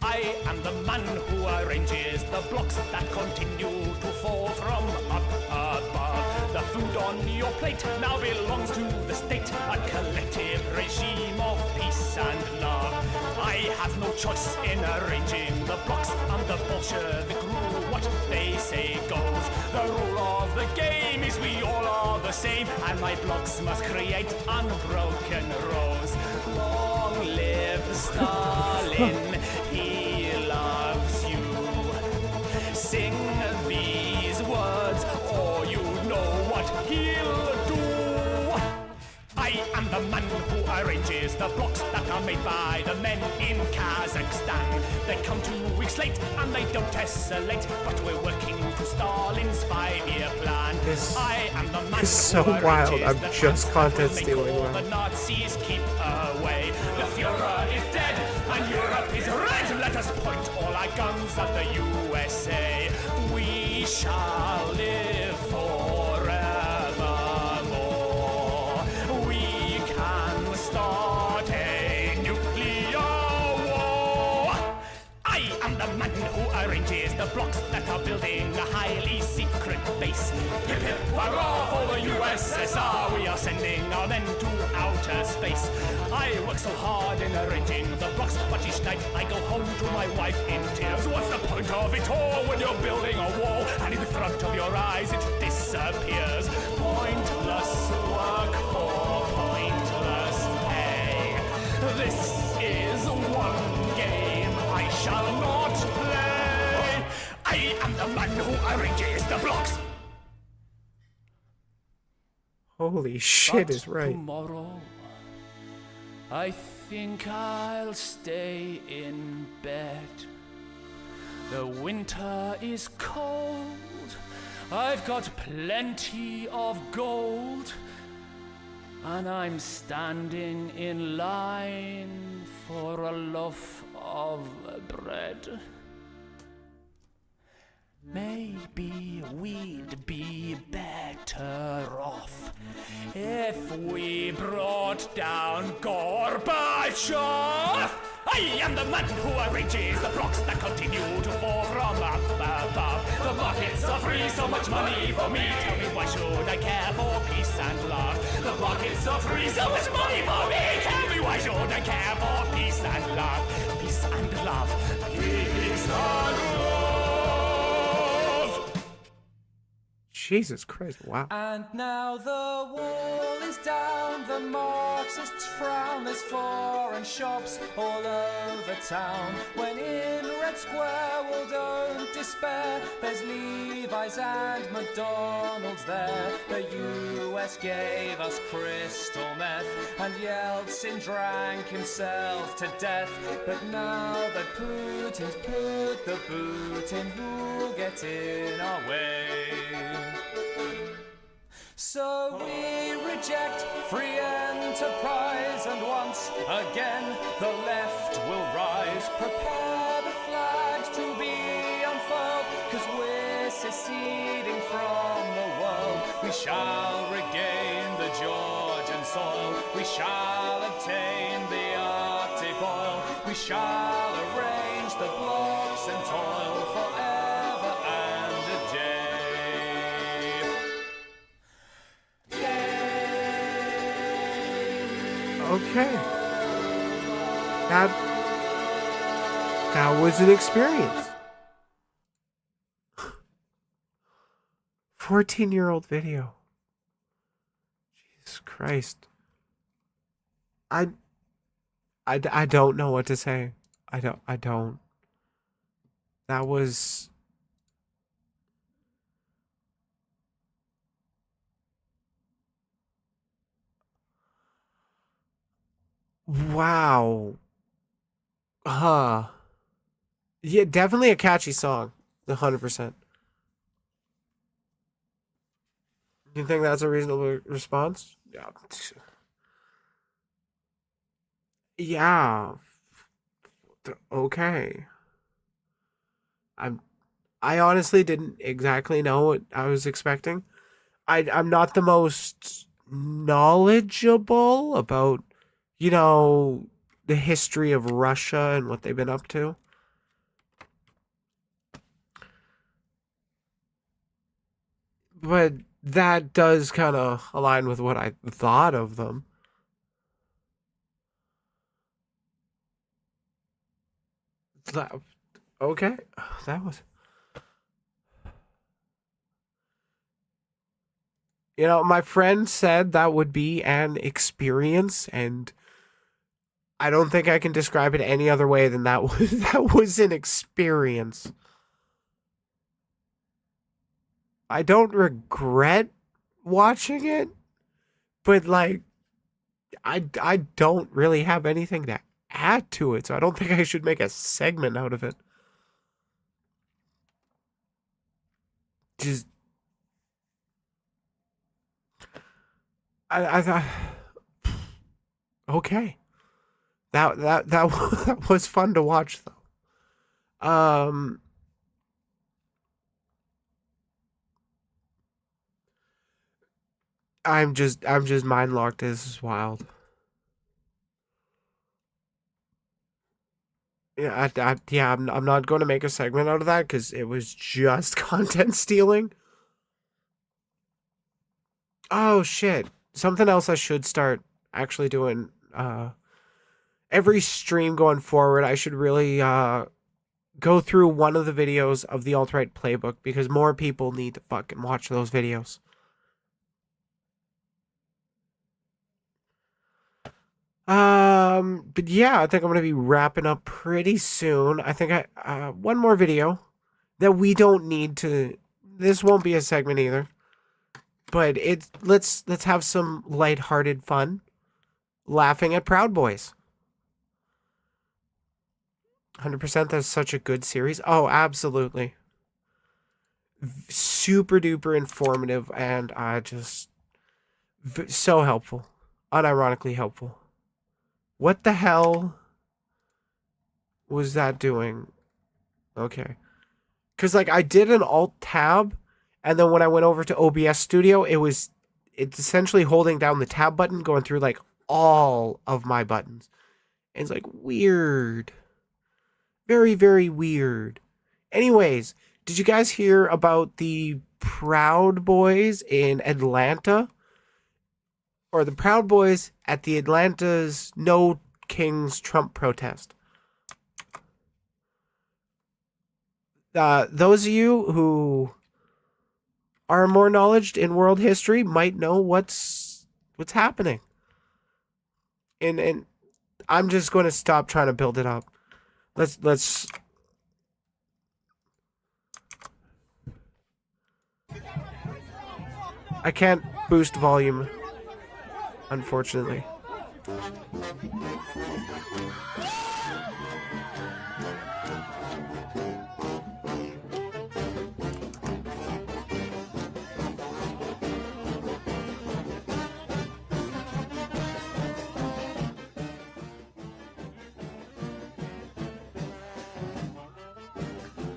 I am the man who arranges the blocks that continue to fall from up above. The food on your plate now belongs to the state, a collective regime of peace and love. I have no choice in arranging the blocks, and the Bolshevik rule, what they say goes. The rule of the game is we all are the same, and my blocks must create unbroken rows. Long live Stalin, he loves you. Sing these words, or you know what he'll do. I am the man who arranges the blocks that are made by the men in Kazakhstan. They come 2 weeks late and they don't tessellate, but we're working to Stalin's 5-year plan. This I am the man is so who wild. arranges I'm the just tanks that content will make stealing, all wow. the Nazis keep away. The Fuhrer is dead and Europe is red. Let us point all our guns at the USA. We shall live forevermore. We can start a nuclear war. I am the man who arranges the blocks that are building a highly secret base. Hip hip hurrah for the USSR. We are sending our men to outer space. I work so hard in arranging the blocks, but each night I go home to my wife in tears. What's the point of it all when you're building a wall and in front of your eyes it disappears? Pointless work for pointless pay. This is one game I shall not play. I am the man who arranges the blocks. Holy shit But is right. tomorrow, I think I'll stay in bed. The winter is cold. I've got plenty of gold. And I'm standing in line for a loaf of bread. Maybe we'd be better off if we brought down Gorbachev. I am the man who arranges the blocks that continue to fall from up above. The markets are free, so much money for me. Tell me, why should I care for peace and love? The markets are free, so much money for me. Tell me, why should I care for peace and love? Peace and love. Peace and love. Jesus Christ, wow. And now the wall is down, the Marxists frown, there's foreign shops all over town. When in Red Square, well, don't despair, there's Levi's and McDonald's there. The US gave us crystal meth, and Yeltsin drank himself to death. But now that Putin's put the boot in, who'll get in our way? So we reject free enterprise, and once again the left will rise. Prepare the flags to be unfurled, 'cause we're seceding from the world. We shall regain the Georgian soil. We shall obtain the Arctic oil. We shall arrange the blocks and toil forever and a day. Okay. That was an experience. 14-year-old video. Jesus Christ. I don't know what to say. I don't. That was... Wow. Huh. Yeah, definitely a catchy song. 100%. You think that's a reasonable response? Yeah. Yeah. Okay. I honestly didn't exactly know what I was expecting. I'm not the most knowledgeable about, you know, the history of Russia and what they've been up to. But that does kind of align with what I thought of them. Okay, that was... You know, my friend said that would be an experience, and I don't think I can describe it any other way than that was an experience. I don't regret watching it, but like, I don't really have anything to add to it, so I don't think I should make a segment out of it. Just I thought, okay. That was fun to watch though. I'm just mind locked. This is wild. Yeah, I'm not going to make a segment out of that because it was just content stealing. Oh shit! Something else I should start actually doing. Every stream going forward, I should really go through one of the videos of the alt-right playbook because more people need to fucking watch those videos. But yeah, I think I'm gonna be wrapping up pretty soon. I think one more video that we don't need to. This won't be a segment either, but let's have some lighthearted fun, laughing at Proud Boys. 100%. That's such a good series. Oh, absolutely. Super duper informative and just so helpful, unironically helpful. What the hell was that doing? Okay. Because, like, I did an Alt-Tab, and then when I went over to OBS Studio, it's essentially holding down the Tab button, going through, like, all of my buttons. And it's, like, weird. Very, very weird. Anyways, did you guys hear about the Proud Boys in Atlanta? Or the Proud Boys at the Atlanta's No Kings Trump protest. Those of you who are more knowledgeable in world history might know what's happening. And I'm just going to stop trying to build it up. Let's I can't boost volume, unfortunately.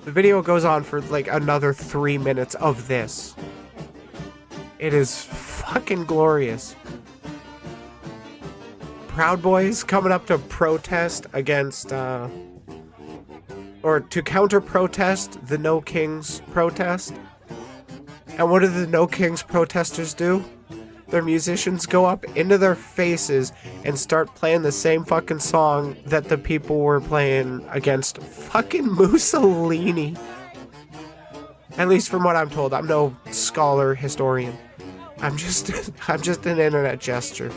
The video goes on for like another 3 minutes of this. It is fucking glorious. Proud Boys coming up to protest against, or to counter-protest the No Kings protest. And what do the No Kings protesters do? Their musicians go up into their faces and start playing the same fucking song that the people were playing against fucking Mussolini. At least from what I'm told. I'm no scholar historian. I'm just an internet jester.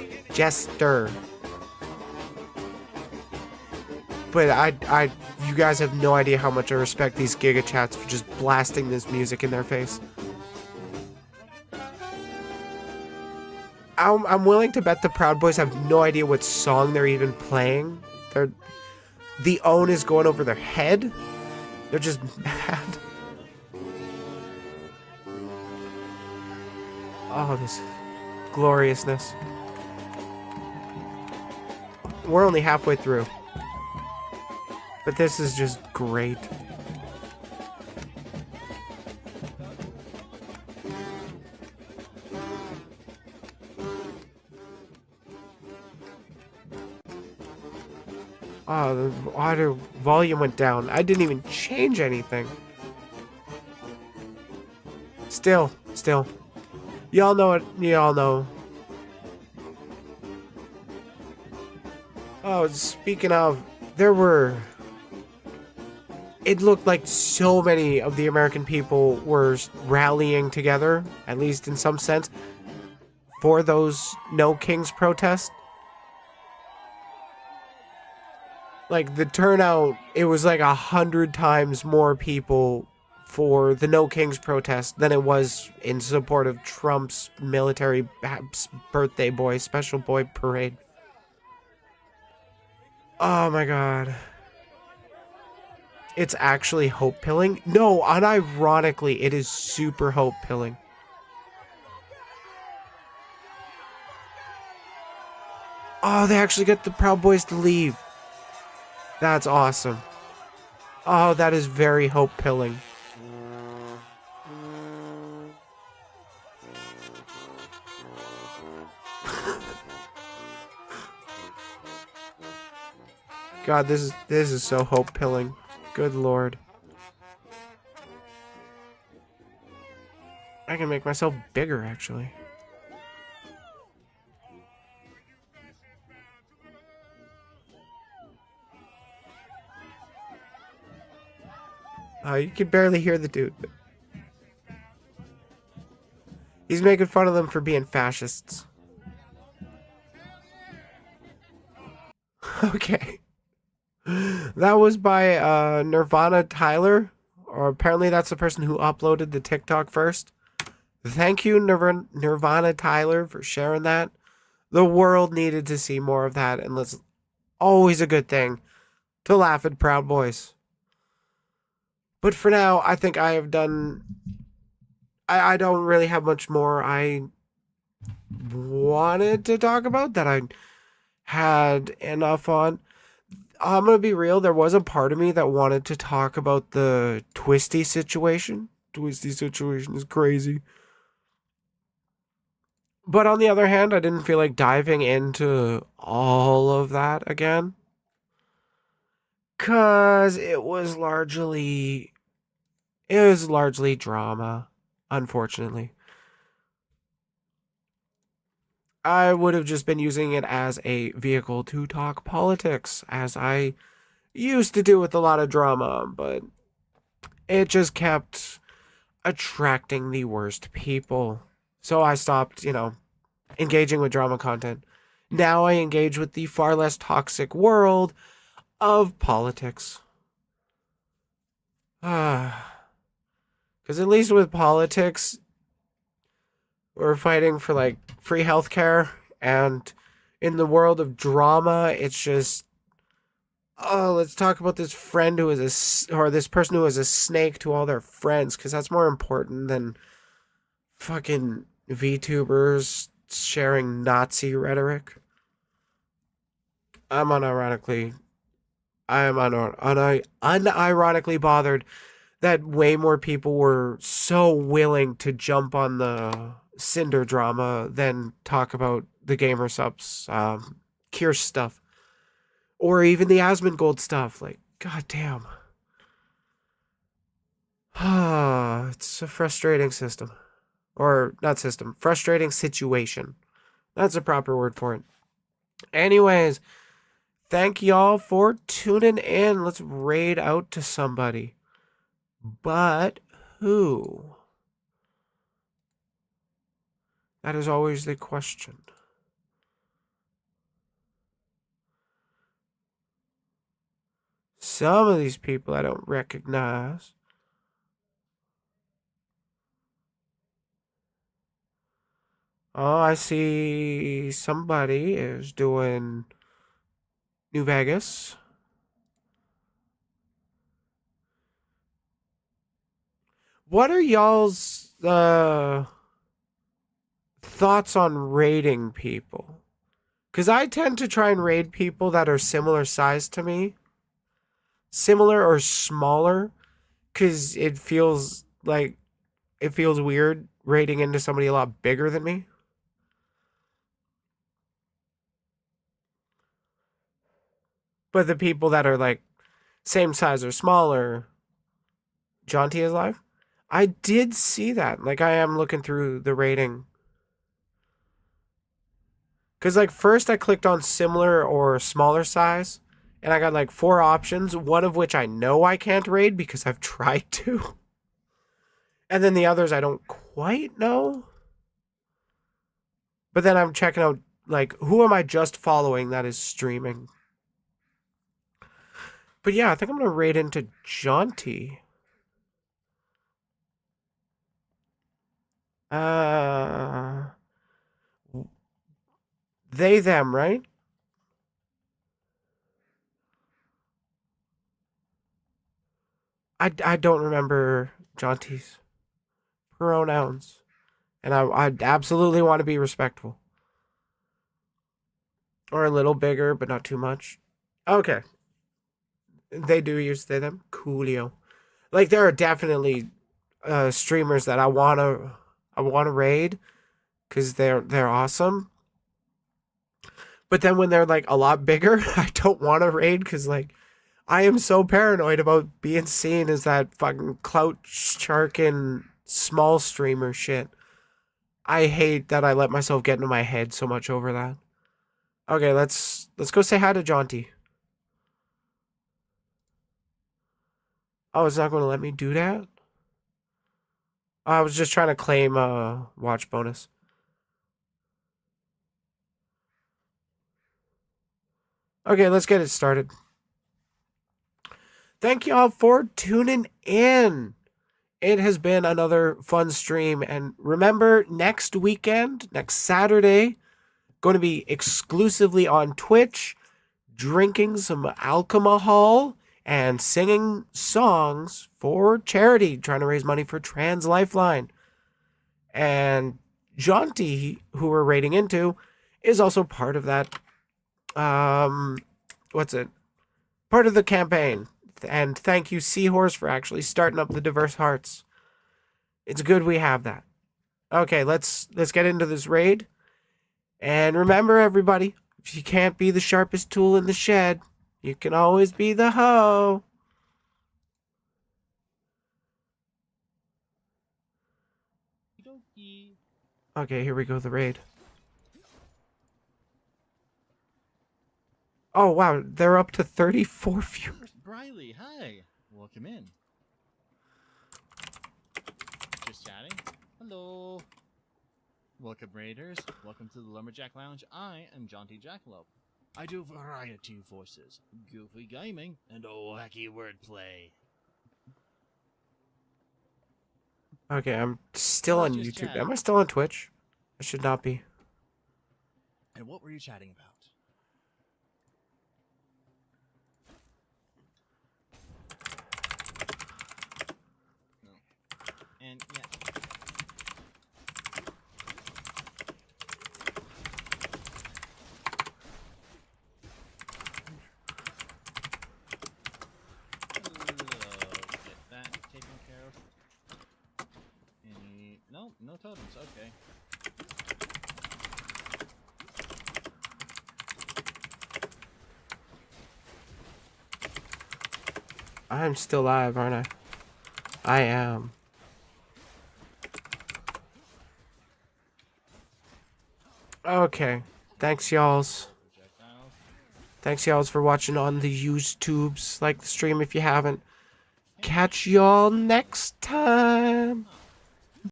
But you guys have no idea how much I respect these GigaChats for just blasting this music in their face. I'm willing to bet the Proud Boys have no idea what song they're even playing. The OWN is going over their head. They're just mad. Oh, this gloriousness. We're only halfway through. But this is just great. Oh, the audio volume went down. I didn't even change anything. Still. Y'all know it. Y'all know. Oh, speaking of, it looked like so many of the American people were rallying together, at least in some sense, for those No Kings protests. Like, the turnout, it was like 100 times more people for the No Kings protest than it was in support of Trump's military birthday boy, special boy parade. Oh my god. It's actually hope pilling? No, unironically, it is super hope pilling. Oh, they actually get the Proud Boys to leave. That's awesome. Oh, that is very hope pilling. God, this is so hope pilling. Good lord. I can make myself bigger, actually. You can barely hear the dude. He's making fun of them for being fascists. Okay. That was by Nirvana Tyler. Or apparently that's the person who uploaded the TikTok first. Thank you, Nirvana Tyler, for sharing that. The world needed to see more of that, and it's always a good thing to laugh at Proud Boys. But for now, I think I have done... I don't really have much more I wanted to talk about that I had enough on. I'm going to be real, there was a part of me that wanted to talk about the Twisty situation. Twisty situation is crazy. But on the other hand, I didn't feel like diving into all of that again. 'Cause it was largely drama, unfortunately. I would have just been using it as a vehicle to talk politics, as I used to do with a lot of drama, but it just kept attracting the worst people. So I stopped, engaging with drama content. Now I engage with the far less toxic world of politics. Because at least with politics, we're fighting for, like, free healthcare, and in the world of drama, it's just, oh, let's talk about this friend who is or this person who is a snake to all their friends, because that's more important than fucking VTubers sharing Nazi rhetoric. I am unironically bothered that way more people were so willing to jump on the Cinder drama than talk about the Gamer Subs, Kirsch stuff. Or even the Asmongold stuff. Like, goddamn. It's a frustrating system. Or, not system, frustrating situation. That's a proper word for it. Anyways, thank y'all for tuning in. Let's raid out to somebody. But who? That is always the question. Some of these people I don't recognize. Oh, I see somebody is doing New Vegas. What are y'all's thoughts on raiding people? Because I tend to try and raid people that are similar size to me. Similar or smaller. Because it feels weird raiding into somebody a lot bigger than me. But the people that are, like, same size or smaller, Jaunty is live? I did see that. Like, I am looking through the rating. Because, like, first I clicked on similar or smaller size, and I got, like, 4 options, one of which I know I can't raid because I've tried to. And then the others I don't quite know. But then I'm checking out, like, who am I just following that is streaming? But yeah, I think I'm going to raid into Jaunty. They, them, right? I don't remember Jaunty's pronouns. And I absolutely want to be respectful. Or a little bigger, but not too much. Okay. They do use they them. Coolio. Like there are definitely streamers that I wanna raid because they're awesome. But then when they're like a lot bigger, I don't want to raid because like I am so paranoid about being seen as that fucking clout sharking small streamer shit. I hate that I let myself get into my head so much over that. Okay, let's go say hi to Jaunty. Oh, it's not going to let me do that? I was just trying to claim a watch bonus. Okay, let's get it started. Thank y'all for tuning in. It has been another fun stream. And remember, next weekend, next Saturday, going to be exclusively on Twitch, drinking some alcohol and singing songs for charity, trying to raise money for Trans Lifeline. And Jaunty, who we're raiding into, is also part of that. What's it? Part of the campaign. And thank you, Seahorse, for actually starting up the Diverse Hearts. It's good we have that. Okay, let's get into this raid. And remember, everybody, if you can't be the sharpest tool in the shed, you can always be the hoe. Okay, here we go, the raid. Oh, wow, they're up to 34 viewers. Briley, hi. Welcome in. Just chatting. Hello. Welcome, Raiders. Welcome to the Lumberjack Lounge. I am Jaunty Jackalope. I do variety voices, goofy gaming, and wacky wordplay. Okay, I'm still on Just YouTube. chatting. Am I still on Twitch? I should not be. And what were you chatting about? No. And yeah. Get that taken care of. Any... No totems. Okay. I'm still live, aren't I? I am. Okay. Thanks, y'alls. Thanks, y'alls, for watching on the YouTubes. Like the stream if you haven't. Catch y'all next time.